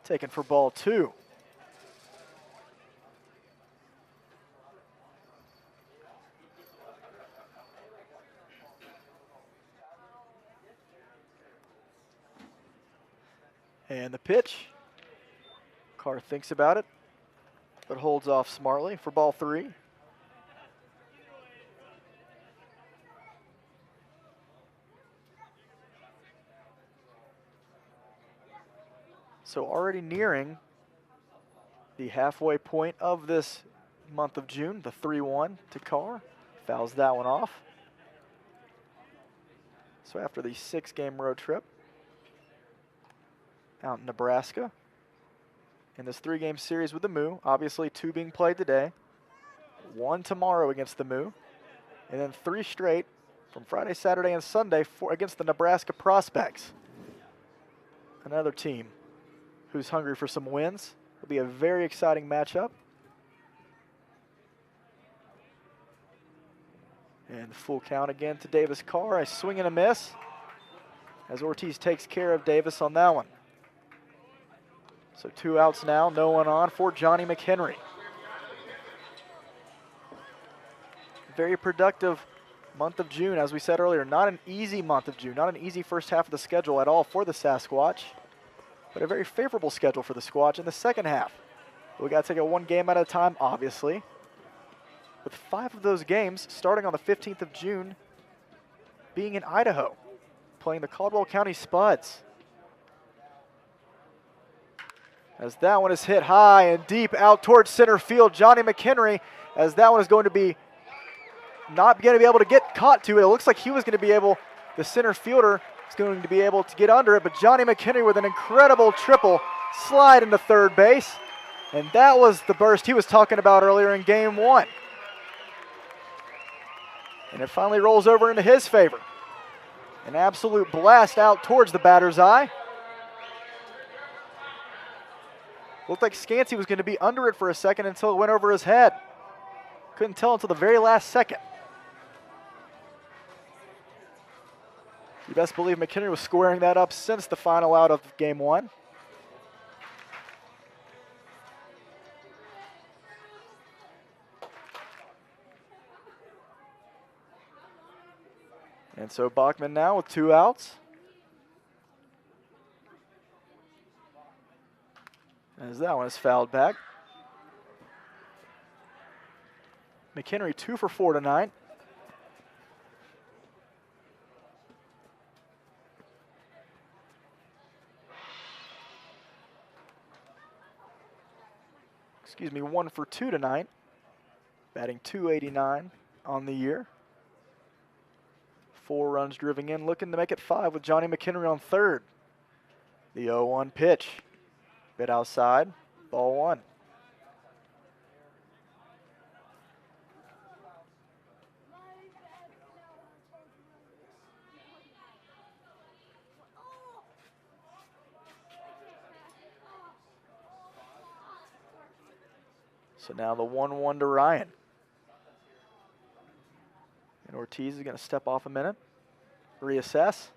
Taken for ball 2. And the pitch. Carr thinks about it. but holds off smartly for ball 3. So already nearing the halfway point of this month of June, the 3-1 to Carr. Fouls that one off. So after the 6-game road trip out in Nebraska, in this 3-game series with the Moo, obviously 2 being played today, 1 tomorrow against the Moo, and then 3 straight from Friday, Saturday, and Sunday against the Nebraska Prospects. Another team who's hungry for some wins. It'll be a very exciting matchup. And full count again to Davis Carr. A swing and a miss as Ortiz takes care of Davis on that one. So 2 outs now, no one on for Johnny McHenry. Very productive month of June, as we said earlier. Not an easy month of June, not an easy first half of the schedule at all for the Sasquatch, but a very favorable schedule for the Squatch in the second half. We got to take it 1 game at a time, obviously, with 5 of those games starting on the 15th of June being in Idaho, playing the Caldwell County Spuds. As that one is hit high and deep out towards center field, Johnny McHenry, as that one is going to be not going to be able to get caught to it. It looks like he was going to be able, the center fielder is going to be able to get under it, but Johnny McHenry with an incredible triple slide into third base. And that was the burst he was talking about earlier in game 1. And it finally rolls over into his favor. An absolute blast out towards the batter's eye. Looked like Scansey was going to be under it for a second until it went over his head. Couldn't tell until the very last second. You best believe McHenry was squaring that up since the final out of game 1. And so Bachman now with 2 outs. As that one is fouled back. McHenry 2 for 4 tonight. Excuse me, 1 for 2 tonight. Batting .289 on the year. 4 runs driven in, looking to make it 5 with Johnny McHenry on third. The 0-1 pitch. Bit outside, ball 1. So now the 1-1 to Ryan. And Ortiz is going to step off a minute, reassess,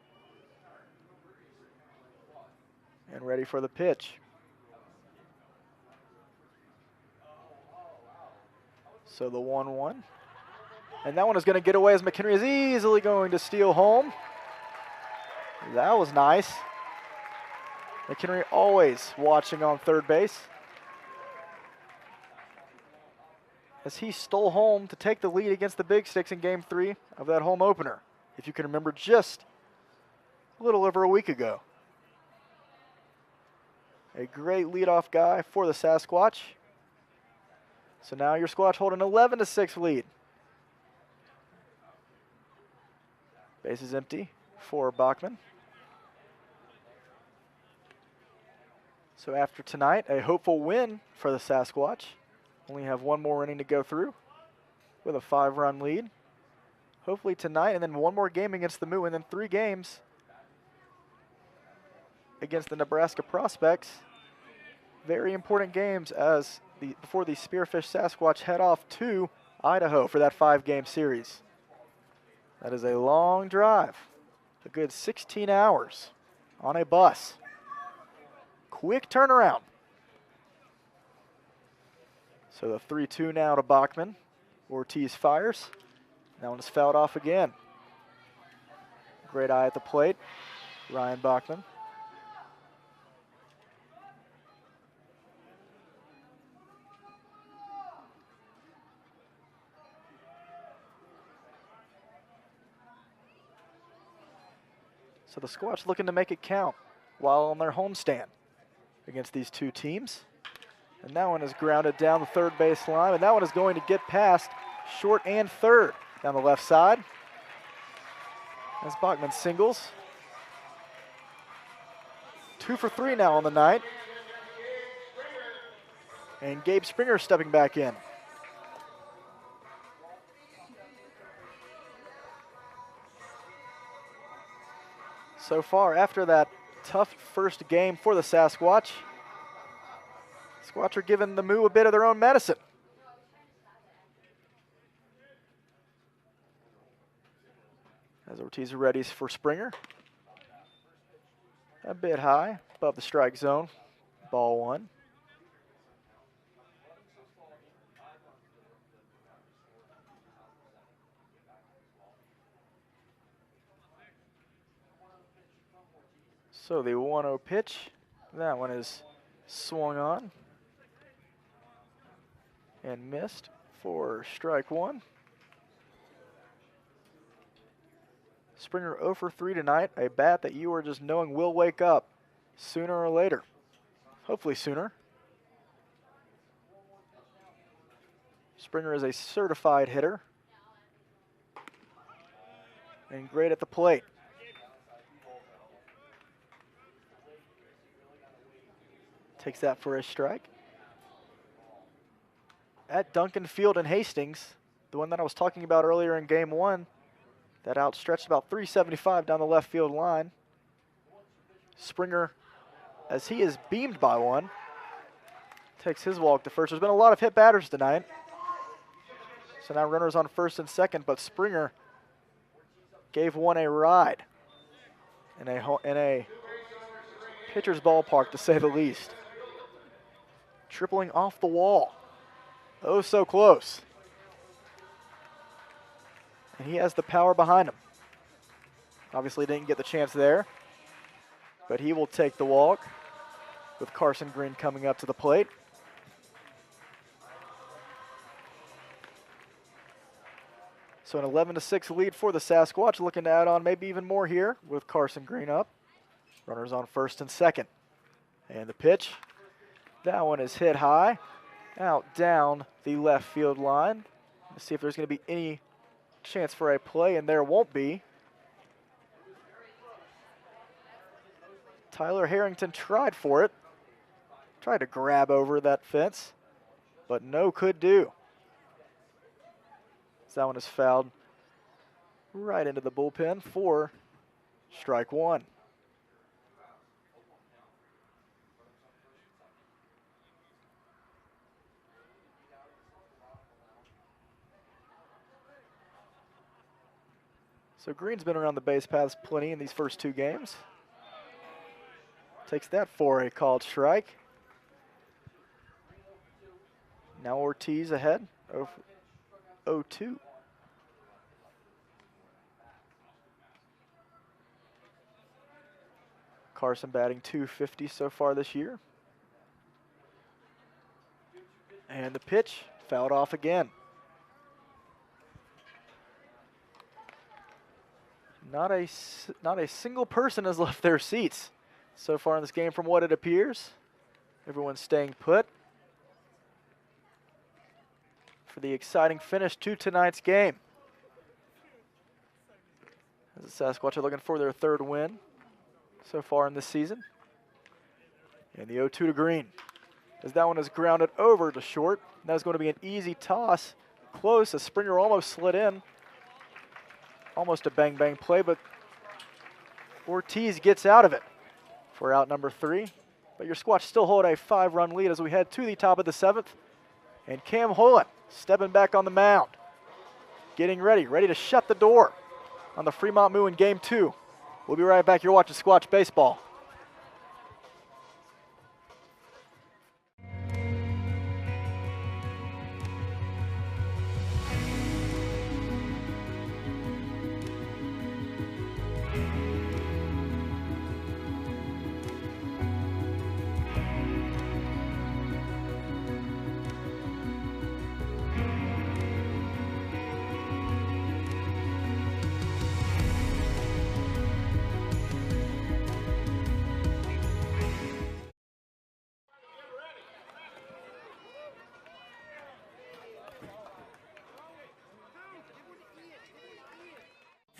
and ready for the pitch. So the 1-1. And that one is going to get away as McHenry is easily going to steal home. That was nice. McHenry always watching on third base, as he stole home to take the lead against the Big Sticks in Game 3 of that home opener, if you can remember, just a little over a week ago. A great leadoff guy for the Sasquatch. So now your Squatch hold an 11-6 lead. Base is empty for Bachman. So after tonight, a hopeful win for the Sasquatch. Only have 1 more inning to go through with a 5-run lead. Hopefully tonight, and then 1 more game against the Moo, and then 3 games against the Nebraska Prospects. Very important games as before the Spearfish Sasquatch head off to Idaho for that 5-game series. That is a long drive, a good 16 hours on a bus. Quick turnaround. So the 3-2 now to Bachman. Ortiz fires. That one is fouled off again. Great eye at the plate, Ryan Bachman. So the Squatch looking to make it count while on their homestand against these two teams. And that one is grounded down the third base line, and that one is going to get past short and third down the left side. As Bachman singles. 2 for 3 now on the night. And Gabe Springer stepping back in. So far, after that tough first game for the Sasquatch, Squatch are giving the Moo a bit of their own medicine. As Ortiz readies for Springer. A bit high, above the strike zone. Ball 1. So the 1-0 pitch, that one is swung on and missed for strike 1. Springer 0 for 3 tonight, a bat that you are just knowing will wake up sooner or later. Hopefully sooner. Springer is a certified hitter and great at the plate. Takes that for a strike. At Duncan Field in Hastings, the one that I was talking about earlier in game 1, that outstretched about 375 down the left field line. Springer, as he is beamed by one, takes his walk to first. There's been a lot of hit batters tonight. So now runners on first and second, but Springer gave one a ride in a pitcher's ballpark, to say the least. Tripling off the wall. Oh, so close. And he has the power behind him. Obviously didn't get the chance there, but he will take the walk with Carson Green coming up to the plate. So an 11-6 lead for the Sasquatch, looking to add on maybe even more here with Carson Green up. Runners on first and second. And the pitch, that one is hit high, out down the left field line. Let's see if there's going to be any chance for a play, and there won't be. Tyler Harrington tried for it. Tried to grab over that fence, but no could do. So that one is fouled right into the bullpen for strike 1. So Green's been around the base paths plenty in these first 2 games. Takes that for a called strike. Now Ortiz ahead, 0-2. Carson batting .250 so far this year. And the pitch fouled off again. Not a single person has left their seats so far in this game from what it appears. Everyone's staying put for the exciting finish to tonight's game. As the Sasquatch are looking for their 3rd win so far in this season. And the 0-2 to Green, as that one is grounded over to short. That is going to be an easy toss. Close, as Springer almost slid in. Almost a bang-bang play, but Ortiz gets out of it for out number 3. But your Squatch still hold a 5-run lead as we head to the top of the 7th. And Cam Holland stepping back on the mound. Getting ready to shut the door on the Fremont Moo in game 2. We'll be right back. You're watching Squatch Baseball.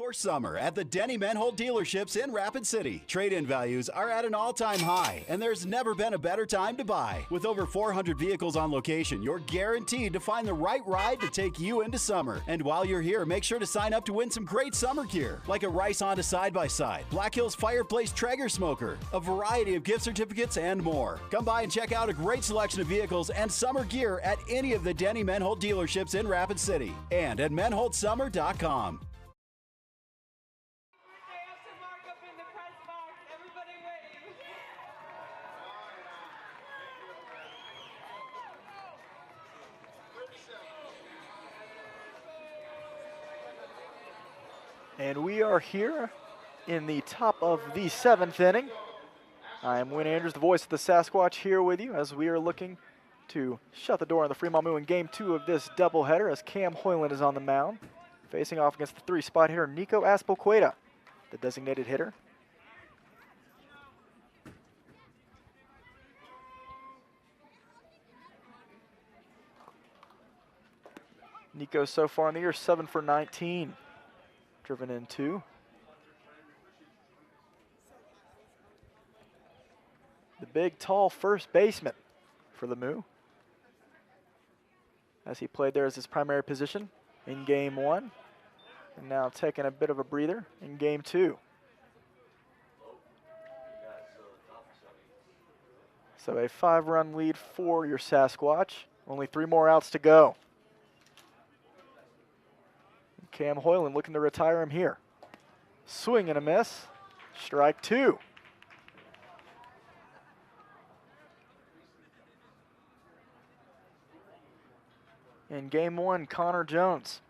for summer at the Denny Menhold dealerships in Rapid City. Trade-in values are at an all-time high, and there's never been a better time to buy. With over 400 vehicles on location, you're guaranteed to find the right ride to take you into summer. And while you're here, make sure to sign up to win some great summer gear, like a Rice Honda side-by-side, Black Hills Fireplace Traeger smoker, a variety of gift certificates, and more. Come by and check out a great selection of vehicles and summer gear at any of the Denny Menhold dealerships in Rapid City and at menholdsummer.com. And we are here in the top of the 7th inning. I am Win Andrews, the voice of the Sasquatch, here with you as we are looking to shut the door on the Fremont Moo in Game 2 of this doubleheader as Cam Hoyland is on the mound, facing off against the 3-spot hitter Nico Aspilcueta, the designated hitter. Nico so far in the year 7 for 19. Driven in 2. The big, tall first baseman for the Moo, as he played there as his primary position in Game 1, and now taking a bit of a breather in Game 2. So a 5-run lead for your Sasquatch. Only 3 more outs to go. Cam Hoyland looking to retire him here. Swing and a miss. Strike 2. In Game 1, Connor Jones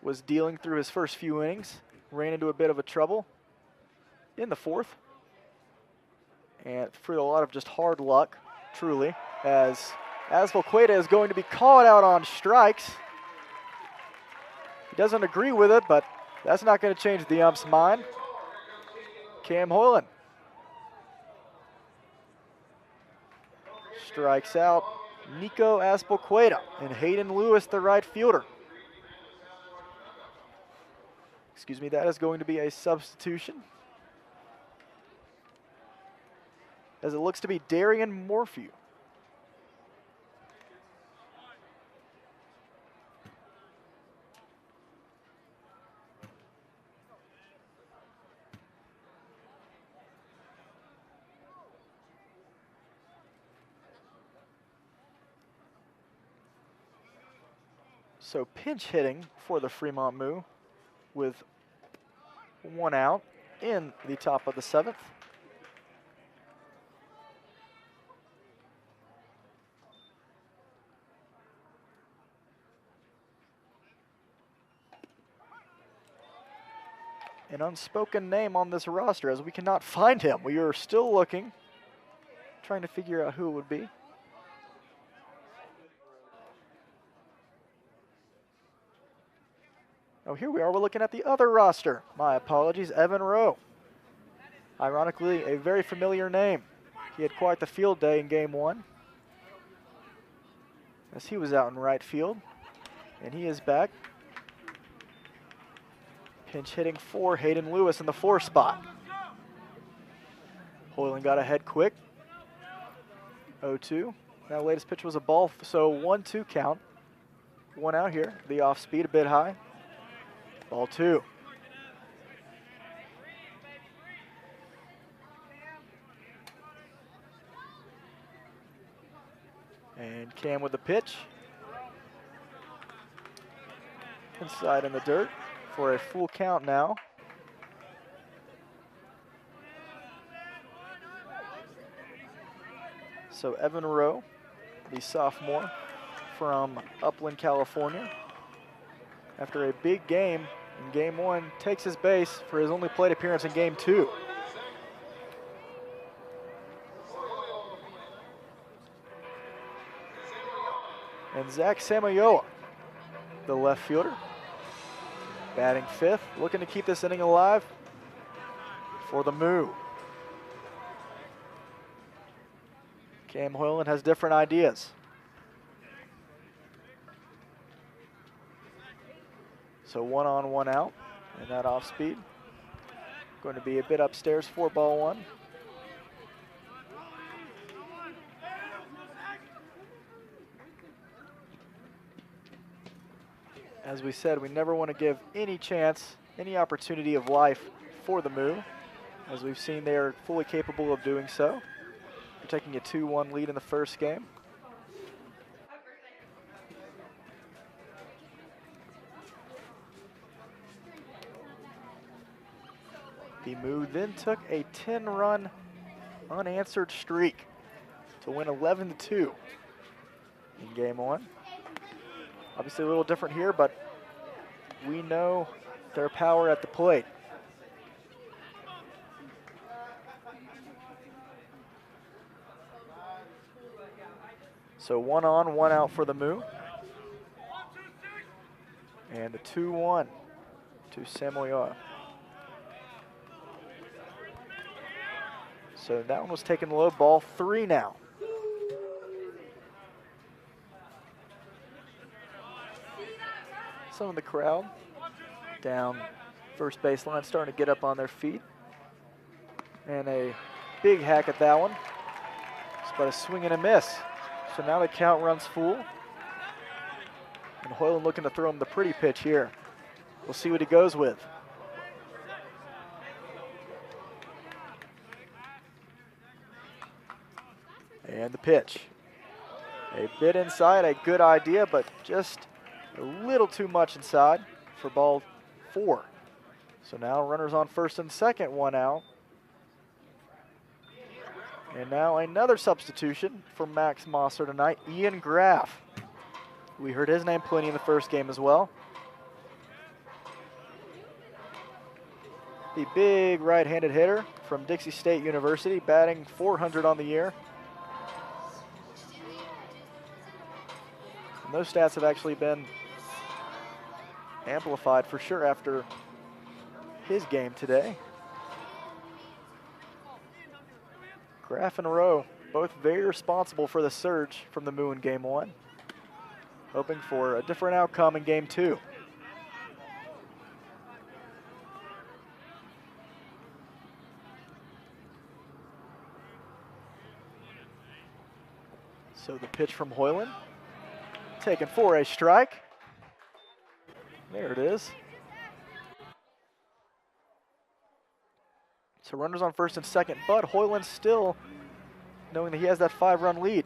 was dealing through his first few innings. Ran into a bit of a trouble in the 4th. And through a lot of just hard luck, truly, as Aspilcueta is going to be called out on strikes. He doesn't agree with it, but that's not going to change the ump's mind. Cam Hoyland strikes out Nico Aspilcueta and Hayden Lewis, the right fielder. Excuse me, that is going to be a substitution, as it looks to be Darian Morphew. So pinch hitting for the Fremont Moo with 1 out in the top of the 7th. An unspoken name on this roster, as we cannot find him. We are still looking, trying to figure out who it would be. Oh, here we are. We're looking at the other roster. My apologies, Evan Rowe. Ironically, a very familiar name. He had quite the field day in Game 1, as he was out in right field, and he is back. Pinch hitting for Hayden Lewis in the 4 spot. Hoyland got ahead quick. 0-2. Now latest pitch was a ball, so 1-2 count. 1 out here. The off speed a bit high. Ball 2. And Cam with the pitch. Inside in the dirt for a full count now. So Evan Rowe, the sophomore from Upland, California, after a big game in Game 1, takes his base for his only plate appearance in Game 2. And Zach Samayoa, the left fielder, batting 5th, looking to keep this inning alive for the Moo. Cam Hoyland has different ideas. So 1 on, 1 out, and that off speed. Going to be a bit upstairs for ball 1. As we said, we never want to give any chance, any opportunity of life for the Moo. As we've seen, they are fully capable of doing so. They're taking a 2-1 lead in the first game. The Moo then took a 10-run unanswered streak to win 11-2 in game 1. Obviously a little different here, but we know their power at the plate. So 1 on, 1 out for the Moo. And the 2-1 to Samoa. So that one was taken low, ball 3 now. Some of the crowd down first baseline starting to get up on their feet. And a big hack at that one. It's about a swing and a miss. So now the count runs full. And Hoyland looking to throw him the pretty pitch here. We'll see what he goes with. And the pitch. A bit inside, a good idea, but just a little too much inside for ball 4. So now runners on first and second, 1 out. And now another substitution for Max Mosser tonight, Ian Graff. We heard his name plenty in the first game as well. The big right-handed hitter from Dixie State University, batting .400 on the year. And those stats have actually been amplified for sure after his game today. Graff and Rowe, both very responsible for the surge from the Moo in game 1. Hoping for a different outcome in game 2. So the pitch from Hoyland, taken for a strike. There it is. So runners on first and second, but Hoyland still knowing that he has that 5-run lead.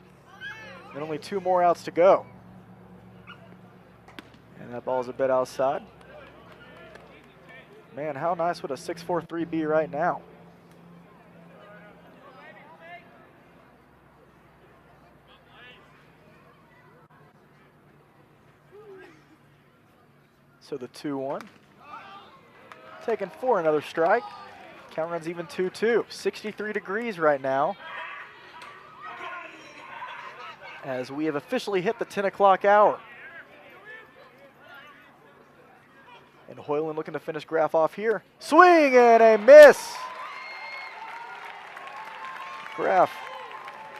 And only 2 more outs to go. And that ball's a bit outside. Man, how nice would a 6-4-3 be right now? So the 2-1. Taken for another strike. Count runs even 2-2. 63 degrees right now. As we have officially hit the 10 o'clock hour. And Hoyland looking to finish Graff off here. Swing and a miss. Graff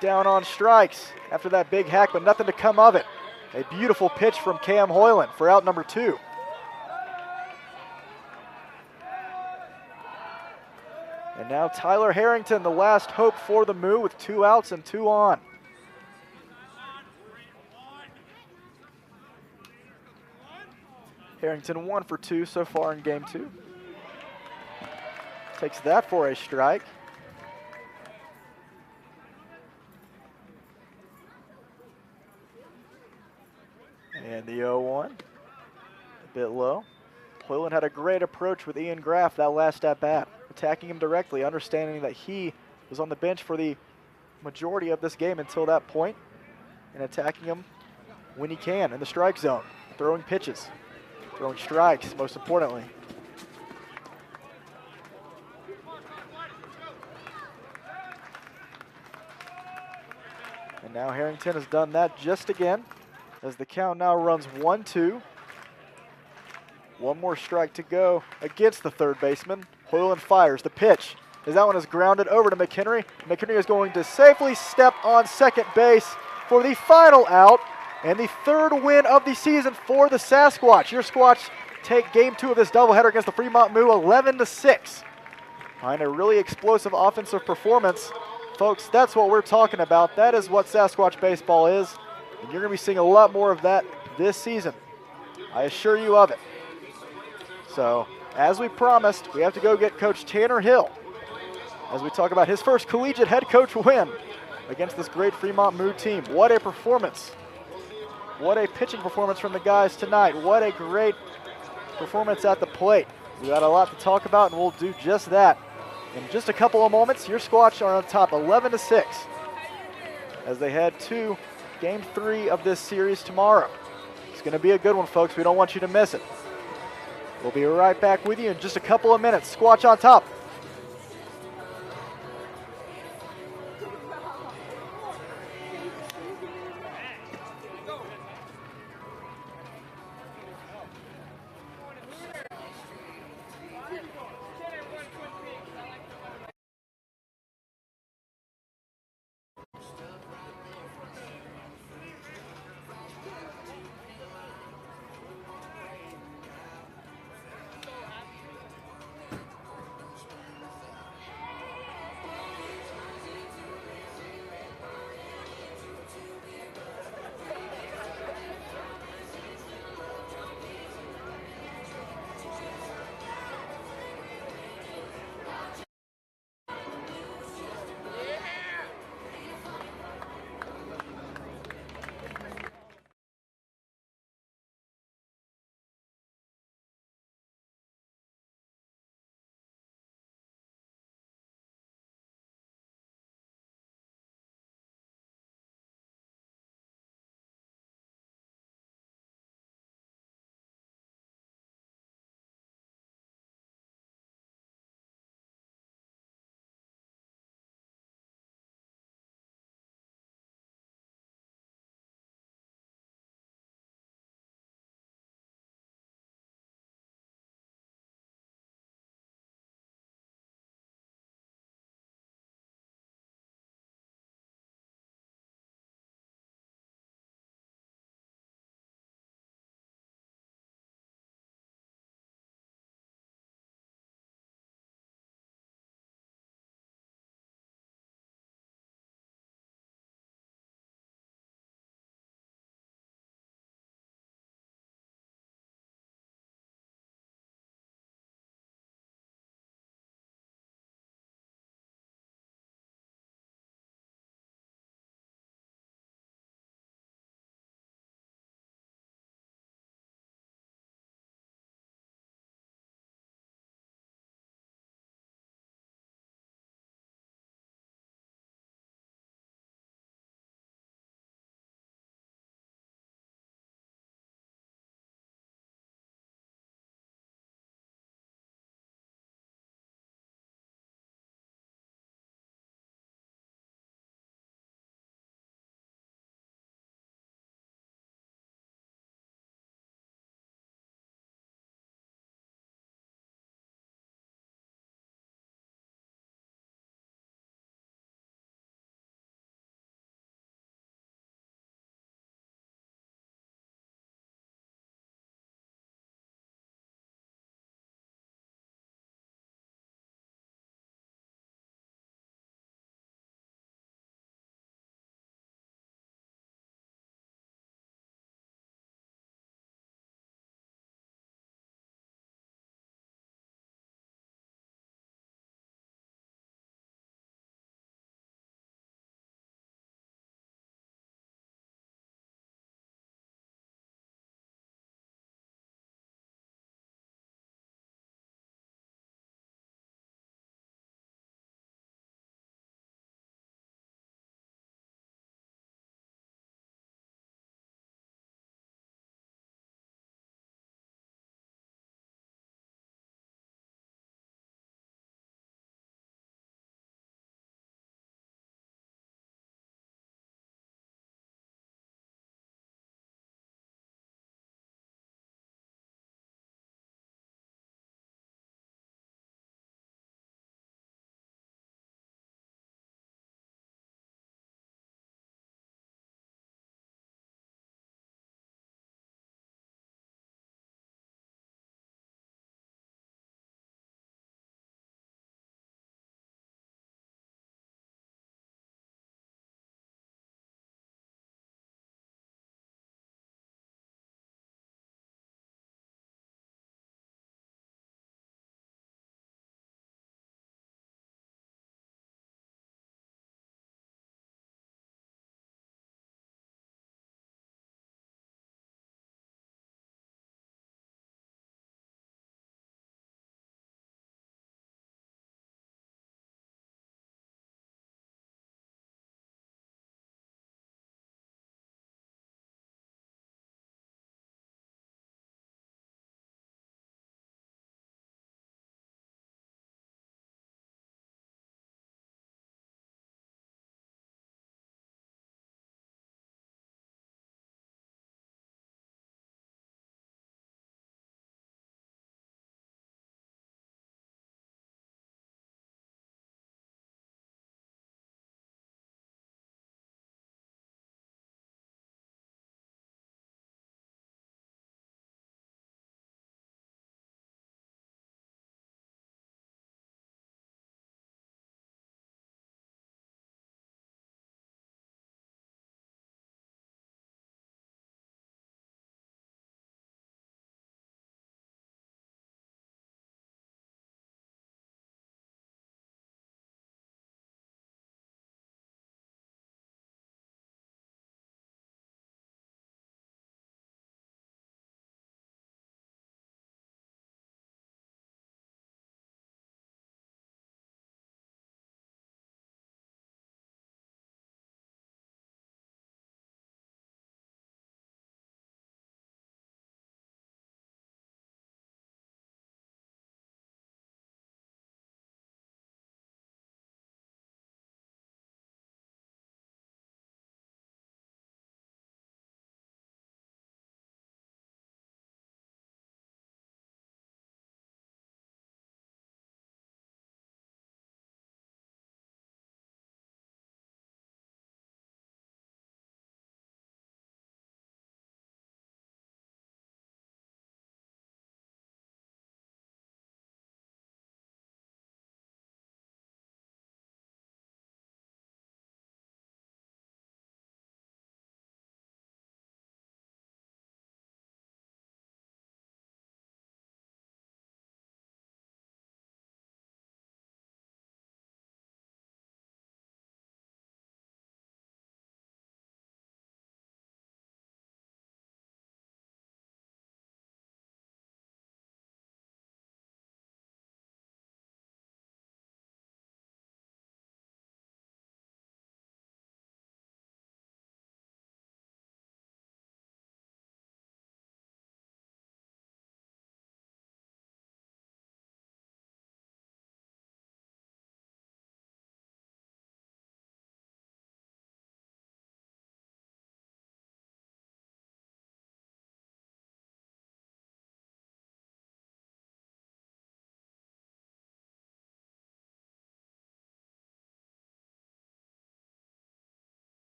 down on strikes after that big hack, but nothing to come of it. A beautiful pitch from Cam Hoyland for out number 2. And now Tyler Harrington, the last hope for the Moo, with 2 outs and 2 on. Harrington 1 for 2 so far in game 2. Takes that for a strike. And the 0-1, a bit low. Hoyland had a great approach with Ian Graff that last at bat, attacking him directly, understanding that he was on the bench for the majority of this game until that point, and attacking him when he can in the strike zone, throwing pitches, throwing strikes, most importantly. And now Harrington has done that just again, as the count now runs 1-2. 1 more strike to go against the third baseman. Hoyland fires the pitch, as that one is grounded over to McHenry. McHenry is going to safely step on second base for the final out and the 3rd win of the season for the Sasquatch. Your Squatch take game 2 of this doubleheader against the Fremont Moo 11-6. Behind a really explosive offensive performance. Folks, that's what we're talking about. That is what Sasquatch baseball is. And you're going to be seeing a lot more of that this season. I assure you of it. So, as we promised, we have to go get Coach Tanner Hill as we talk about his first collegiate head coach win against this great Fremont Moo team. What a performance. What a pitching performance from the guys tonight. What a great performance at the plate. We got a lot to talk about, and we'll do just that. In just a couple of moments, your Squatch are on top 11-6 as they head to game 3 of this series tomorrow. It's going to be a good one, folks. We don't want you to miss it. We'll be right back with you in just a couple of minutes. Squatch on top.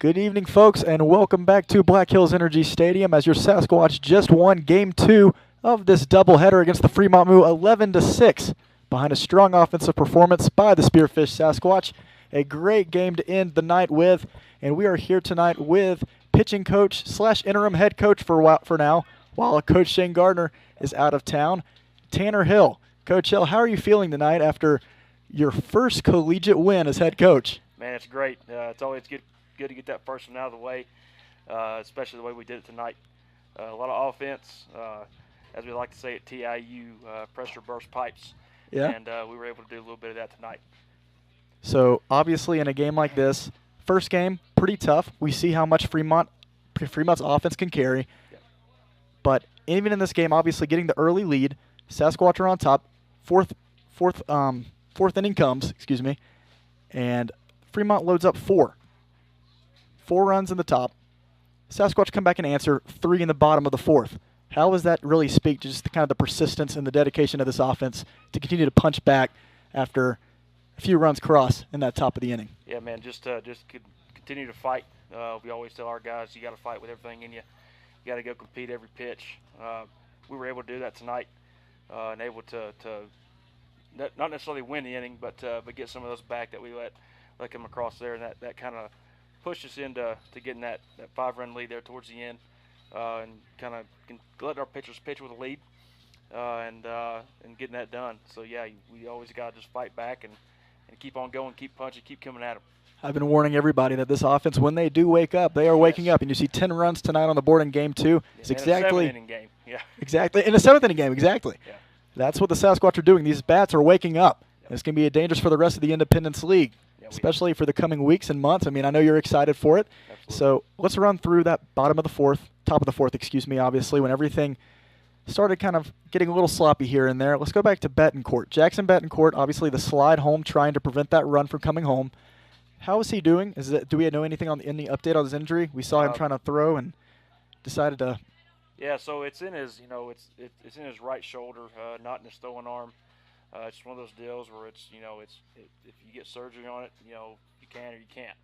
Good evening, folks, and welcome back to Black Hills Energy Stadium as your Sasquatch just won Game 2 of this doubleheader against the Fremont Moo 11-6 behind a strong offensive performance by the Spearfish Sasquatch. A great game to end the night with, and we are here tonight with pitching coach / interim head coach for now, while Coach Shane Gardner is out of town, Tanner Hill. Coach Hill, how are you feeling tonight after your first collegiate win as head coach? Man, it's great. It's always good to get that first one out of the way, especially the way we did it tonight. A lot of offense, as we like to say at TIU, pressure burst pipes. Yeah. And we were able to do a little bit of that tonight. So obviously in a game like this, first game, pretty tough. We see how much Fremont's offense can carry. Yeah. But even in this game, obviously getting the early lead, Sasquatch are on top. Fourth inning comes, and Fremont loads up 4 runs in the top. Sasquatch come back and answer 3 in the bottom of the 4th. How does that really speak to just the persistence and the dedication of this offense to continue to punch back after a few runs cross in that top of the inning? Yeah, man, just continue to fight. We always tell our guys, you got to fight with everything in you. You got to go compete every pitch. We were able to do that tonight, and able to not necessarily win the inning, but get some of those back that we let come across there, and that kind of pushed us into getting that 5-run lead there towards the end, and kind of letting our pitchers pitch with a lead, and getting that done. So yeah, we always got to just fight back and keep on going, keep punching, keep coming at them. I've been warning everybody that this offense, when they do wake up, they are waking up. And you see 10 runs tonight on the board in Game 2. It's exactly in a 7-inning game. Yeah. Exactly. In a 7th-inning game, exactly. Yeah. That's what the Sasquatch are doing. These bats are waking up. Yep. It's going to be dangerous for the rest of the Independence League, especially for the coming weeks and months. I mean, I know you're excited for it. Absolutely. So let's run through that top of the 4th, obviously, when everything started kind of getting a little sloppy here and there. Let's go back to Betancourt. Jackson Betancourt, obviously the slide home, trying to prevent that run from coming home. How is he doing? Do we know anything on any update on his injury? We saw him trying to throw and decided to. Yeah, so it's in his, it's in his right shoulder, not in his throwing arm. It's one of those deals where if you get surgery on it, you can or you can't.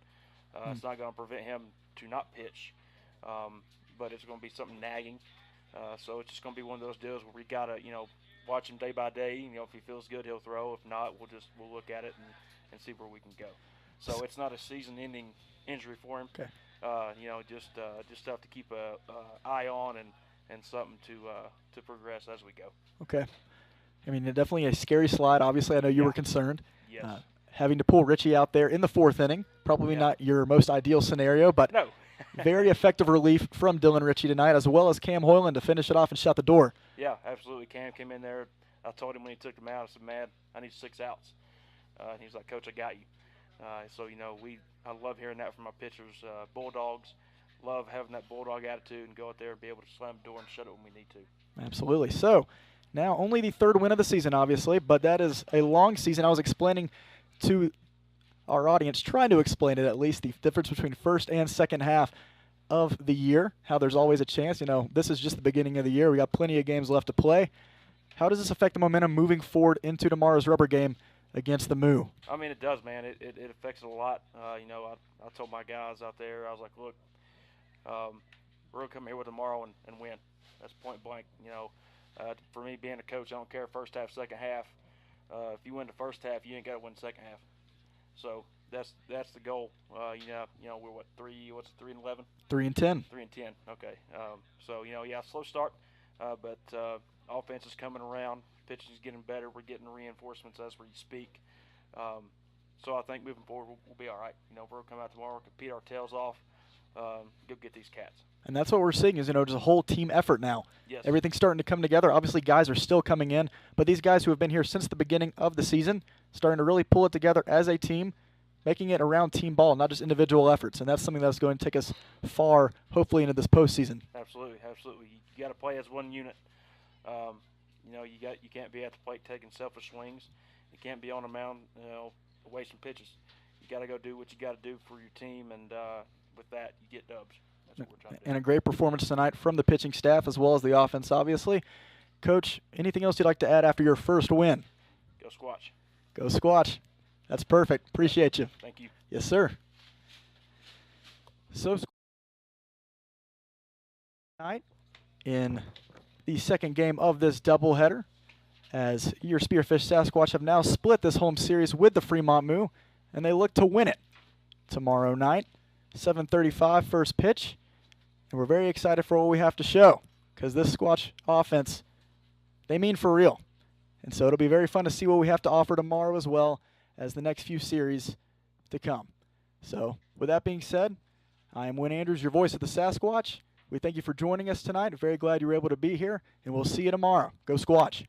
It's not going to prevent him to not pitch, but it's going to be something nagging. So it's just going to be one of those deals where we got to, watch him day by day. If he feels good, he'll throw. If not, we'll look at it and see where we can go. So it's not a season-ending injury for him. Okay. Just have to keep a eye on and something to progress as we go. Okay. I mean, definitely a scary slide. Obviously, I know you were concerned. Yes. Having to pull Richie out there in the 4th inning, probably not your most ideal scenario, but no. Very effective relief from Dylan Ritchie tonight, as well as Cam Hoyland to finish it off and shut the door. Yeah, absolutely. Cam came in there. I told him when he took him out, I said, man, I need 6 outs. And he was like, Coach, I got you. So, I love hearing that from our pitchers. Bulldogs love having that Bulldog attitude and go out there and be able to slam the door and shut it when we need to. Absolutely. So, now only the 3rd win of the season, obviously, but that is a long season. I was explaining to our audience, trying to explain it at least, the difference between first and second half of the year, how there's always a chance. This is just the beginning of the year. We got plenty of games left to play. How does this affect the momentum moving forward into tomorrow's rubber game against the Moo? I mean, it does, man. It affects it a lot. I told my guys out there, I was like, look, we're going to come here with tomorrow and win. That's point blank. For me being a coach, I don't care first half, second half. If you win the first half, you ain't got to win the second half. So that's the goal. We're what, 3-11? 3-10. 3-10. Okay. Slow start, but offense is coming around. Pitching is getting better. We're getting reinforcements as we speak. So I think moving forward we'll be all right. We'll come out tomorrow, compete our tails off, go get these cats. And that's what we're seeing is, just a whole team effort now. Yes. Everything's starting to come together. Obviously, guys are still coming in, but these guys who have been here since the beginning of the season starting to really pull it together as a team, making it around team ball, not just individual efforts. And that's something that's going to take us far, hopefully, into this postseason. Absolutely. You got to play as one unit. You can't be at the plate taking selfish swings. You can't be on the mound, wasting pitches. You got to go do what you got to do for your team, and with that, you get dubs. That's what we're trying to do. And a great performance tonight from the pitching staff as well as the offense, obviously. Coach, anything else you'd like to add after your first win? Go Squatch. Go Squatch. That's perfect. Appreciate you. Thank you. Yes, sir. So tonight in the second game of this doubleheader, as your Spearfish Sasquatch have now split this home series with the Fremont Moo, and they look to win it tomorrow night, 7:35 first pitch. And we're very excited for what we have to show, because this Squatch offense, they mean for real. And so it'll be very fun to see what we have to offer tomorrow, as well as the next few series to come. So with that being said, I am Win Andrews, your voice of the Sasquatch. We thank you for joining us tonight. Very glad you were able to be here, and we'll see you tomorrow. Go Squatch.